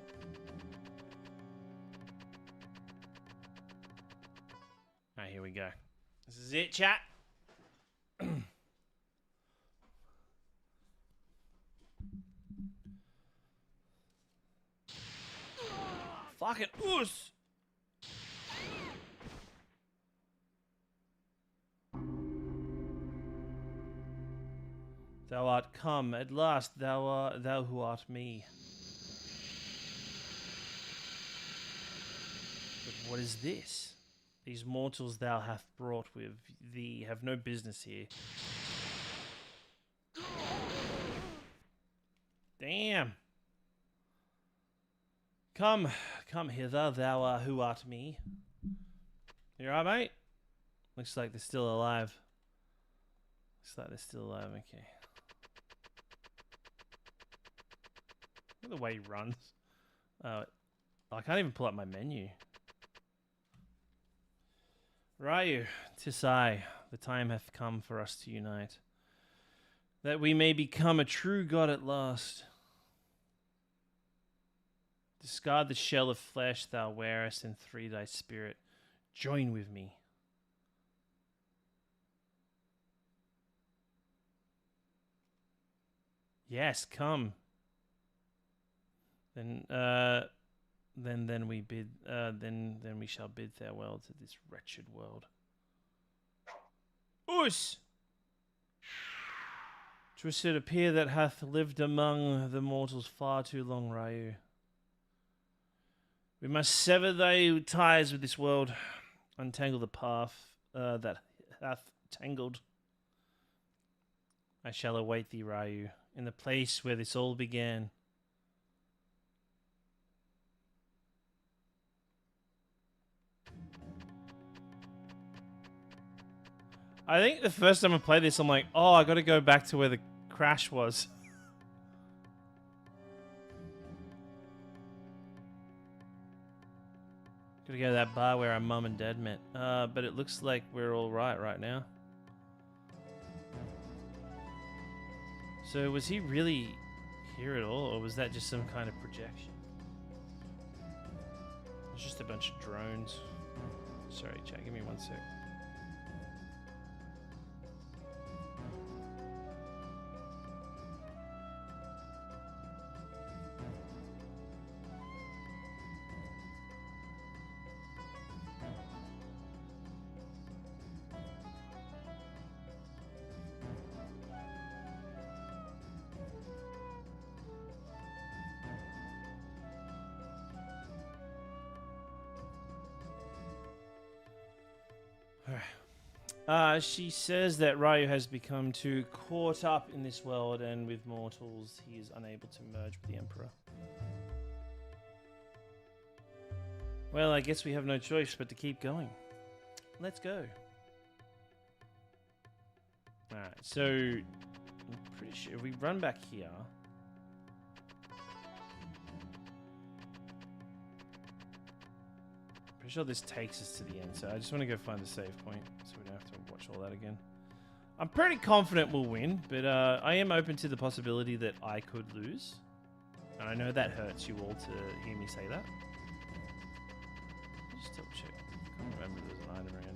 Alright, here we go. This is it, chat. Fucking oos! Thou art come, at last, thou who art me. But what is this? These mortals thou hath brought with thee have no business here. Damn. Come hither, thou who art me. You alright, mate? Looks like they're still alive. Okay. Look at the way he runs. I can't even pull up my menu. Ryu, 'tis I. The time hath come for us to unite, that we may become a true god at last. Discard the shell of flesh thou wearest and free thy spirit. Join with me. Yes, come. Then we bid. Then we shall bid farewell to this wretched world. Us. 'Twas it appear that hath lived among the mortals far too long, Ryu. We must sever thy ties with this world, untangle the path that hath tangled. I shall await thee, Ryu, in the place where this all began. I think the first time I played this, I'm like, oh, I gotta go back to where the crash was. Gotta go to that bar where our mum and dad met. But it looks like we're all right now. So was he really here at all, or was that just some kind of projection? It's just a bunch of drones. Sorry, chat, give me 1 sec. She says that Ryu has become too caught up in this world, and with mortals, he is unable to merge with the Emperor. Well, I guess we have no choice but to keep going. Let's go. Alright, so I'm pretty sure if we run back here. Pretty sure this takes us to the end, so I just want to go find the save point so we don't have to watch all that again. I'm pretty confident we'll win, but I am open to the possibility that I could lose. And I know that hurts you all to hear me say that. Just double check. I can't remember if there's an item around here.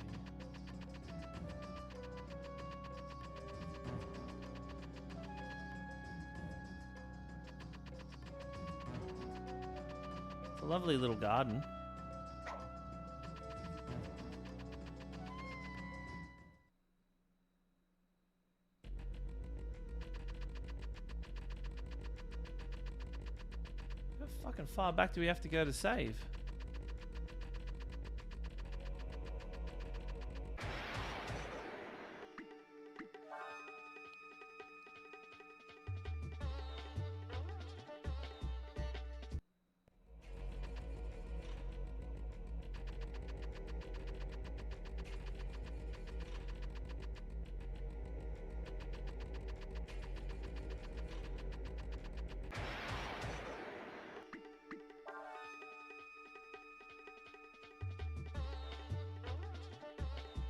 It's a lovely little garden. How fucking far back do we have to go to save?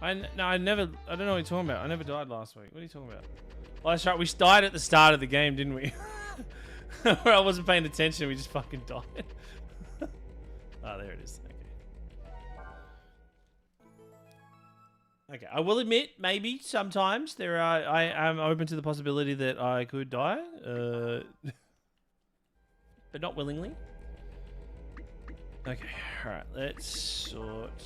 I don't know what you're talking about. I never died last week. What are you talking about? Oh, that's right. We died at the start of the game, didn't we? Where I wasn't paying attention. We just fucking died. Oh, there it is. Okay. Okay. I will admit, maybe sometimes I am open to the possibility that I could die, but not willingly. Okay. All right. Let's sort.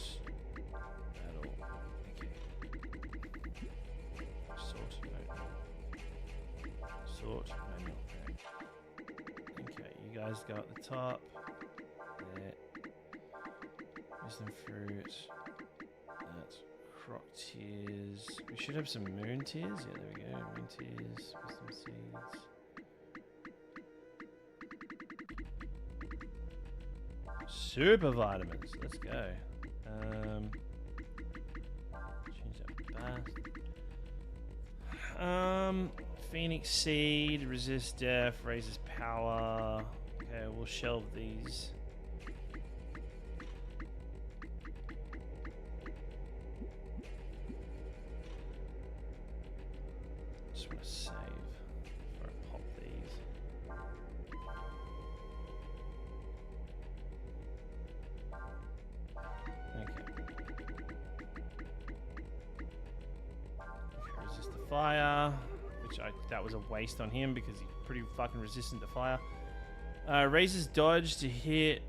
Okay, you guys go at the top. There. Wisdom fruit. That's croc tears. We should have some moon tears. Yeah, there we go. Moon tears. Wisdom seeds. Super vitamins. Let's go. Change that back. Phoenix Seed, resist death, raises power. Okay, we'll shelve these. Just want to save before I pop these. Okay, resist the fire. Which that was a waste on him because he's pretty fucking resistant to fire. Raises dodge to hit.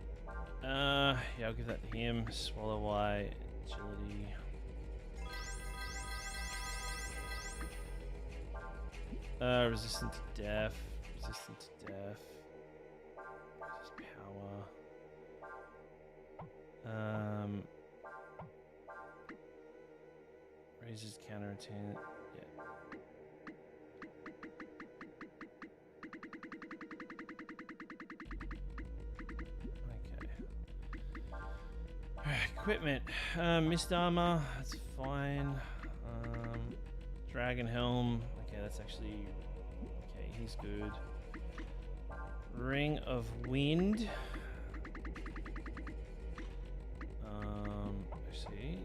Yeah, I'll give that to him. Swallow Y, agility. Resistant to death. Resistant to death. Resist power. Raises counter attack. Yeah. Equipment, mist armor, that's fine. Dragon helm, okay, that's actually okay. He's good. Ring of wind. Let's see.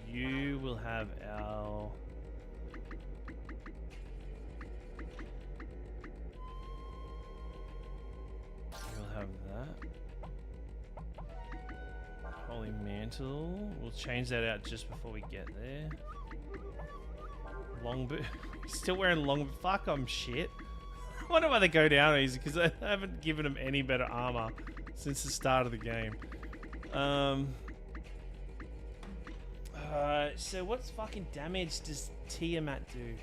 You will have our. You'll have that. Holy Mantle. We'll change that out just before we get there. Longbow. Still wearing long. Fuck, I'm shit. I wonder why they go down easy because I haven't given them any better armor since the start of the game. So what fucking damage does Tiamat do?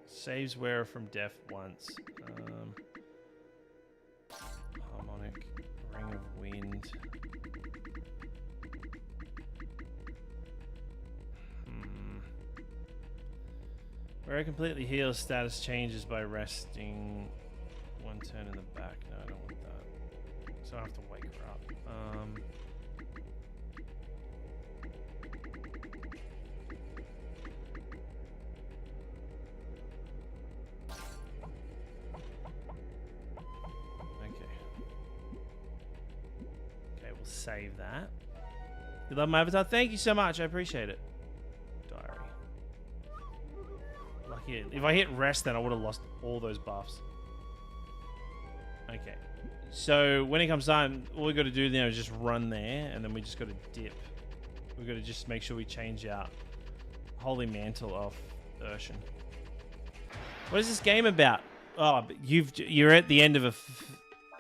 Saves wearer from death once. Harmonic, Ring of Wind. Where I completely heal, status changes by resting one turn in the back. No, I don't want that. So I have to wake her up. Okay, we'll save that. You love my avatar? Thank you so much. I appreciate it. Diary. Lucky. If I hit rest, then I would have lost all those buffs. Okay. So when it comes time, all we got to do now is just run there, and then we just got to dip. We got to just make sure we change out Holy Mantle off Urshan. What is this game about? Oh, you're at the end of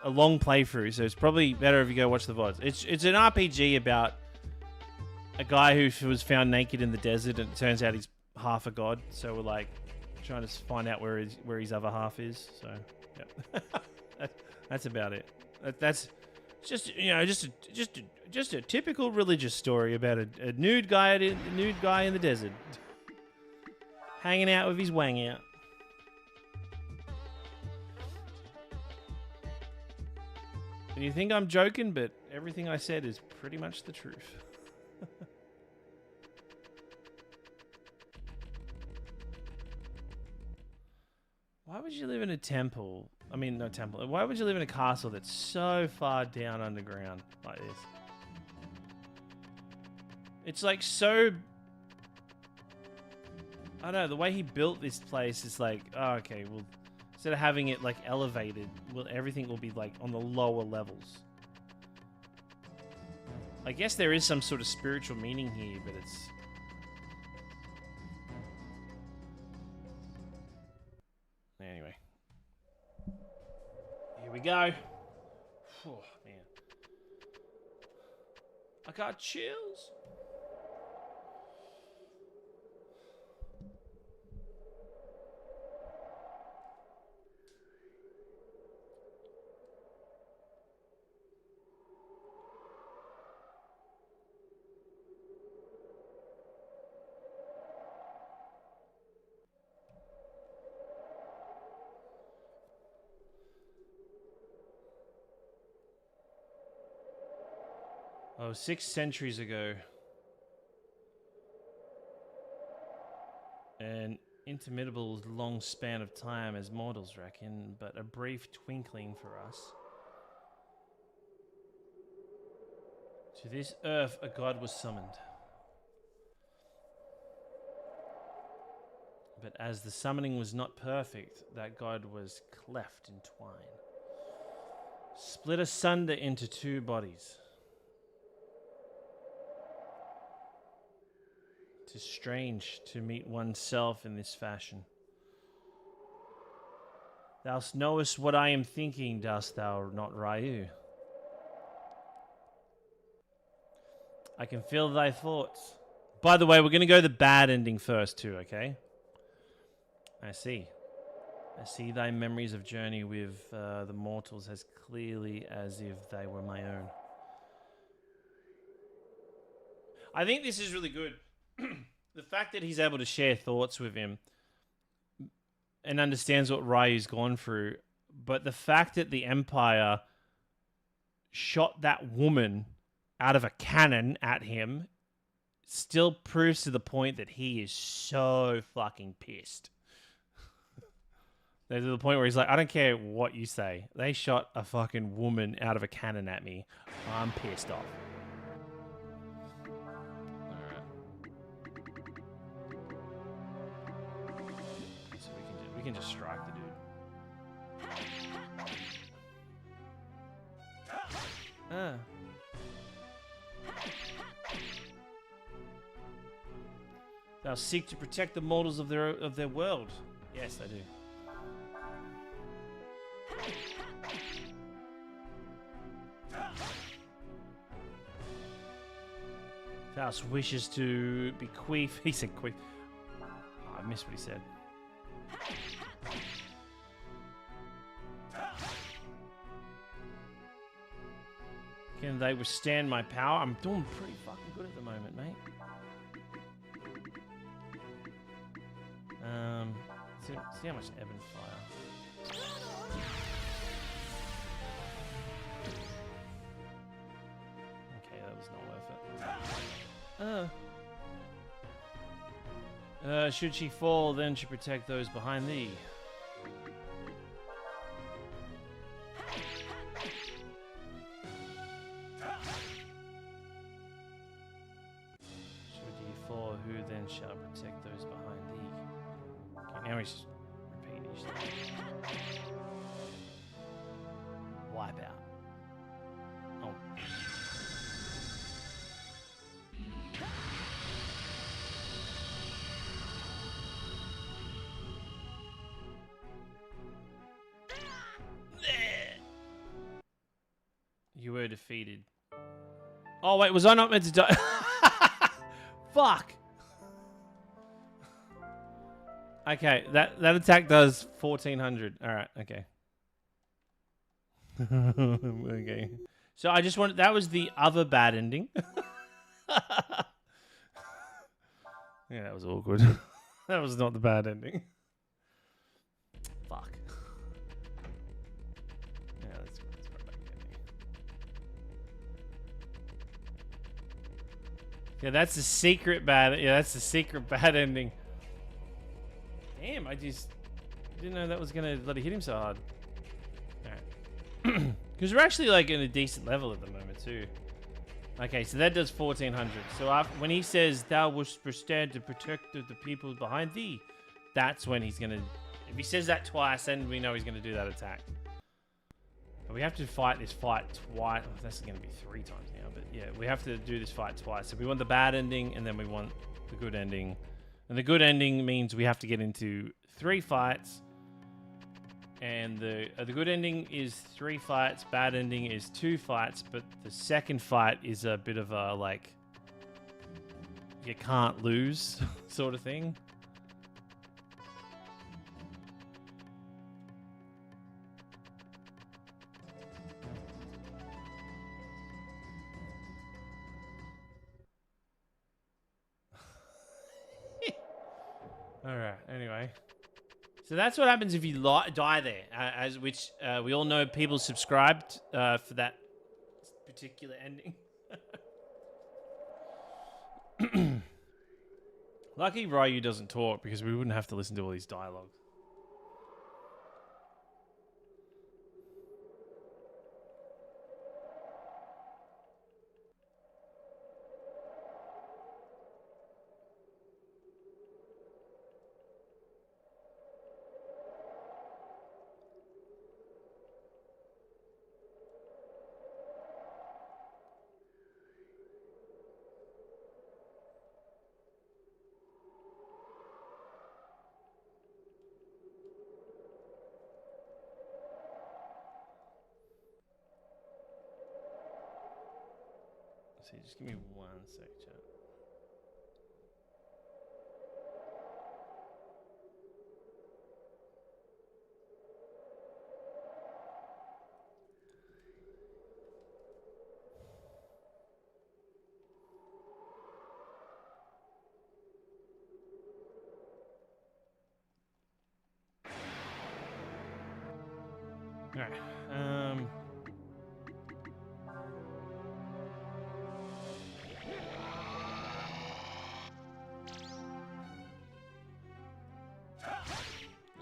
a long playthrough, so it's probably better if you go watch the VODs. It's an RPG about a guy who was found naked in the desert, and it turns out he's half a god. So we're like trying to find out where his other half is. So yeah, that's about it. That's just just a typical religious story about a nude guy in the desert, hanging out with his wang out. And you think I'm joking, but everything I said is pretty much the truth. Why would you live in a temple? I mean, no temple. Why would you live in a castle that's so far down underground like this? It's like so... I don't know, the way he built this place is like, oh, okay, well, instead of having it like elevated, well, everything will be like on the lower levels. I guess there is some sort of spiritual meaning here, but it's... Anyway. Here we go. Oh, man. I got chills. Oh, 6 centuries ago. An interminable long span of time as mortals reckon, but a brief twinkling for us. To this earth a god was summoned. But as the summoning was not perfect, that god was cleft in twine. Split asunder into 2 bodies. 'Tis strange to meet oneself in this fashion. Thou knowest what I am thinking, dost thou not, Ryu? I can feel thy thoughts. By the way, we're going to go the bad ending first too, okay? I see. I see thy memories of journey with the mortals as clearly as if they were my own. I think this is really good. The fact that he's able to share thoughts with him and understands what Ryu's gone through, but the fact that the Empire shot that woman out of a cannon at him still proves to the point that he is so fucking pissed. To the point where he's like, I don't care what you say. They shot a fucking woman out of a cannon at me. I'm pissed off. We can just strike the dude. Thou seek to protect the mortals of their world. Yes, I do. Thou wishes to bequeath. He said queef. Oh, I missed what he said. Can they withstand my power? I'm doing pretty fucking good at the moment, mate. See how much ebb and fire. Okay, that was not worth it. Should she fall, then she protect those behind thee. Should ye fall, who then shall protect those behind thee? Okay, now he's just repeating each thing. Wipe out. Oh. You were defeated. Oh wait, was I not meant to die? Fuck. Okay, that attack does 1400. All right, okay. Okay. So I just wanted, that was the other bad ending. Yeah, that was awkward. That was not the bad ending. Fuck. Yeah, let's go back ending. Yeah, that's the secret bad. Yeah, that's the secret bad ending. Damn, I just didn't know that was gonna let it hit him so hard. Alright. Because we're actually like in a decent level at the moment too. Okay, so that does 1400. So after, when he says, "Thou wouldst stand to protect the people behind thee," that's when he's gonna. If he says that twice, then we know he's gonna do that attack. But we have to fight this fight twice. Oh, that's gonna be 3 times now. But yeah, we have to do this fight twice. So we want the bad ending, and then we want the good ending. And the good ending means we have to get into 3 fights. And the good ending is 3 fights. Bad ending is 2 fights. But the second fight is a bit of a, like, you can't lose sort of thing. Alright, anyway. So that's what happens if you die there, as which we all know people subscribed for that particular ending. Lucky Ryu doesn't talk because we wouldn't have to listen to all these dialogues. See, just give me 1 sec, chat. All right.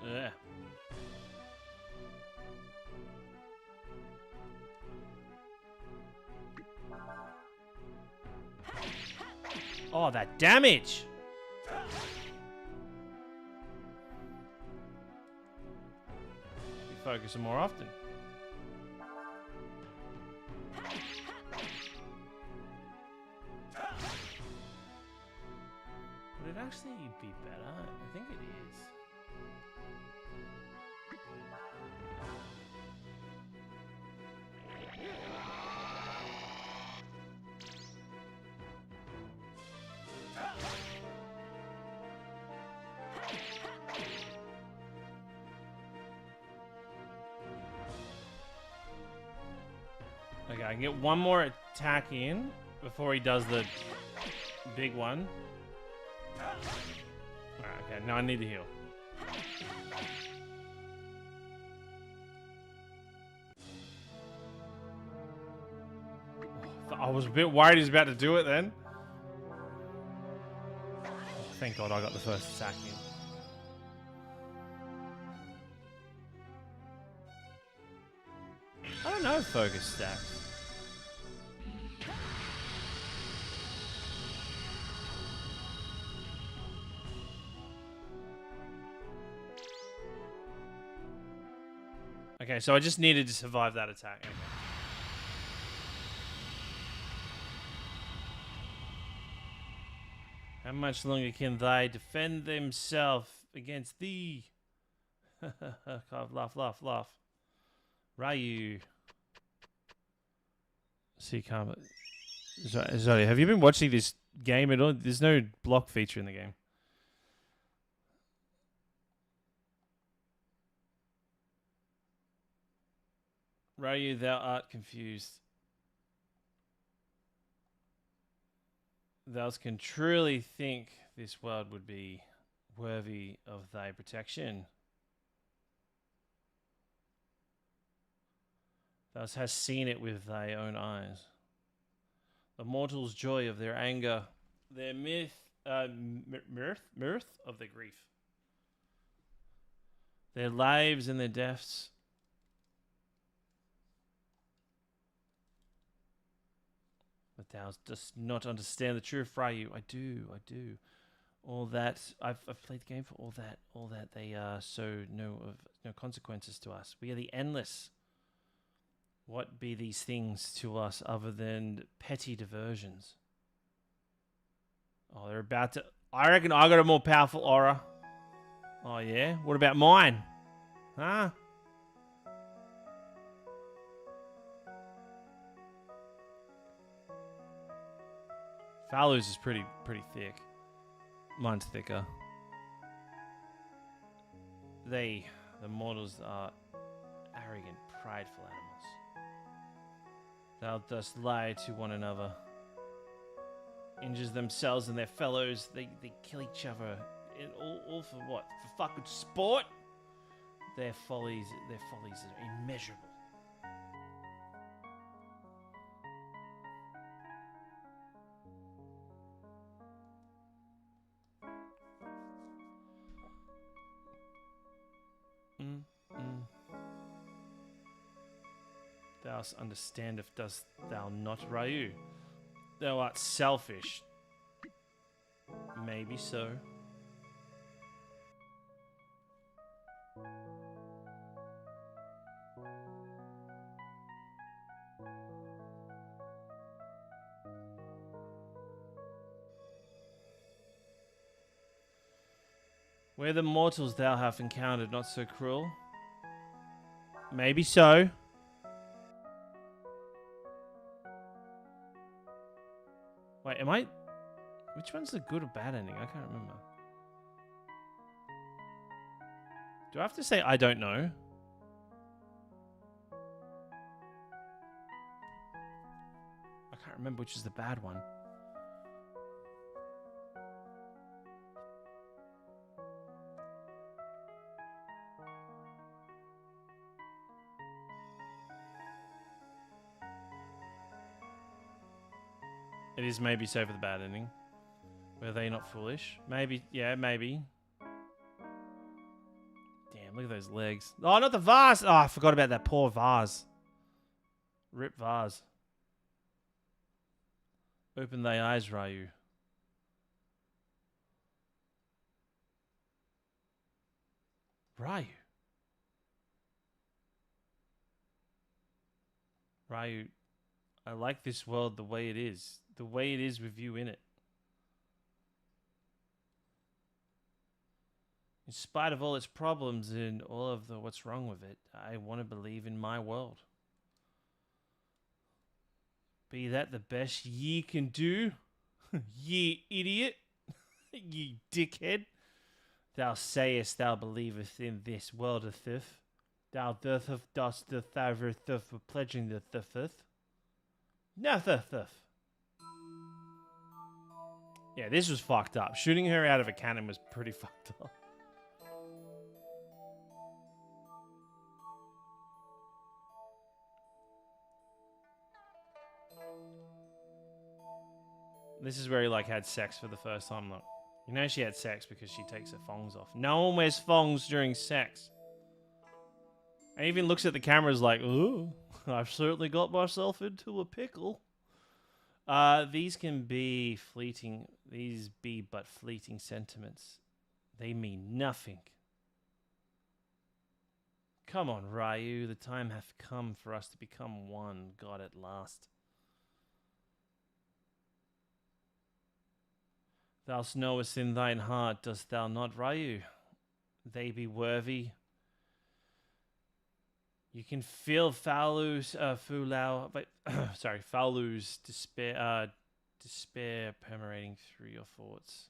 Yeah. Oh, that damage! We focus more often. Would it actually be better? I think it is. Okay, I can get one more attack in before he does the big one. Alright, okay, now I need to heal. I was a bit worried he was about to do it then. Oh, thank God I got the first attack in. I don't know if focus stacks. Okay, so I just needed to survive that attack. Okay. How much longer can they defend themselves against thee? Laugh. Ryu. See, calm. Sorry, have you been watching this game at all? There's no block feature in the game. Ryu, thou art confused. Thou can truly think this world would be worthy of thy protection. Thou hast seen it with thy own eyes. The mortals' joy of their anger, their mirth of their grief. Their lives and their deaths. But thou dost not understand the truth, Ryu. I do. All that I've played the game for all that they so no consequences to us. We are the endless. What be these things to us other than petty diversions? Oh, they're about to. I reckon I got a more powerful aura. Oh yeah. What about mine? Huh? Falu's is pretty thick. Mine's thicker. The mortals are arrogant, prideful animals. Thou dost lie to one another. Injures themselves and their fellows. They kill each other. All for what? For fucking sport? Their follies are immeasurable. Thou understandest, dost thou not, Ryu? Thou art selfish. Maybe so. Where the mortals thou hast encountered not so cruel? Maybe so. Wait, am I... Which one's the good or bad ending? I can't remember. Do I have to say I don't know? I can't remember which is the bad one. It is maybe so for the bad ending. Were they not foolish? Maybe. Yeah, maybe. Damn, look at those legs. Oh, not the vase. Oh, I forgot about that poor vase. Rip vase. Open thy eyes, Ryu. Ryu. Ryu, I like this world the way it is. The way it is with you in it. In spite of all its problems and all of the what's wrong with it, I want to believe in my world. Be that the best ye can do? Ye idiot. Ye dickhead. Thou sayest thou believest in this world of thith. Thou dost the thyver thith for pledging the thith. No thith. Yeah, this was fucked up. Shooting her out of a cannon was pretty fucked up. This is where he like had sex for the first time. Look, you know she had sex because she takes her thongs off. No one wears thongs during sex. And even looks at the cameras like, ooh, I've certainly got myself into a pickle. These can be fleeting. These be but fleeting sentiments. They mean nothing. Come on, Ryu. The time hath come for us to become one, God at last. Thou knowest in thine heart, dost thou not, Ryu? They be worthy. You can feel Falu's Falu's despair permeating through your thoughts.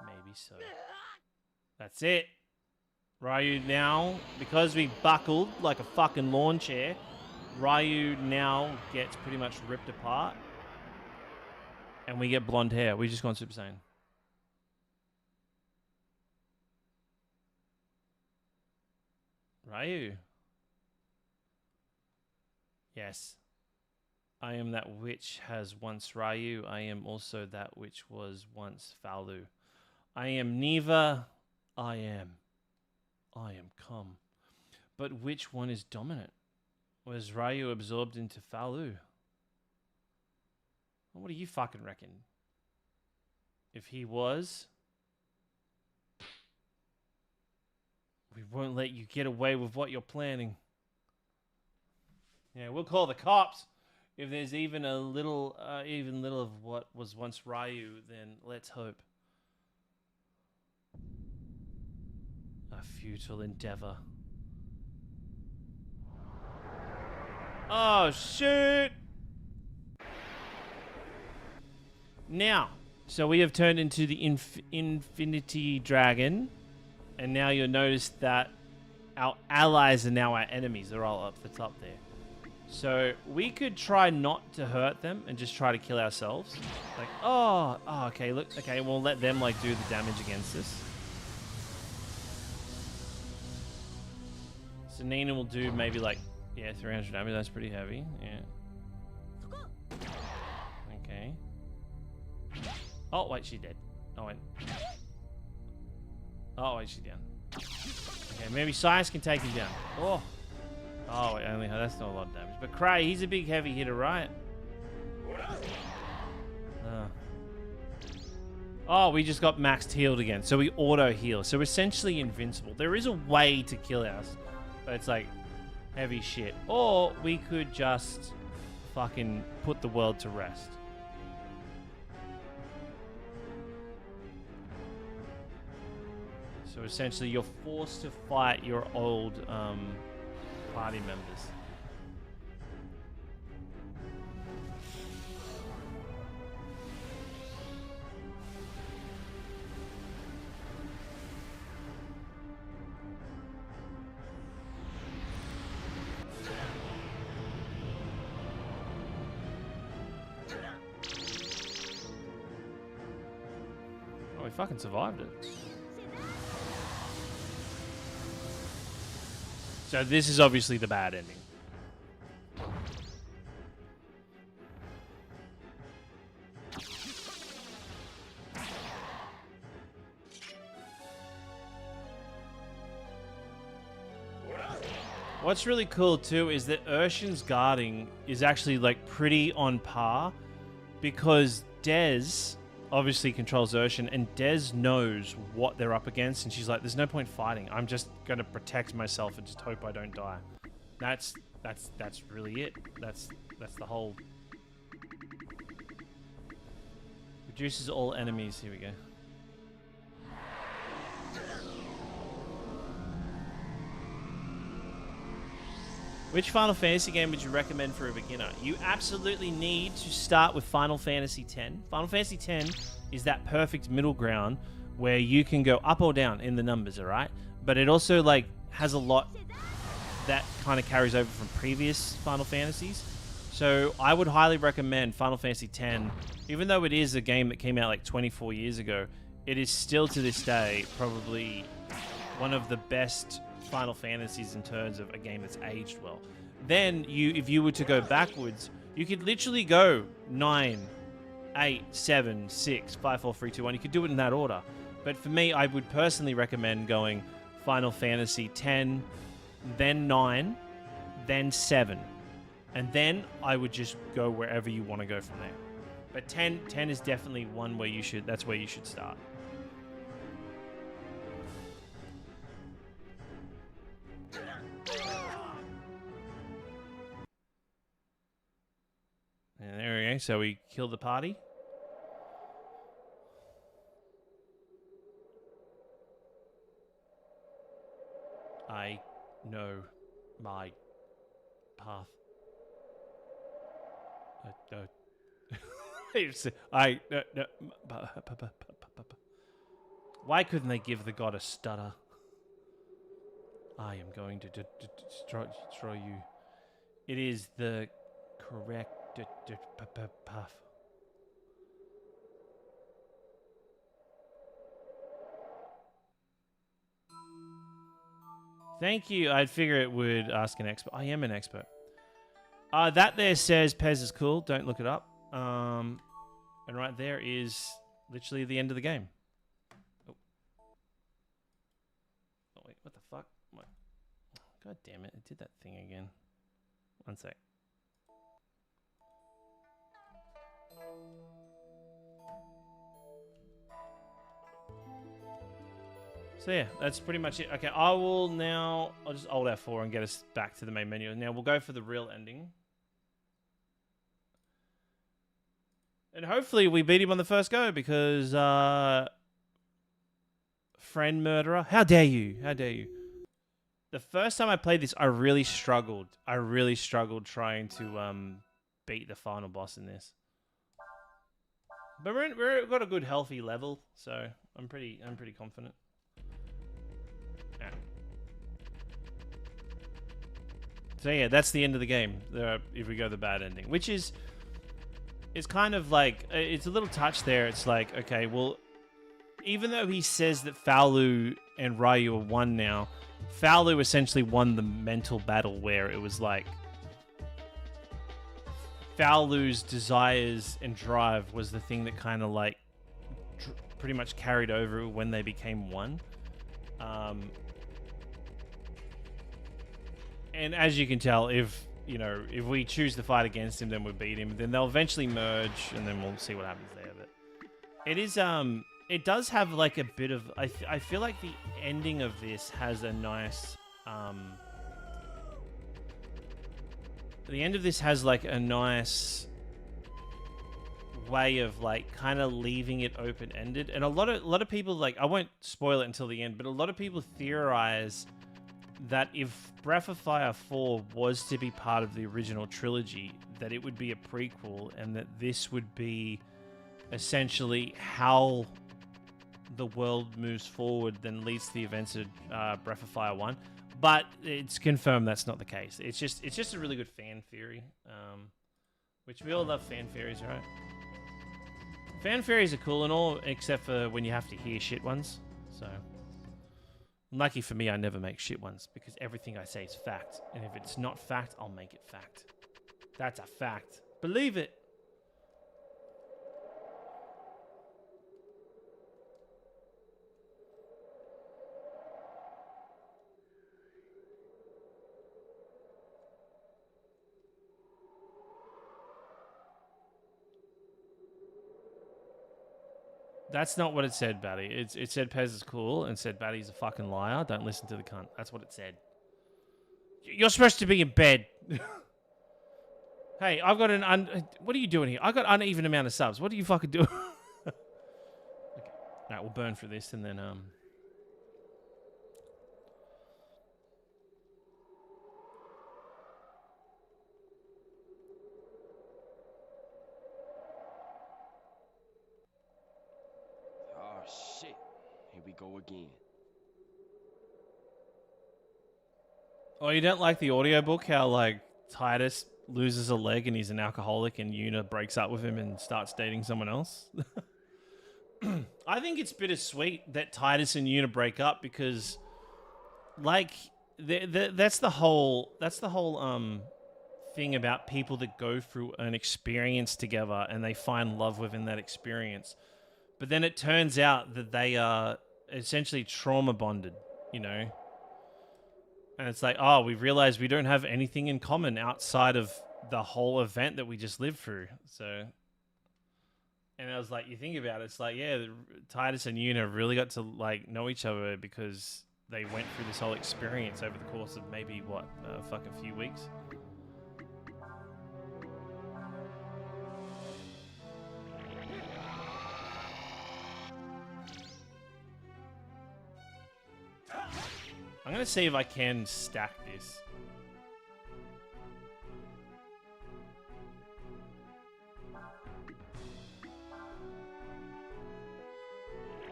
Maybe so. That's it. Ryu now, because we buckled like a fucking lawn chair, Ryu now gets pretty much ripped apart. And we get blonde hair. We just gone Super Saiyan. Ryu. Yes. I am that which has once Ryu. I am also that which was once Falu. I am neither. I am come. But which one is dominant? Was Ryu absorbed into Falu? What do you fucking reckon? If he was, we won't let you get away with what you're planning. Yeah, we'll call the cops. If there's even a little, little of what was once Ryu, then let's hope. A futile endeavor. Oh, shit! Now, so we have turned into the Infinity Dragon, and now you'll notice that our allies are now our enemies. They're all up the top there. So we could try not to hurt them and just try to kill ourselves. Like, oh, okay, look, okay, we'll let them like do the damage against us. So Nina will do maybe like, yeah, 300 damage. That's pretty heavy. Yeah. Okay. Oh, wait, she's dead. Oh, wait. Oh, wait, she's down. Okay, maybe Sias can take him down. Oh. Oh, wait, only that's not a lot of damage. But Cray, he's a big heavy hitter, right? Oh, we just got maxed healed again. So we auto heal. So essentially invincible. There is a way to kill us, but it's like heavy shit. Or we could just fucking put the world to rest. So essentially, you're forced to fight your old party members. Oh, we fucking survived it. So this is obviously the bad ending. What's really cool too is that Urshan's guarding is actually like pretty on par because Dez obviously controls Urshan, and Dez knows what they're up against, and she's like, there's no point fighting. I'm just going to protect myself and just hope I don't die. That's really it. That's the whole... Reduces all enemies. Here we go. Which Final Fantasy game would you recommend for a beginner? You absolutely need to start with Final Fantasy X. Final Fantasy X is that perfect middle ground where you can go up or down in the numbers, alright? But it also like has a lot that kind of carries over from previous Final Fantasies. So I would highly recommend Final Fantasy X. Even though it is a game that came out like 24 years ago, it is still to this day probably one of the best Final Fantasies in terms of a game that's aged well. Then if you were to go backwards, You could literally go 9, 8, 7, 6, 5, 4, 3, 2, 1. You could do it in that order. But for me, I would personally recommend going Final Fantasy 10, then 9, then 7. And then I would just go wherever you want to go from there. But 10 is definitely one where that's where you should start. And there we go. So we killed the party. I know my path. Why couldn't they give the god a stutter? I am going to destroy you. It is the correct path. Thank you. I'd figure it would ask an expert. I am an expert. That there says Pez is cool. Don't look it up. And right there is literally the end of the game. Oh, wait. What the fuck? What? God damn it. It did that thing again. One sec. So yeah, that's pretty much it. Okay, I'll just Alt F4 and get us back to the main menu. Now we'll go for the real ending. And hopefully we beat him on the first go because, friend murderer. How dare you? How dare you? The first time I played this, I really struggled. I really struggled trying to, beat the final boss in this. But we've got a good healthy level, so I'm pretty confident. Yeah. So yeah, that's the end of the game. If we go the bad ending, which is, it's kind of like, it's a little touch there. It's like, okay, well, even though he says that Faolu and Ryu are one now, Faolu essentially won the mental battle where it was like Faolu's desires and drive was the thing that kind of like pretty much carried over when they became one. And as you can tell, if we choose to fight against him, then we beat him. Then they'll eventually merge, and then we'll see what happens there. But it is, it does have like a bit of. I feel like the ending of this has a nice. The end of this has like a nice way of like kind of leaving it open-ended, and a lot of people, like, I won't spoil it until the end, but a lot of people theorize that if Breath of Fire 4 was to be part of the original trilogy, that it would be a prequel, and that this would be essentially how the world moves forward, then leads to the events of Breath of Fire 1. But it's confirmed that's not the case. It's just a really good fan theory, which we all love fan theories, right? Fan theories are cool and all, except for when you have to hear shit ones. So, lucky for me, I never make shit ones, because everything I say is fact. And if it's not fact, I'll make it fact. That's a fact. Believe it. That's not what it said, Batty. It said Pez is cool, and said Batty's a fucking liar. Don't listen to the cunt. That's what it said. You're supposed to be in bed. Hey, I've got what are you doing here? I've got uneven amount of subs. What are you fucking doing? Okay. Alright, we'll burn through this, and then, shit. Here we go again. Oh, you don't like the audiobook? How, like, Titus loses a leg and he's an alcoholic and Yuna breaks up with him and starts dating someone else? I think it's bittersweet that Titus and Yuna break up because, like, that's the whole thing about people that go through an experience together and they find love within that experience. But then it turns out that they are essentially trauma bonded, you know? And it's like, oh, we realize we don't have anything in common outside of the whole event that we just lived through. So, and I was like, you think about it, it's like, yeah, Titus and Yuna really got to like know each other because they went through this whole experience over the course of maybe what, a few weeks. I'm gonna see if I can stack this.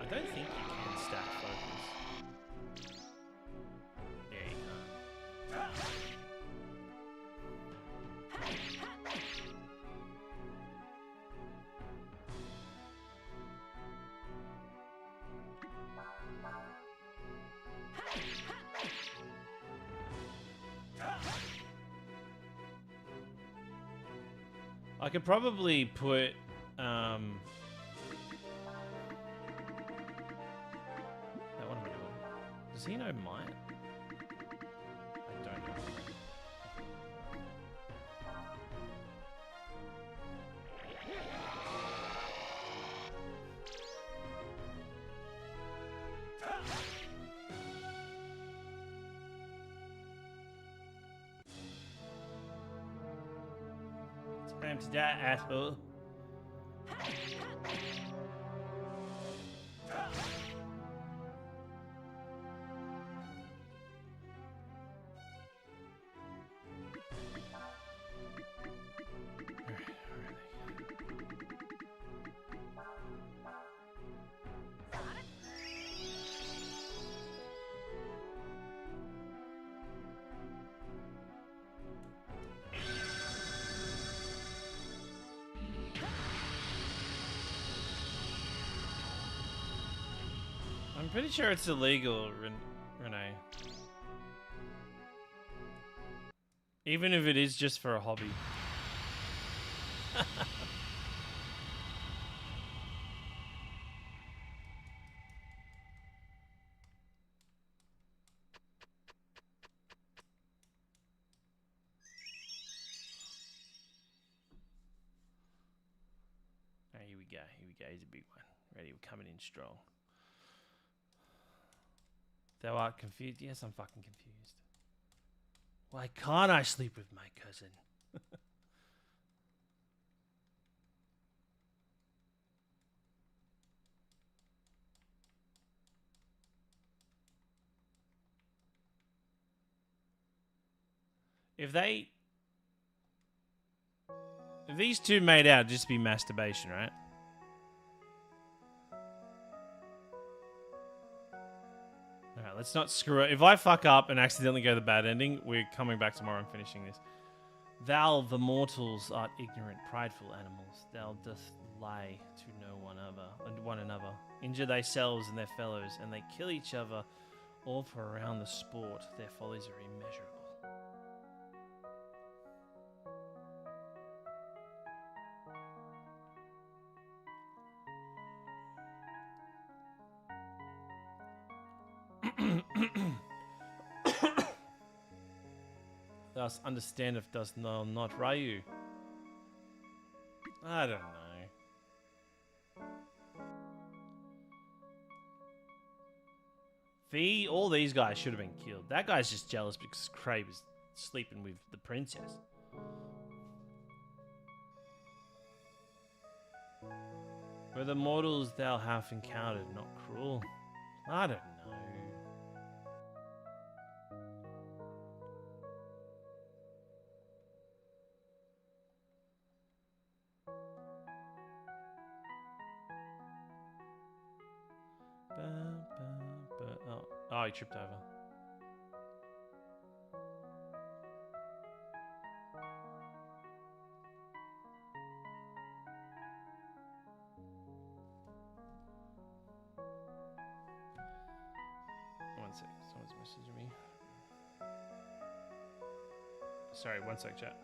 I don't think you can stack focus. Yeah, you can't. I could probably put that what am I doing? Does he know mine? I don't know. Spam to that asshole. I'm pretty sure it's illegal, Renee. Even if it is just for a hobby. Alright, here we go. Here we go. Here's a big one. Ready? We're coming in strong. Thou art confused? Yes, I'm fucking confused. Why can't I sleep with my cousin? If these two made out, it'd just be masturbation, right? Alright, let's not screw it. If I fuck up and accidentally go the bad ending, we're coming back tomorrow and finishing this. Thou, the mortals, art ignorant, prideful animals. Thou dost lie to no one another. Injure thyselves and their fellows, and they kill each other, all for around the sport. Their follies are immeasurable. Thus understandeth does not Ryu. I don't know. All these guys should have been killed. That guy's just jealous because Crave is sleeping with the princess. Were the mortals thou hast encountered not cruel? I don't know. Oh, he tripped over. One sec, someone's messaging me. Sorry, one sec, chat.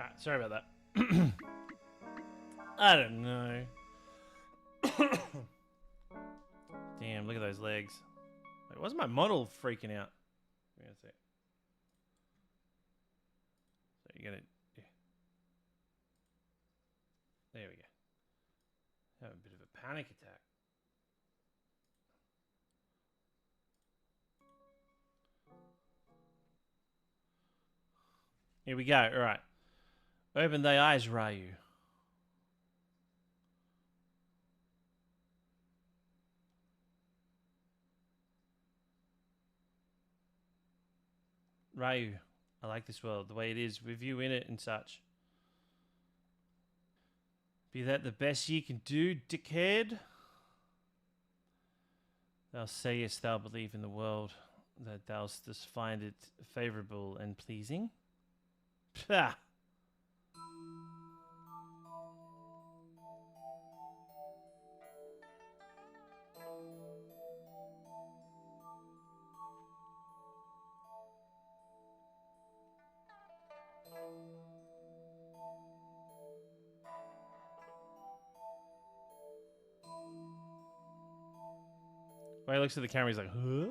Alright, sorry about that. I don't know. Damn, look at those legs. Wait, why's my model freaking out? Give me a sec. So you're gonna... Yeah. There we go. Have a bit of a panic attack. Here we go. All right. Open thy eyes, Ryu. Ryu, I like this world, the way it is, with you in it and such. Be that the best ye can do, dickhead? Thou sayest thou believe in the world, that thou dost find it favourable and pleasing? Pah! When he looks at the camera, he's like, huh?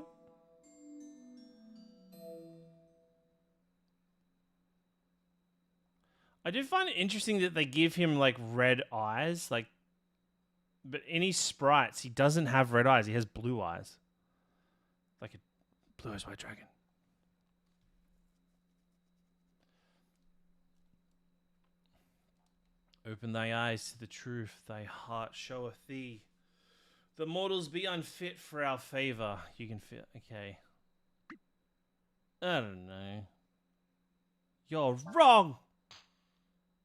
I do find it interesting that they give him, like, red eyes. Like, but in his sprites, he doesn't have red eyes. He has blue eyes. Like a blue eyes white dragon. Open thy eyes to the truth. Thy heart showeth thee. The mortals be unfit for our favor. You can fit. Okay. I don't know. You're wrong.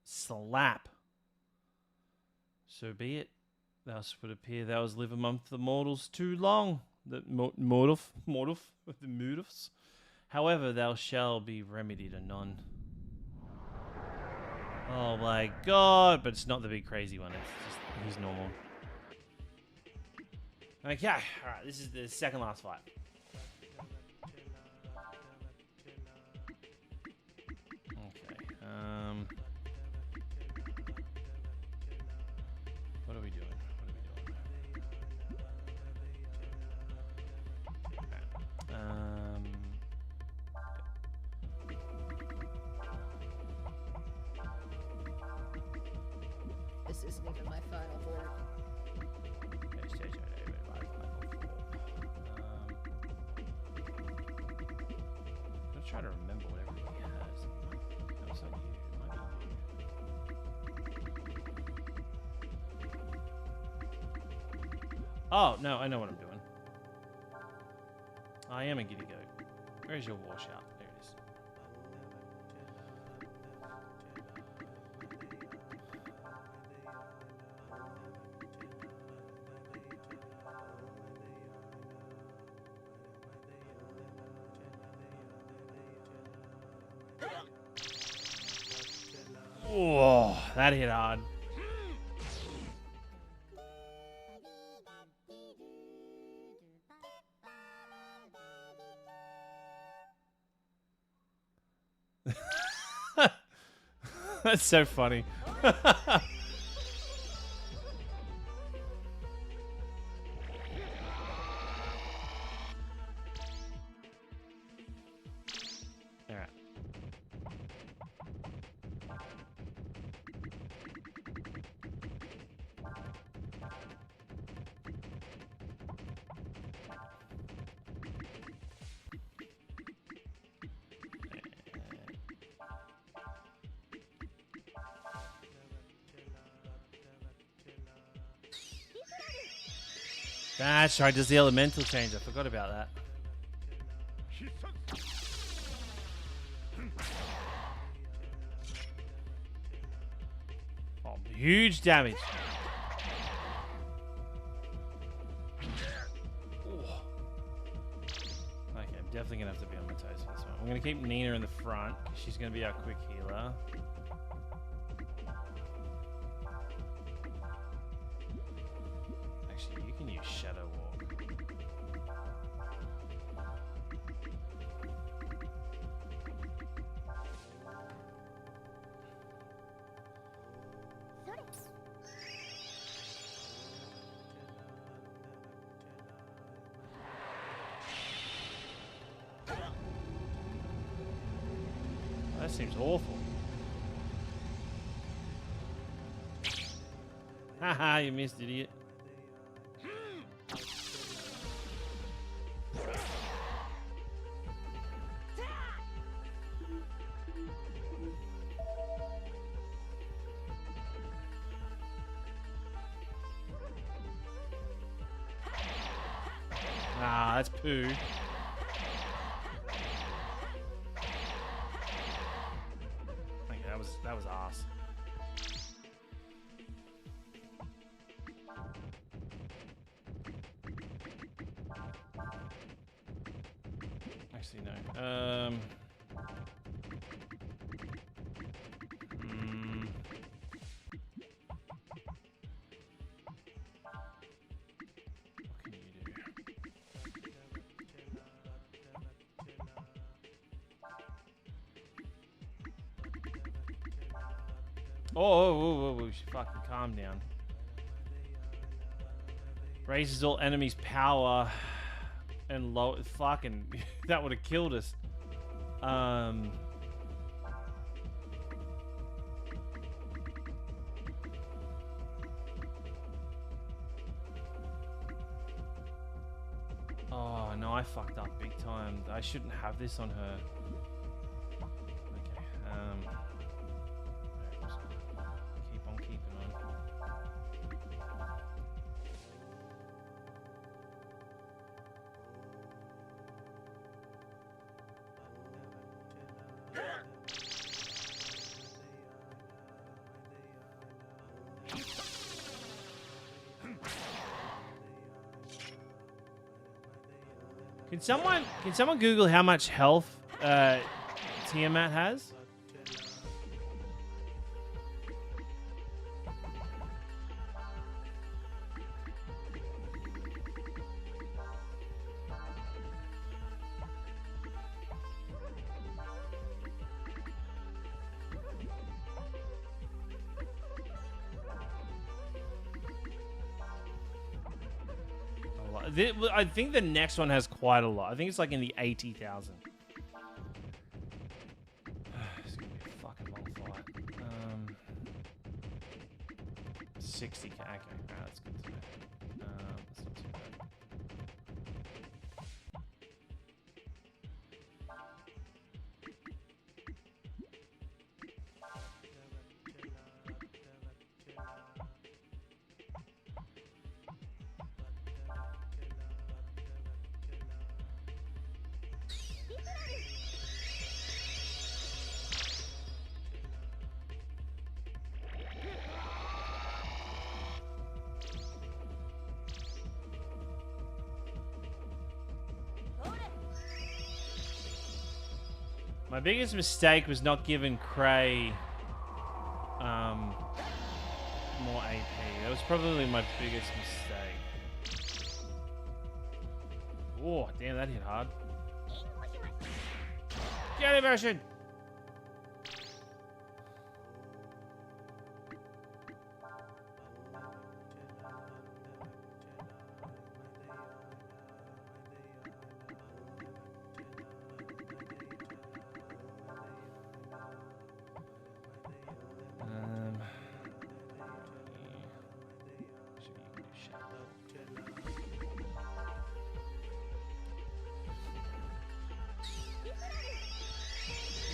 Slap. So be it. Thou would appear thou hast lived amongst the mortals too long. The mortals. However, thou shall be remedied anon. Oh my god. But it's not the big crazy one. It's just he's normal. Okay, alright, this is the second last fight. Okay, what are we doing? This isn't even my final form. Try to remember what everybody has. That was like you. Oh, no, I know what I'm doing. I am a giddy goat. Where's your washout? There it is. Whoa, that hit hard. That's so funny. Alright. That's right, does the elemental change? I forgot about that. Oh, huge damage. Okay, I'm definitely going to have to be on my toes for this one. I'm going to keep Nina in the front. She's going to be our quick healer. Actually, you can use Shadow Walk. That seems awful. Haha, you missed, idiot. Ah, that's poo. Okay, that was arse. Actually, no. What can you do? Oh, fucking calm down. Raises all enemies' power and low. Fucking, that would have killed us. Oh no, I fucked up big time. I shouldn't have this on her. Okay. Keep on keeping on. Can someone Google how much health Tiamat has? I think the next one has quite a lot. I think it's like in the 80,000. It's gonna be a fucking long fight. 60k. Okay, alright, that's good to know. That's not too bad. My biggest mistake was not giving Cray more AP. That was probably my biggest mistake. Oh, damn, that hit hard. Get version.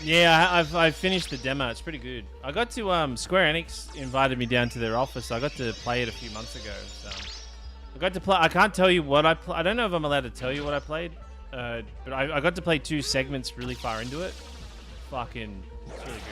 Yeah, I've finished the demo. It's pretty good. I got to Square Enix invited me down to their office. I got to play it a few months ago. So I got to play. I can't tell you what I play. I don't know if I'm allowed to tell you what I played. But I got to play 2 segments really far into it. Fucking, it's really good.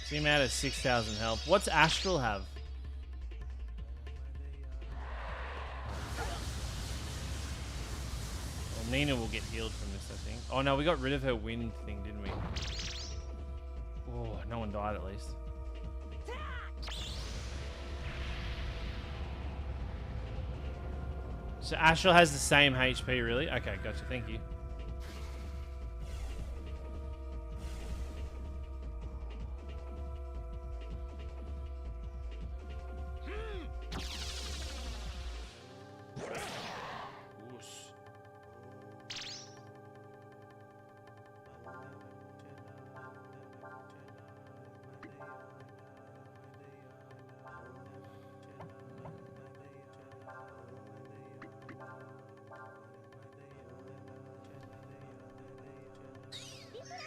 Team out has 6,000 health. What's Astral have? Well, Nina will get healed from this, I think. Oh no, we got rid of her wind thing, didn't we? Oh, No one died at least. So Astral has the same HP, really? Okay, gotcha. Thank you.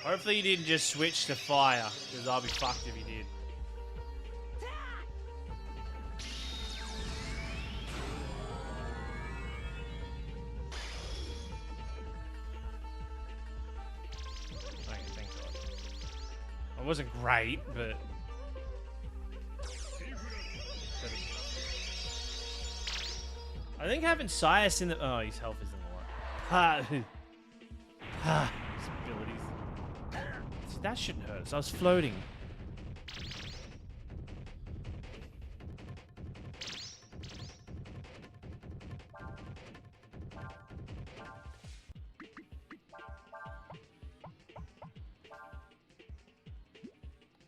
Hopefully you didn't just switch to fire, because I'll be fucked if you did. Okay, thank God. It wasn't great, but... I think having Sias in the... Oh, his health isn't a lot. His abilities. See, that shouldn't hurt us. I was floating.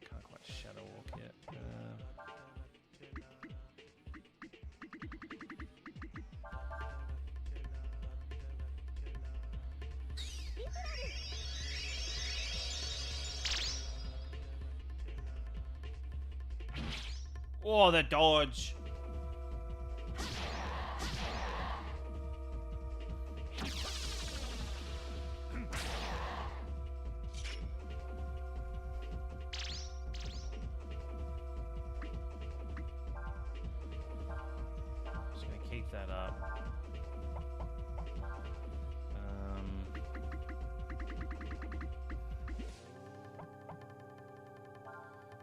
Can't quite shadow walk yet. Oh, the dodge. Just gonna keep that up.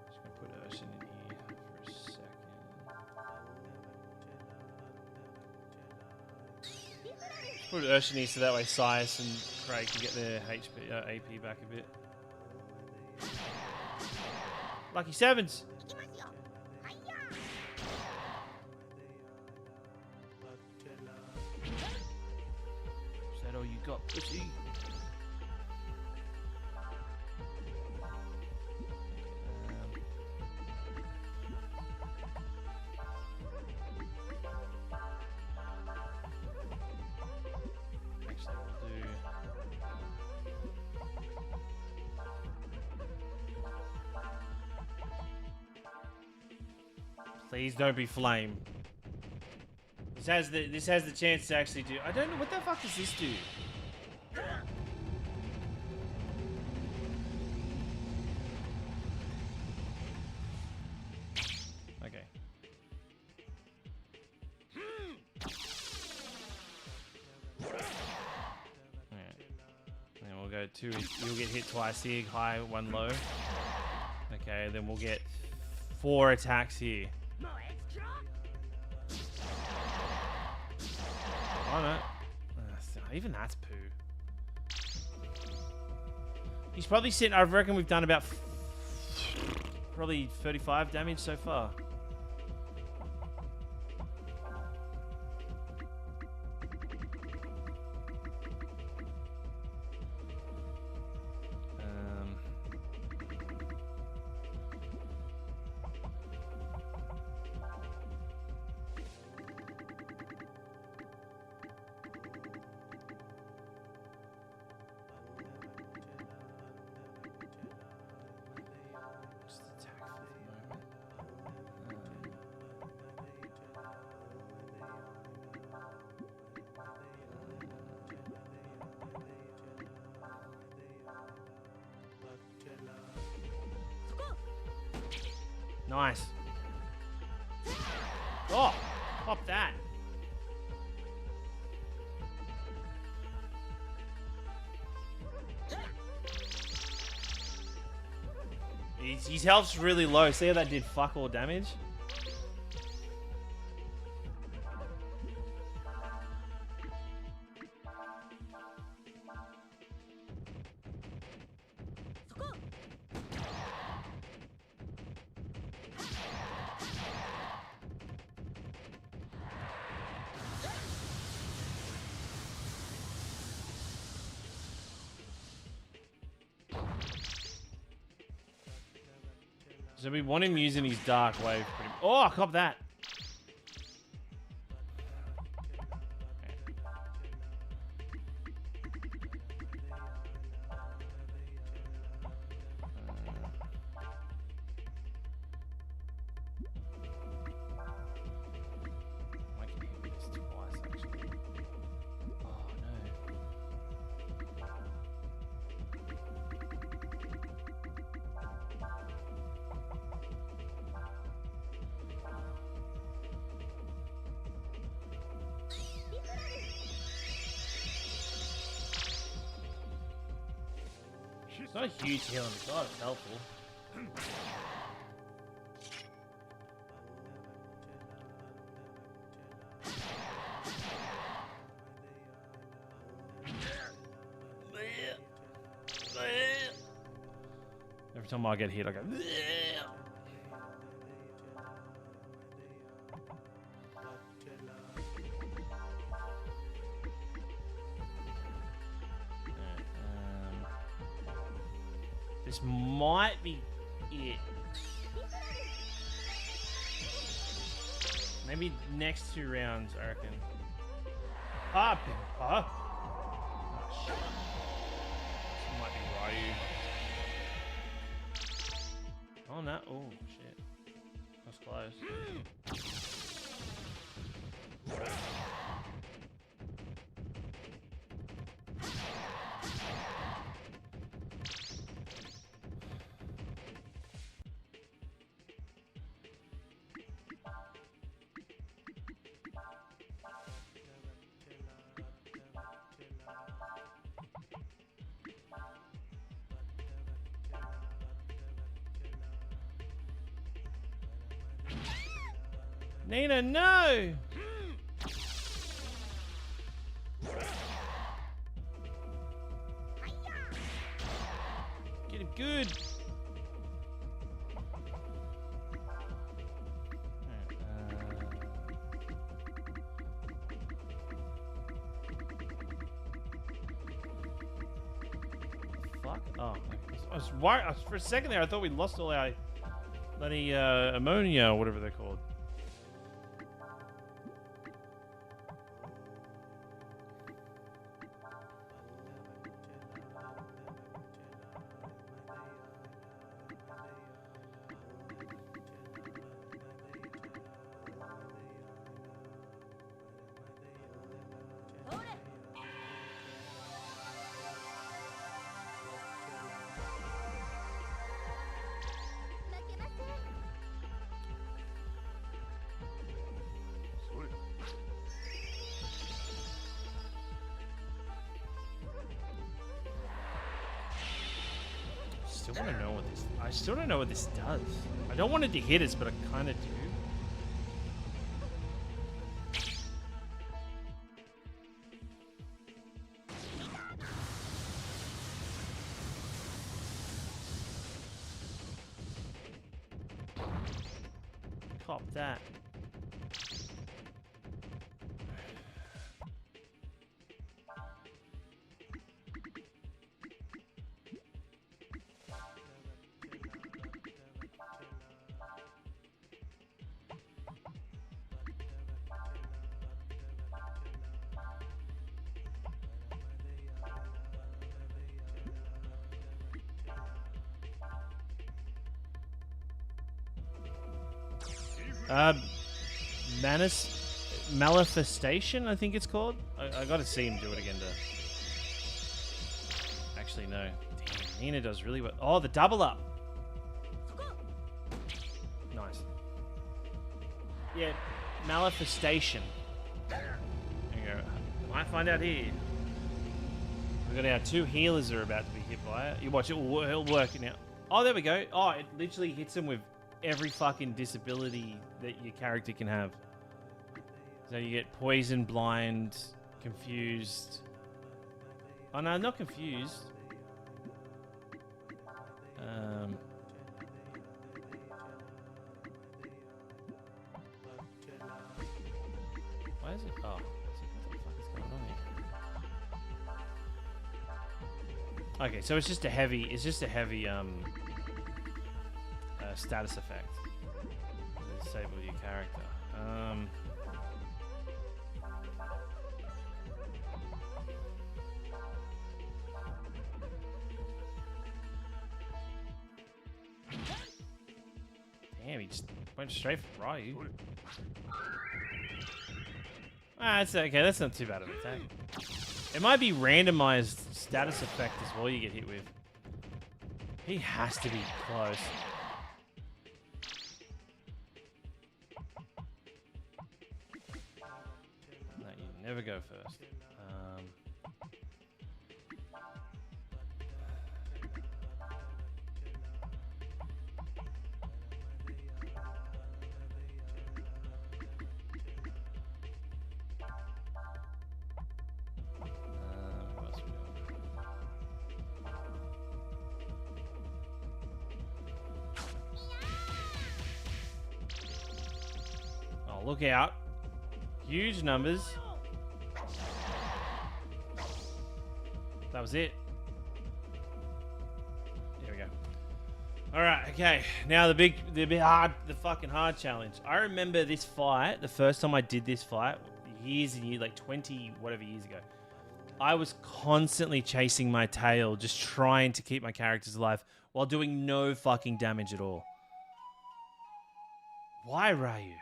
Just gonna put Urshan in here for a second. Just put Urshan in so that way Sias and Craig can get their HP, AP back a bit. Lucky sevens. Is that all you got, pussy? Actually, we'll do... Please don't be flame. This has the chance to actually do... I don't know, what the fuck does this do? Okay. Alright. Then we'll go two. You'll get hit twice here, high, one low. Okay, then we'll get 4 attacks here. Oh no. Even that's poo. He's probably sitting... I reckon we've done about... probably 35 damage so far. Just attack for the moment. Nice. Oh, pop that. His health's really low. See how that did fuck all damage? So we want him using his dark wave. Oh, I cop that. I can hit this twice, actually. Oh, no. It's not a huge heal on the side, it's helpful. Every time I get hit, I go. This might be it. Maybe next 2 rounds, I reckon. Ah, oh, shit. This might be Ryu. Oh, no. Oh, shit. That's close. Nina, no! Get him good. Fuck. Oh, I was worried. For a second there, I thought we lost all our bloody ammonia or whatever they're called. I still don't know what this does. I don't want it to hit us, but I kind of do. Cop that. Manifestation, I think it's called. I gotta see him do it again to... Actually, no. Damn, Nina does really well. Oh, the double up. Nice. Yeah, manifestation. There you go. Might find out here. We've got our 2 healers are about to be hit by it. You watch, it'll work now. Oh, there we go. Oh, it literally hits them with every fucking disability that your character can have. So you get poison, blind, confused. Oh no, not confused. Why is it? Oh, what the fuck is going on here? Okay, so it's just a heavy. status effect. Disable your character. Damn, he just went straight for Ryu. Ah, that's okay. That's not too bad of an attack. It might be randomized status effect as well you get hit with. He has to be close. No, you never go first. What else we got? Oh, look out. Huge numbers. That was it. There we go. All right, okay. Now the fucking hard challenge. I remember this fight, the first time I did this fight, years and years, like 20 whatever years ago. I was constantly chasing my tail, just trying to keep my characters alive while doing no fucking damage at all. Why, Ryu?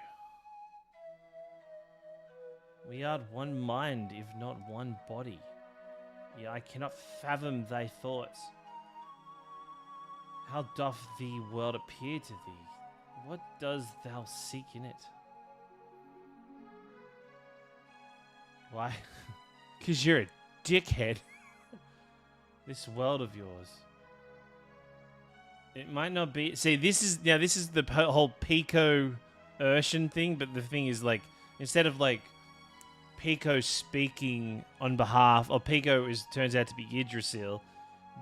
We are one mind, if not one body. Yeah, I cannot fathom thy thoughts. How doth the world appear to thee? What does thou seek in it? Why? Because you're a dickhead. This world of yours. It might not be... See, this is the whole Pico Urshan thing, but the thing is, like, instead of, like, Pico speaking on behalf... Or Pico turns out to be Yggdrasil.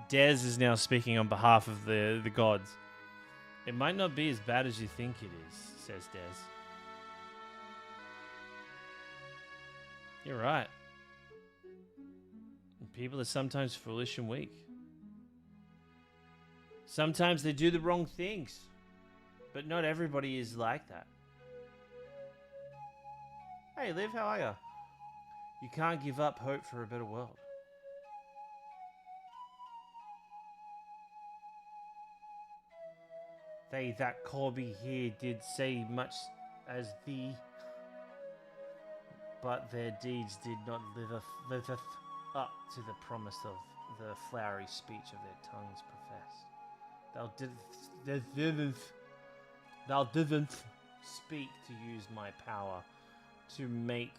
Dez is now speaking on behalf of the gods. It might not be as bad as you think it is, says Dez. You're right. People are sometimes foolish and weak. Sometimes they do the wrong things. But not everybody is like that. Hey, Liv, how are ya? You can't give up hope for a better world. They that Corby here did say much as thee, but their deeds did not liveth up to the promise of the flowery speech of their tongues professed. Thou didn't speak to use my power to make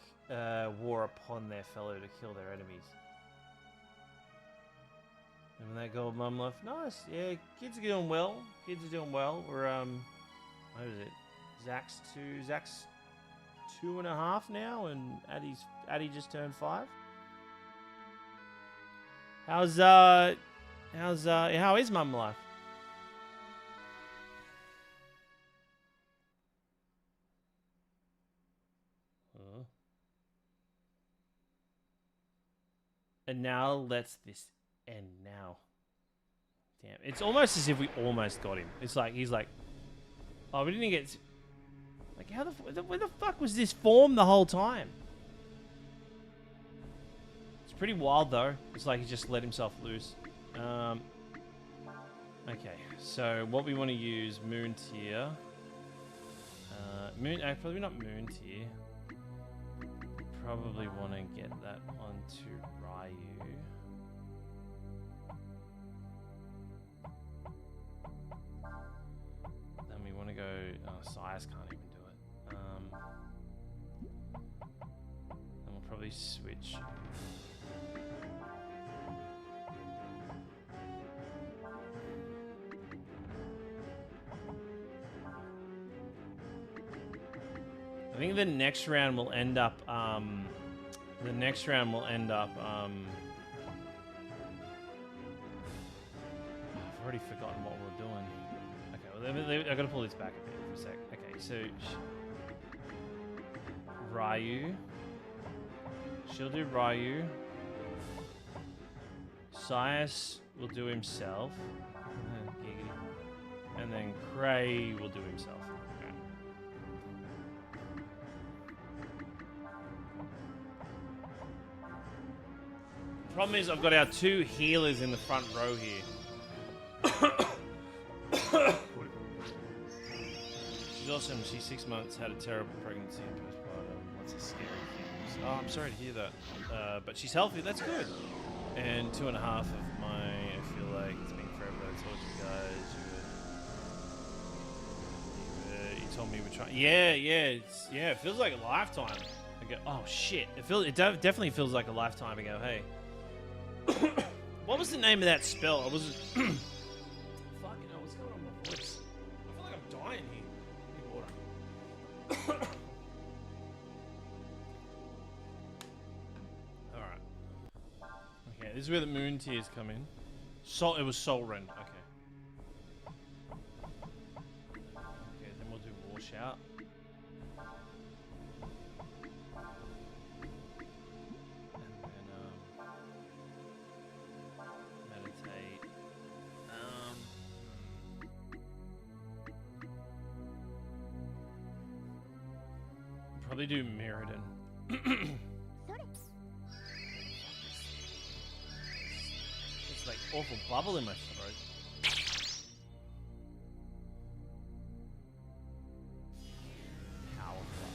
war upon their fellow to kill their enemies. And that gold mum left. Nice. Yeah, kids are doing well. Kids are doing well. We're what is it? Zach's 2.5 now, and Addie just turned 5. How is mum life? And now let's this end now. Damn, it's almost as if we almost got him. It's like he's like, oh, we didn't get. Like, where the fuck was this form the whole time? It's pretty wild though. It's like he just let himself loose. Okay, so what we want to use, moon tier. Probably not moon tier. Probably want to get that onto Ryu. Then we want to go. Sias can't even do it. Then we'll probably switch. I think the next round will end up. I've already forgotten what we're doing. Okay, well, I gotta pull this back a bit for a sec. Okay, so Ryu. She'll do Ryu. Sias will do himself. And And then Cray will do himself. Okay. Problem is, I've got our 2 healers in the front row here. She's awesome. She's 6 months, had a terrible pregnancy and postpartum. Lots of scary things. Oh, I'm sorry to hear that. But she's healthy. That's good. And 2.5 of my, I feel like it's been forever. I told you guys. You told me we're trying. Yeah. It feels like a lifetime ago. Oh shit! It definitely feels like a lifetime ago. Hey. What was the name of that spell? I wasn't. Fucking hell, what's going on with my voice? I feel like I'm dying here. Need water. Alright. Okay, this is where the moon tears come in. It was Soul Rend. Okay. Okay, then we'll do Washout. Probably do Mirrodin. It's like awful bubble in my throat. Powerful.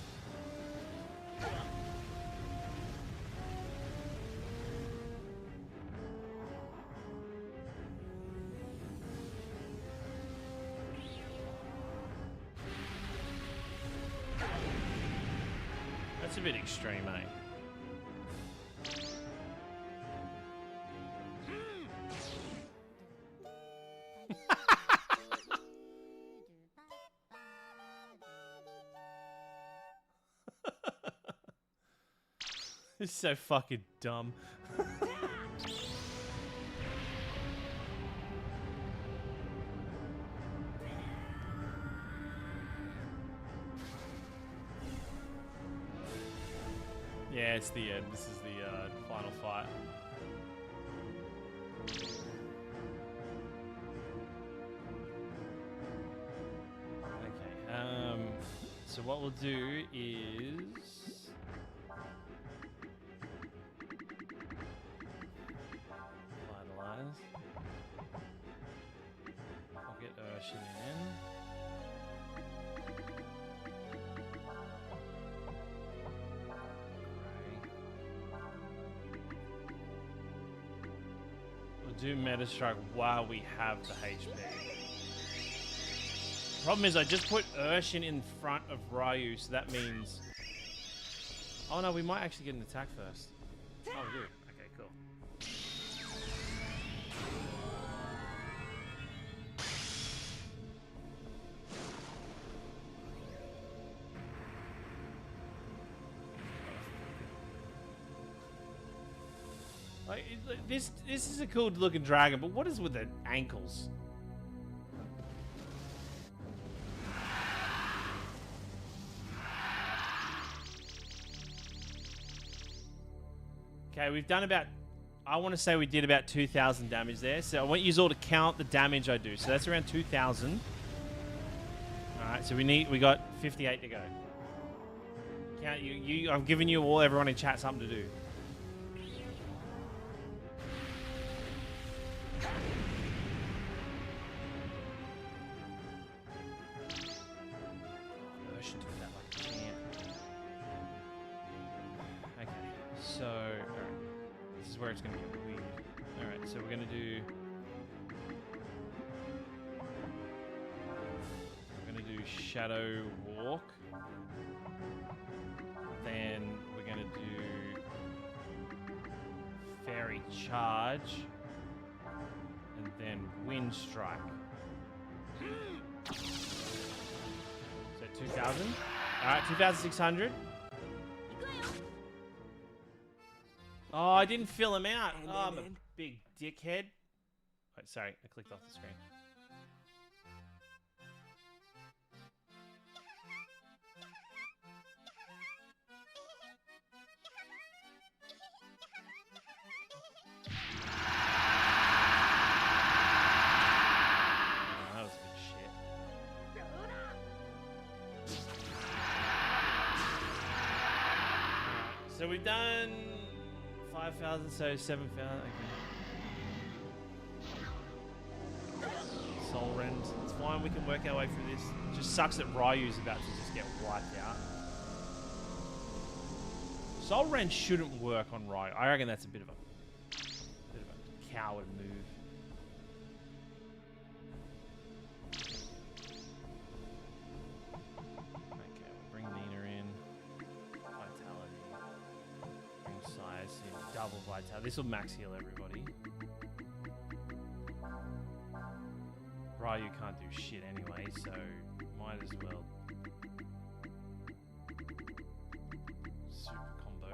That's a bit extreme, eh? This is so fucking dumb. Yeah, it's the end. This is the final fight. Okay. So what we'll do is finalize. I'll get Urshin in. Do Metastrike while we have the HP. Problem is, I just put Urshin in front of Ryu, so that means... Oh no, we might actually get an attack first. Oh, we do. Okay, cool. Like, this is a cool looking dragon, but what is with the ankles? Okay, we've done about, I want to say we did about 2,000 damage there. So I want you all to count the damage I do. So that's around 2,000. All right, so we got 58 to go. Count I'm giving you everyone in chat something to do. Where it's going to get weird. Alright, so we're going to do... We're going to do Shadow Walk. Then we're going to do Fairy Charge. And then Wind Strike. So 2,000. Alright, 2,600. Oh, I didn't fill him out. Oh, I'm a big dickhead. Wait, sorry, I clicked off the screen. Oh, that was good shit. So we've done 5,000, so 7,000. Okay. Soul Rend. It's fine. We can work our way through this. It just sucks that Ryu's about to just get wiped out. Soul Rend shouldn't work on Ryu. I reckon that's a bit of a coward move. Okay, we'll bring Nina in. Vitality. Bring Sias in. Double Vitality. This will max heal everybody. Ryu can't do shit anyway, so might as well. Super combo.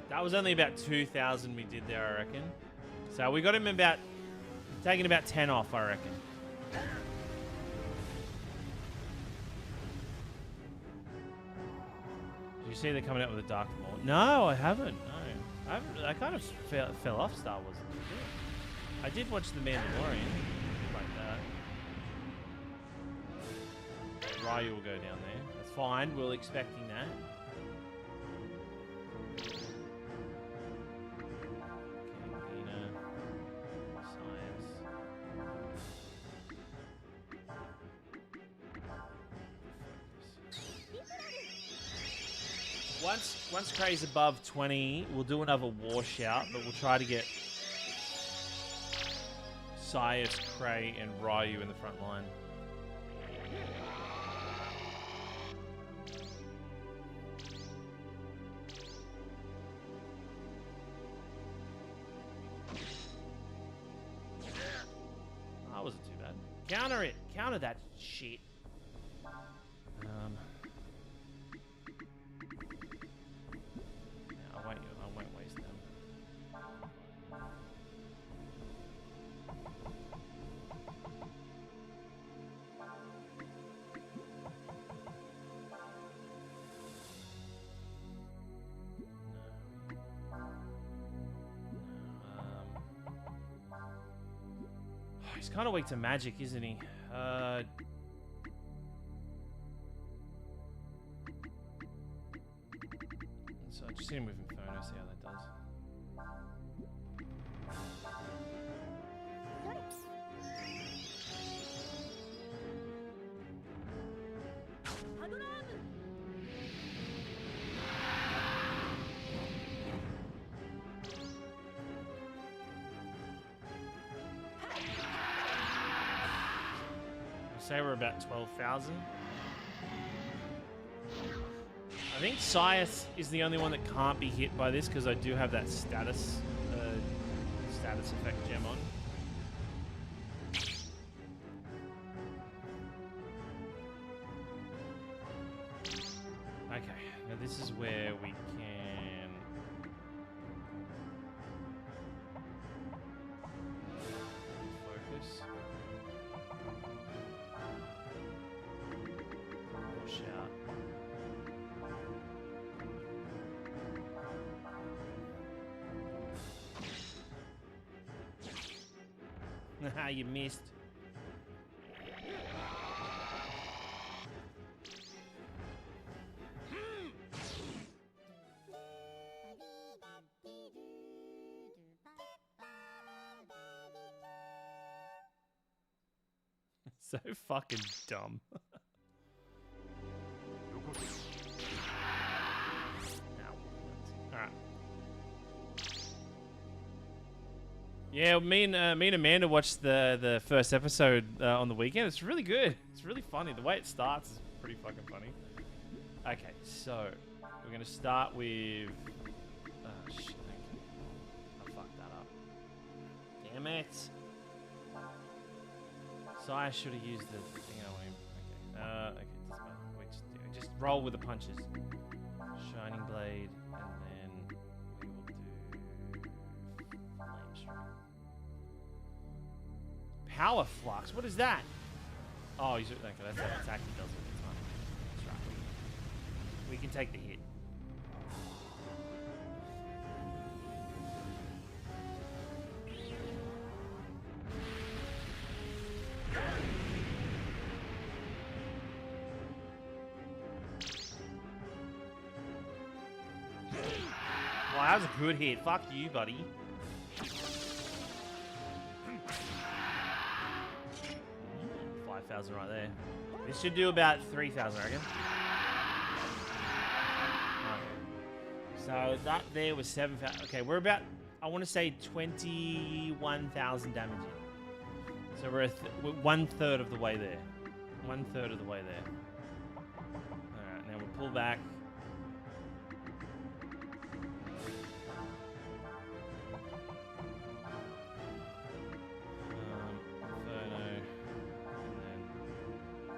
That was only about 2,000 we did there, I reckon. So we got him about, taking about 10 off, I reckon. Did you see they're coming out with a Dark Maul? No, I haven't. No, I kind of fell off Star Wars. I did watch The Mandalorian, like that. Ryu will go down there. That's fine. We were expecting that. Once Kray's above 20, we'll do another war shout, but we'll try to get Sias, Kray, and Ryu in the front line. That wasn't too bad. Counter it! Counter that shit. I won't waste them. He's kind of weak to magic, isn't he? So I just see him with Inferno, see how that does. Say we're about 12,000. I think Sias is the only one that can't be hit by this because I do have that status effect gem on. Okay, now this is where we can focus. Push out. Haha, you missed. So fucking dumb. Alright. Yeah, me and Amanda watched the first episode on the weekend. It's really good. It's really funny. The way it starts is pretty fucking funny. Okay, so we're gonna start with. Oh shit! I fucked that up. Damn it! So I should have used the thing I wanted. Okay. Okay. Doesn't matter. We just roll with the punches. Shining Blade, and then. Power flux. What is that? Oh, he's okay. That's how attack he does all the time. That's right. We can take the hit. Wow, that was a good hit. Fuck you, buddy. Right there. This should do about 3,000, I reckon. So that there was 7,000. Okay, we're about, I want to say 21,000 damage in. So we're 1/3 of the way there. 1/3 of the way there. Alright, now we'll pull back.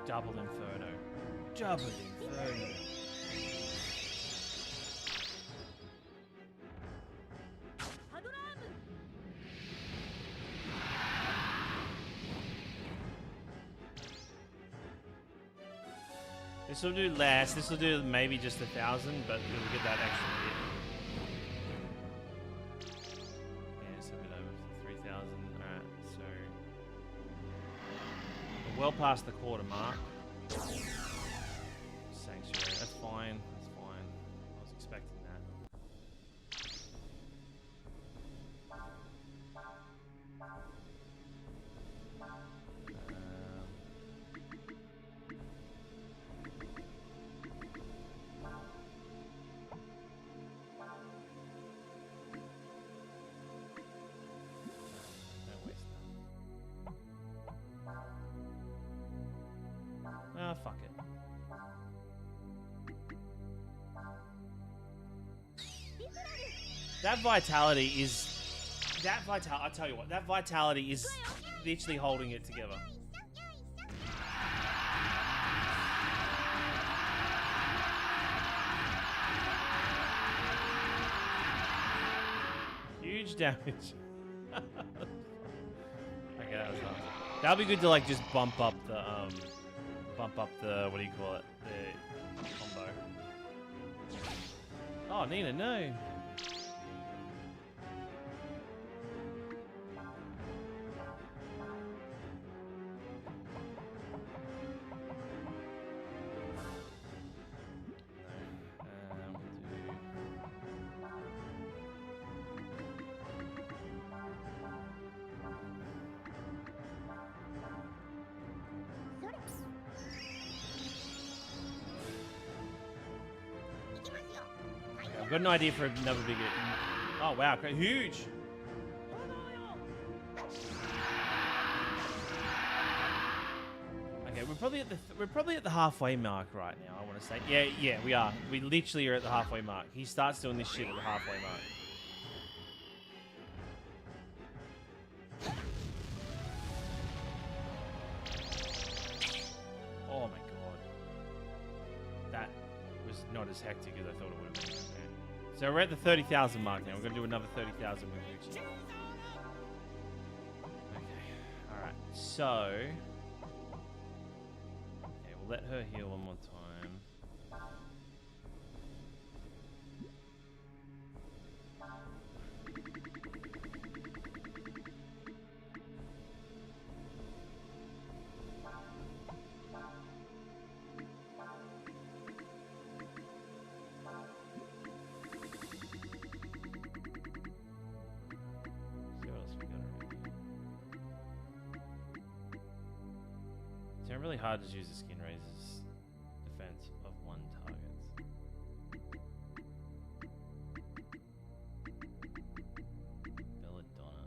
Double Inferno. Double Inferno. This will do less. This will do maybe just 1,000, but we'll get that extra hit. Yeah, so a bit over 3,000. Alright, so we're well past the quarter mark. Sanctuary. That's fine. That's fine. I was expecting that. Don't waste that. Ah, fuck it. That vitality is... I'll tell you what, that vitality is literally holding it together. Huge damage. Okay, that was nice. That'll be good to like just bump up the what do you call it? The combo. Oh, Nina, no. I've got an idea for another big hit. Oh wow, huge! Okay, we're probably at the halfway mark right now. I want to say, yeah, we are. We literally are at the halfway mark. He starts doing this shit at the halfway mark. Oh my god, that was not as hectic as I thought it would have been. So we're at the 30,000 mark now. We're going to do another 30,000 with Gucci. Okay. Alright. So... okay, we'll let her heal one more time. It's really hard to use the skin raises defense of one target. Belladonna.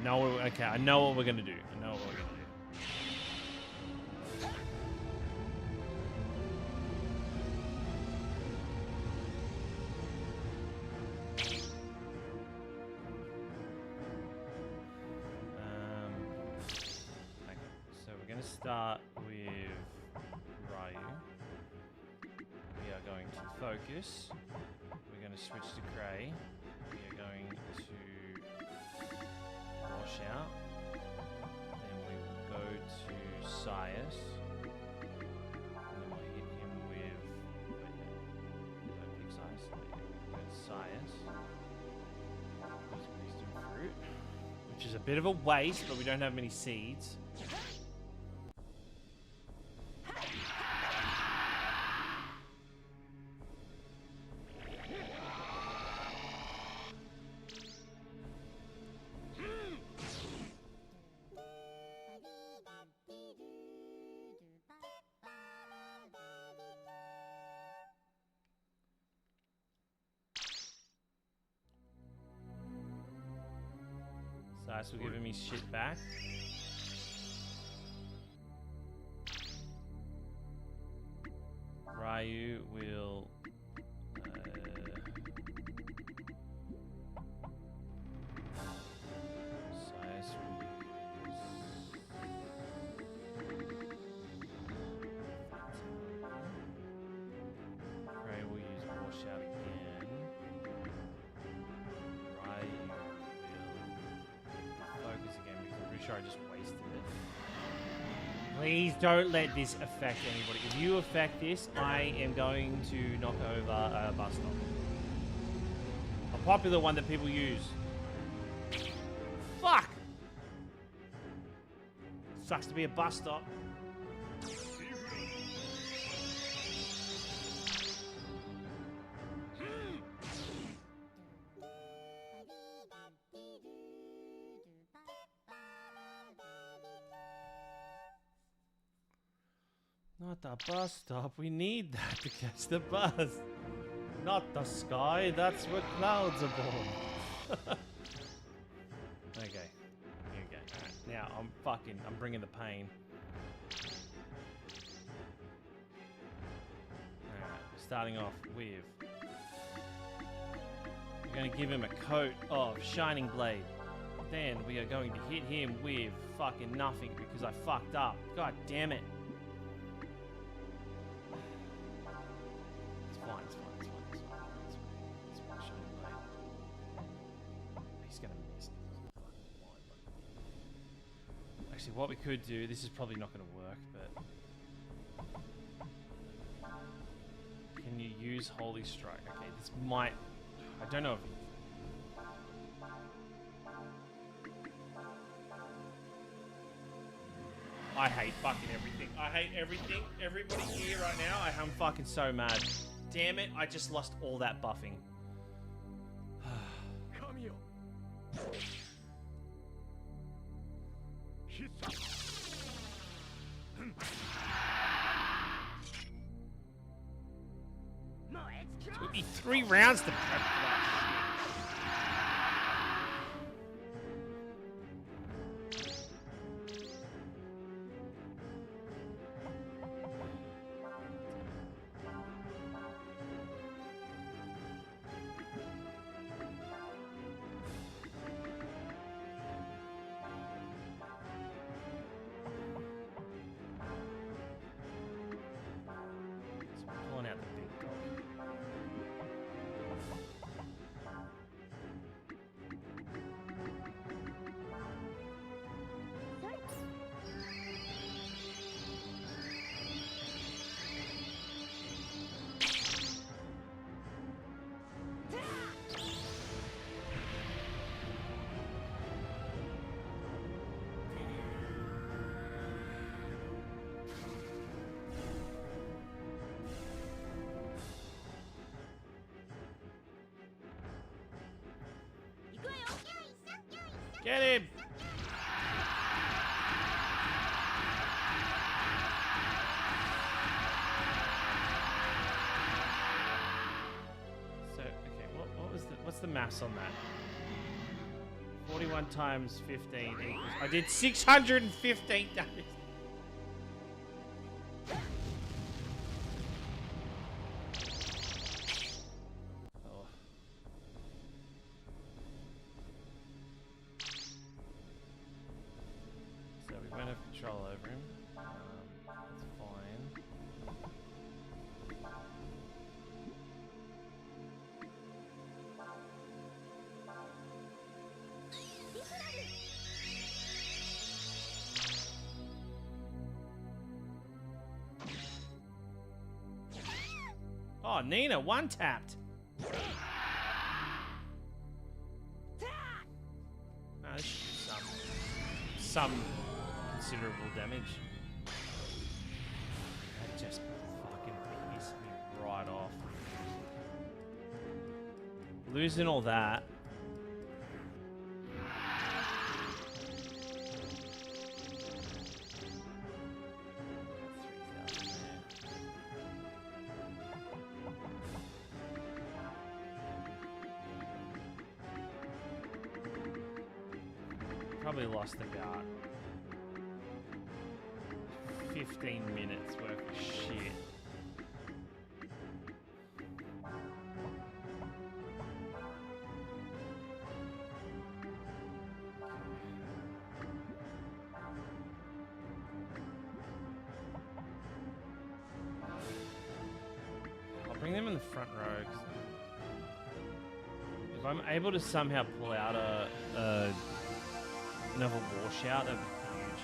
No, okay, I know what we're gonna do. I know what we're gonna do. Okay, so we're gonna start with Ryu. We are going to focus. We're going to switch to Gray. We are going to wash out. Then we will go to Sias. And then we'll hit him with... Wait, no. Did I pick Sias? We'll go to Sias. Use Wisdom Fruit. Which is a bit of a waste, but we don't have many seeds. Sias will give him his shit back. Ryu will... Sias will use... Gray will use Washout again. Ryu will focus again because I'm pretty sure I just wasted it. Please don't let this affect anybody. If you affect this, I am going to knock over a bus stop. A popular one that people use. Fuck! Sucks to be a bus stop. Not the bus stop. We need that to catch the bus. Not the sky. That's where clouds are born. Okay. Here we go. Alright. Now I'm bringing the pain. Alright. Starting off with... We're going to give him a coat of Shining Blade. Then we are going to hit him with fucking nothing because I fucked up. God damn it. It's fine. Shining Blade. He's gonna miss. Actually, what we could do, this is probably not gonna work, but... Can you use Holy Strike? Okay, this might... I don't know if... I hate fucking everything. I hate everything. Everybody here right now, I'm fucking so mad. Damn it, I just lost all that buffing. Come here. Took me 3 rounds to prep for that shit. Pulling out the big dog. Get him! So, okay, what's the maths on that? 41 times 15 equals... I did 615 damage. Oh. So we won't have control over him. That's fine. Oh, Nina, one tapped. Nah, this should do some considerable damage. That just fucking pissed me right off. Losing all that. Probably lost about 15 minutes worth of shit. I'll bring them in the front row. If I'm able to somehow pull out another washout, that'd be huge.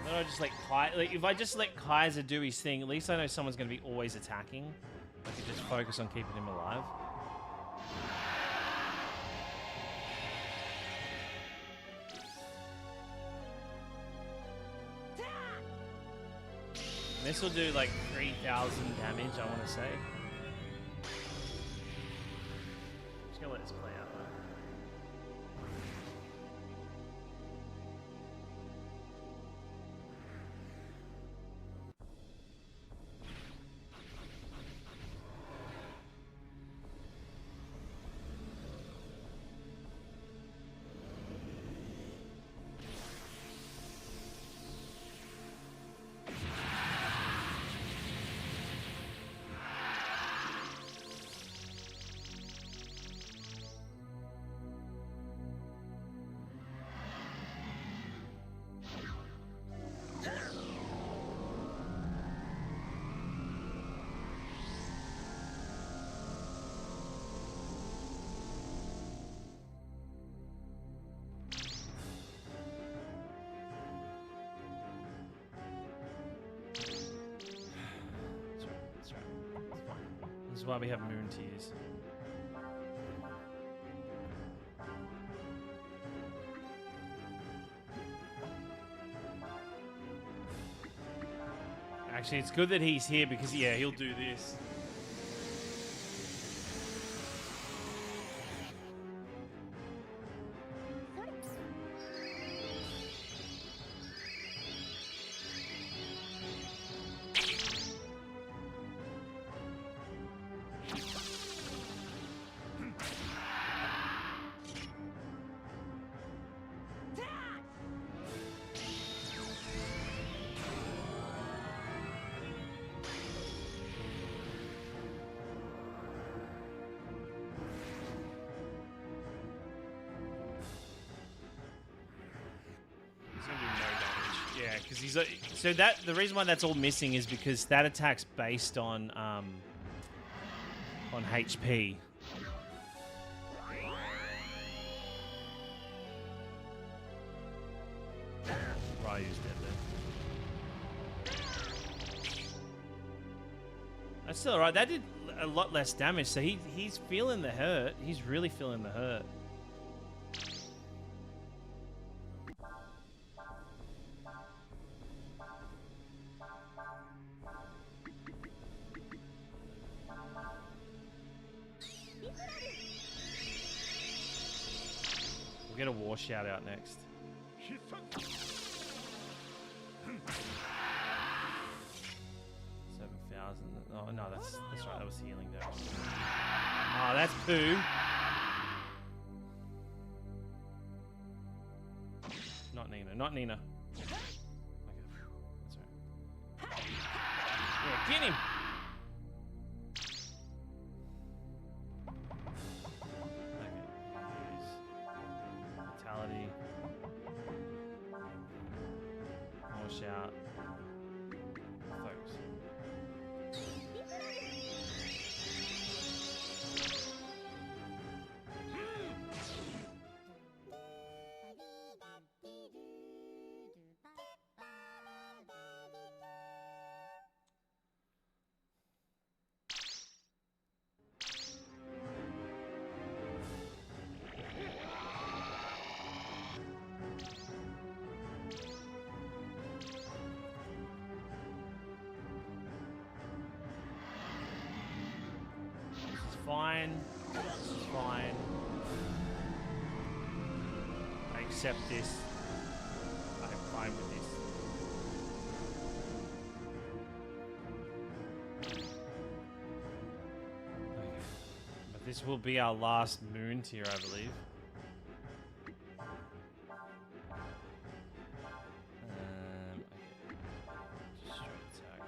Then I just let if I just let Kaiser do his thing, at least I know someone's going to be always attacking. I could just focus on keeping him alive. This will do like 3,000 damage, I want to say. Just gonna let this play out though. This is why we have moon tears. Actually, it's good that he's here because, yeah, he'll do this. Yeah, because he's so that the reason why that's all missing is because that attack's based on HP. Ryu's dead there. That's still alright. That did a lot less damage, so he's feeling the hurt. He's really feeling the hurt. We'll get a war shout out next. 7,000. Oh no, that's right. That was healing damage. Oh, that's poo. not Nina. Okay, phew, that's alright. Yeah, get him! Okay, use vitality. More shout. Focus. Fine. This is fine. I accept this. I'm fine with this. Okay. But this will be our last moon tier, I believe. Okay. Just straight attack.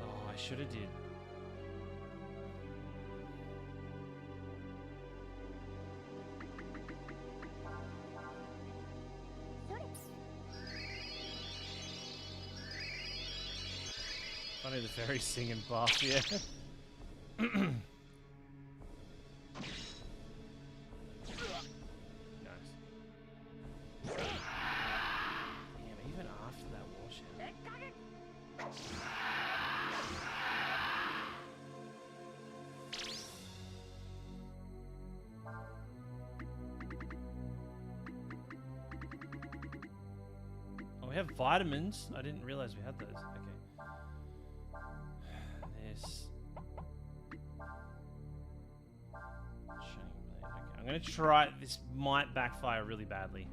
Oh, I should have did. Funny the fairy singing buff, yeah. Nice. Damn, even after that washout. Oh, we have vitamins. I didn't realize we had those. Okay. This. Shining blade. Okay, I'm gonna try. This might backfire really badly.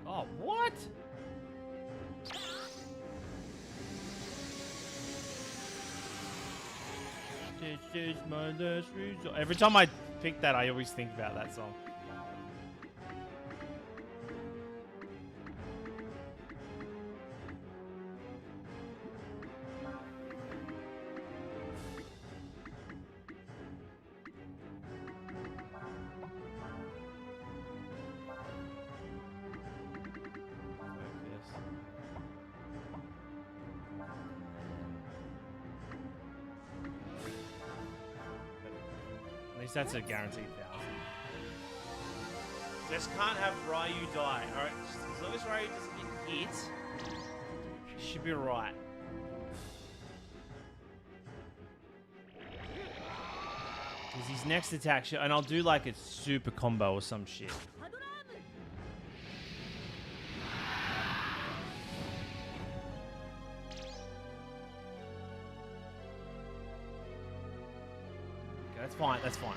Oh, what? This is my last resort. Every time I pick that, I always think about that song. At least that's a guaranteed 1,000. Just can't have Ryu die. Alright, as long as Ryu doesn't get hit, he should be alright. Because his next attack, and I'll do like a super combo or some shit. That's fine. That's fine.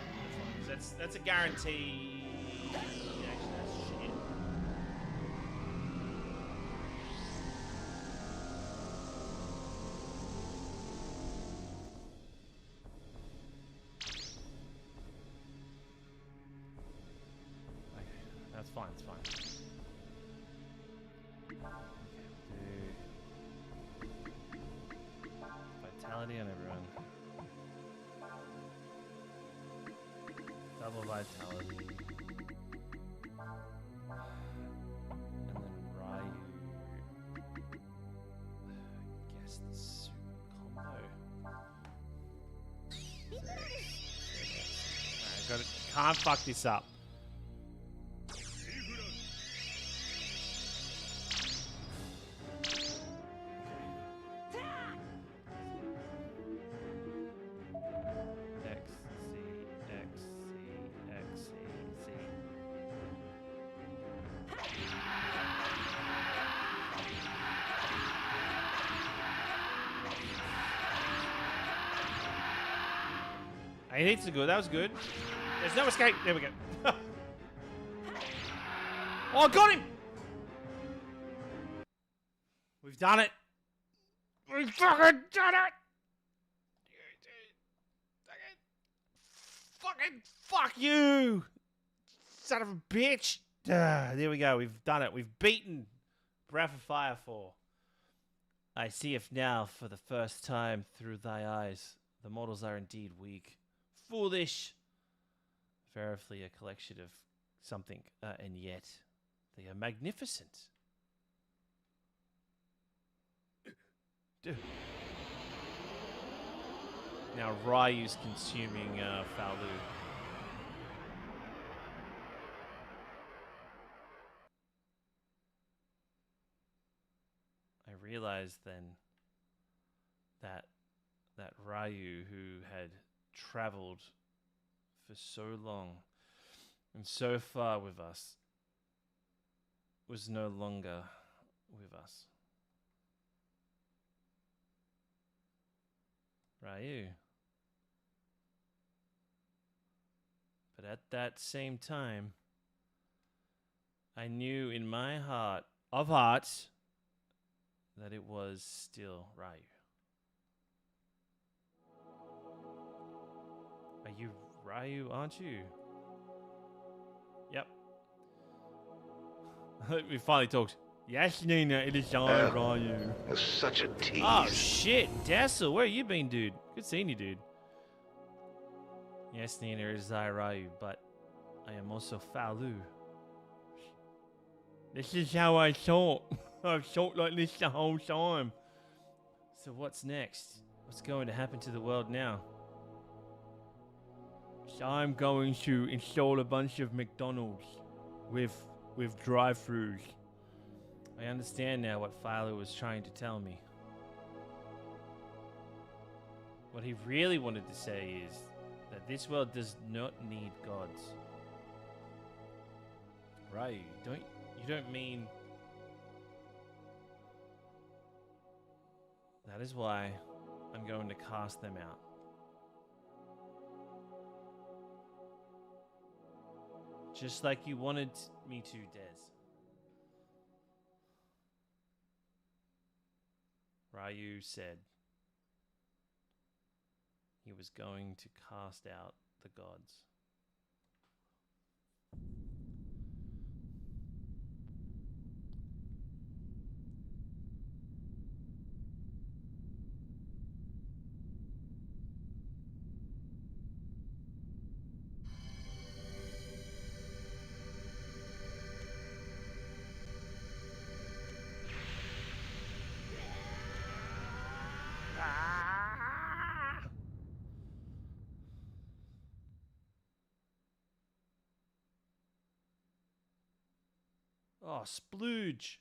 That's fine. That's a guarantee. Actually, that's shit. Okay, that's fine. It's fine. Okay, do vitality on everyone. Double vitality. And then Ryu. I guess the super combo. Alright, got it. Can't fuck this up. I think it's good. That was good. There's no escape. There we go. Oh, I got him! We've done it. We've fucking done it. Fucking fuck you, son of a bitch. There we go. We've done it. We've beaten Breath of Fire 4. I see if now, for the first time through thy eyes, the mortals are indeed weak, foolish, verily a collection of something, and yet they are magnificent. Dude. Now Ryu's consuming Falu. I realized then that Ryu, who had traveled for so long and so far with us, was no longer with us. Ryu. But at that same time, I knew in my heart of hearts that it was still Ryu. Are you Ryu, aren't you? Yep. We finally talked. Yes, Nina, it is I, Ryu. Such a tease. Oh, shit. Dazzle, where you been, dude? Good seeing you, dude. Yes, Nina, it is I, Ryu, but I am also Falu. This is how I thought. I've thought like this the whole time. So what's next? What's going to happen to the world now? So I'm going to install a bunch of McDonald's with drive-thrus. I understand now what Philo was trying to tell me. What he really wanted to say is that this world does not need gods. Right? You don't mean... That is why I'm going to cast them out. Just like you wanted me to, Des. Ryu said he was going to cast out the gods. Oh, splooge.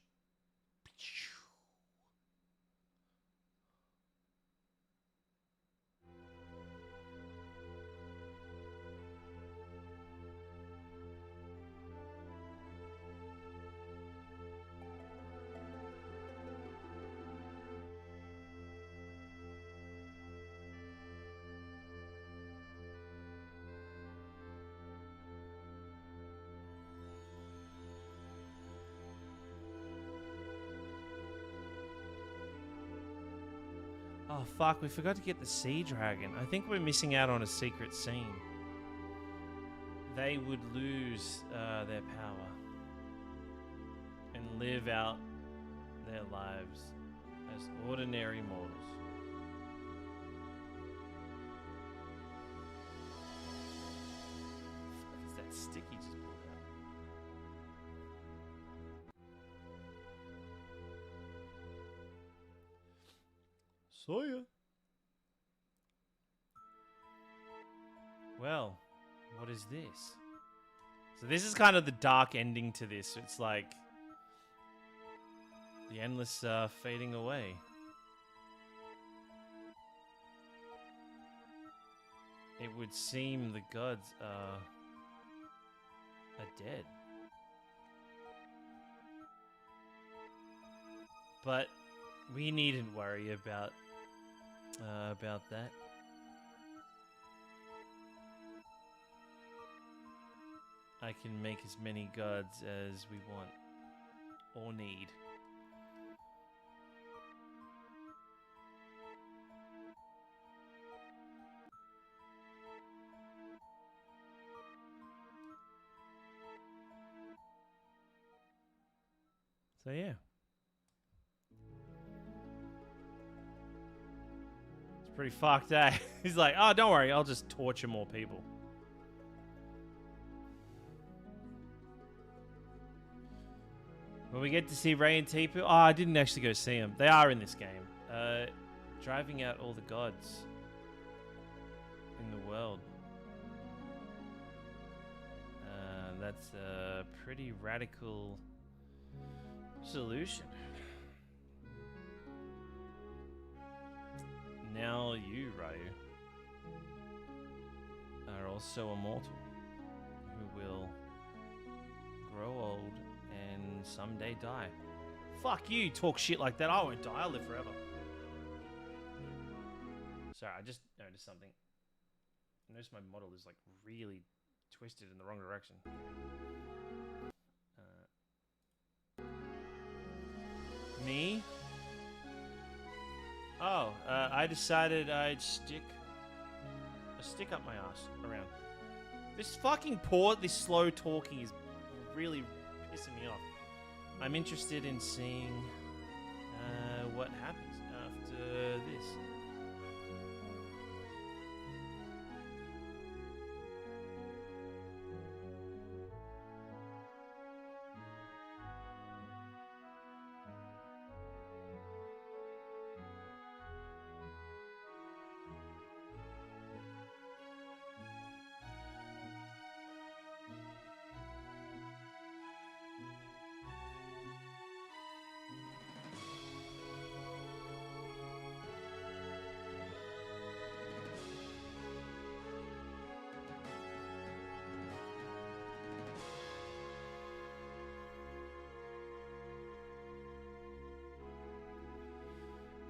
Oh, fuck, we forgot to get the Sea Dragon. I think we're missing out on a secret scene. They would lose their power and live out their lives as ordinary mortals. Fuck is that sticky just pulled out? Sawyer. Well, what is this? So this is kind of the dark ending to this. It's like the endless fading away. It would seem the gods are dead. But we needn't worry about that. I can make as many gods as we want or need. So yeah. It's pretty fucked, eh? He's like, oh, don't worry, I'll just torture more people. Will we get to see Ray and Tipu? Oh, I didn't actually go see them. They are in this game. Driving out all the gods in the world. That's a pretty radical solution. Now you, Ryu, are also immortal, who will grow old and someday die. Fuck you, talk shit like that. I won't die, I'll live forever. Sorry, I just noticed something. I noticed my model is like really twisted in the wrong direction. Me? Oh, I decided I'd stick a stick up my ass around. This fucking this slow talking is really pissing me off. I'm interested in seeing what happens after this.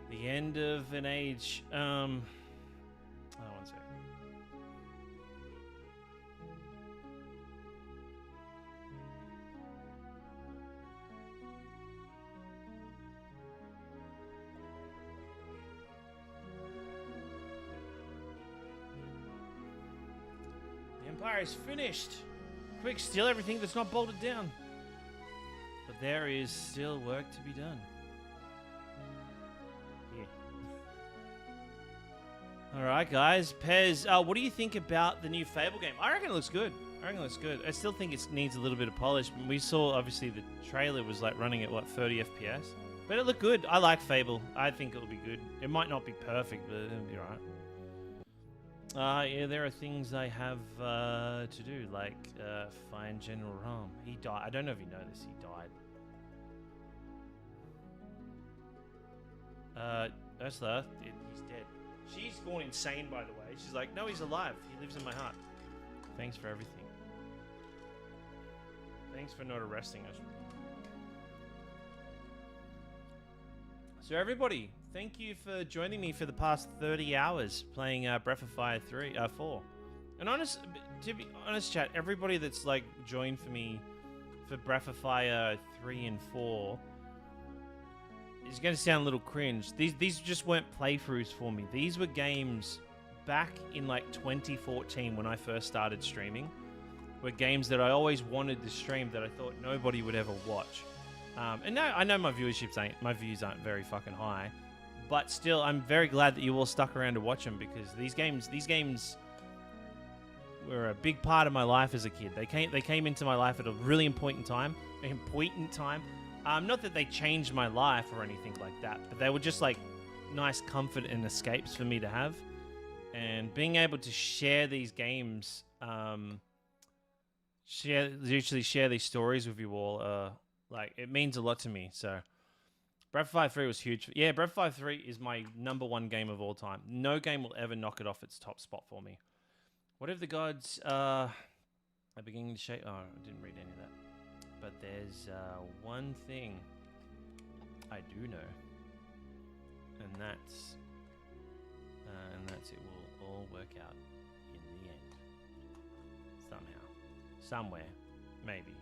The end of an age. One sec. The Empire is finished. Quick, steal everything that's not bolted down. But there is still work to be done. Alright guys, Pez, what do you think about the new Fable game? I reckon it looks good. I still think it needs a little bit of polish. We saw, obviously, the trailer was like running at, what, 30 FPS? But it looked good. I like Fable. I think it'll be good. It might not be perfect, but it'll be alright. Yeah, there are things I have to do, like find General Ram. He died. I don't know if you know this. He died. Ursula, he's dead. She's gone insane, by the way. She's like, no, he's alive. He lives in my heart. Thanks for everything. Thanks for not arresting us. So everybody, thank you for joining me for the past 30 hours playing Breath of Fire 4. And to be honest, chat, everybody that's like joined for me for Breath of Fire 3 and 4, it's going to sound a little cringe. These just weren't playthroughs for me. These were games back in like 2014 when I first started streaming. Were games that I always wanted to stream that I thought nobody would ever watch. And now I know my views aren't very fucking high, but still, I'm very glad that you all stuck around to watch them because these games were a big part of my life as a kid. They came into my life at a really important time. Not that they changed my life or anything like that, but they were just like nice comfort and escapes for me to have. And being able to share these games, share these stories with you all, like it means a lot to me. So Breath of Fire 3 was huge. Yeah, Breath of Fire 3 is my #1 game of all time. No game will ever knock it off its top spot for me. What if the gods are beginning to shape? Oh, I didn't read any of that. But there's one thing I do know, and that's it will all work out in the end. Somehow. Somewhere. Maybe.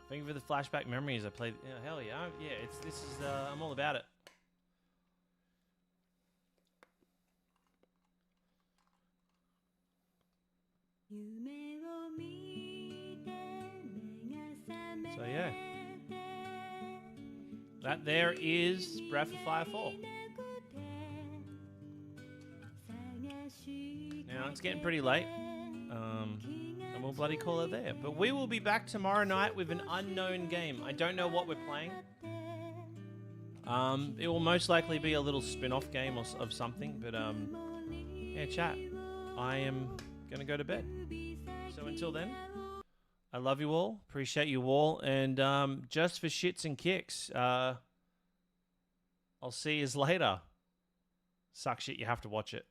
Thank you for the flashback memories. I played. Hell yeah. I'm all about it. that there is Breath of Fire 4. Now, it's getting pretty late. And we'll bloody call it there. But we will be back tomorrow night with an unknown game. I don't know what we're playing. It will most likely be a little spin-off game of something. But, yeah, chat. I am going to go to bed. So until then, I love you all. Appreciate you all. And just for shits and kicks, I'll see you later. Suck shit, you have to watch it.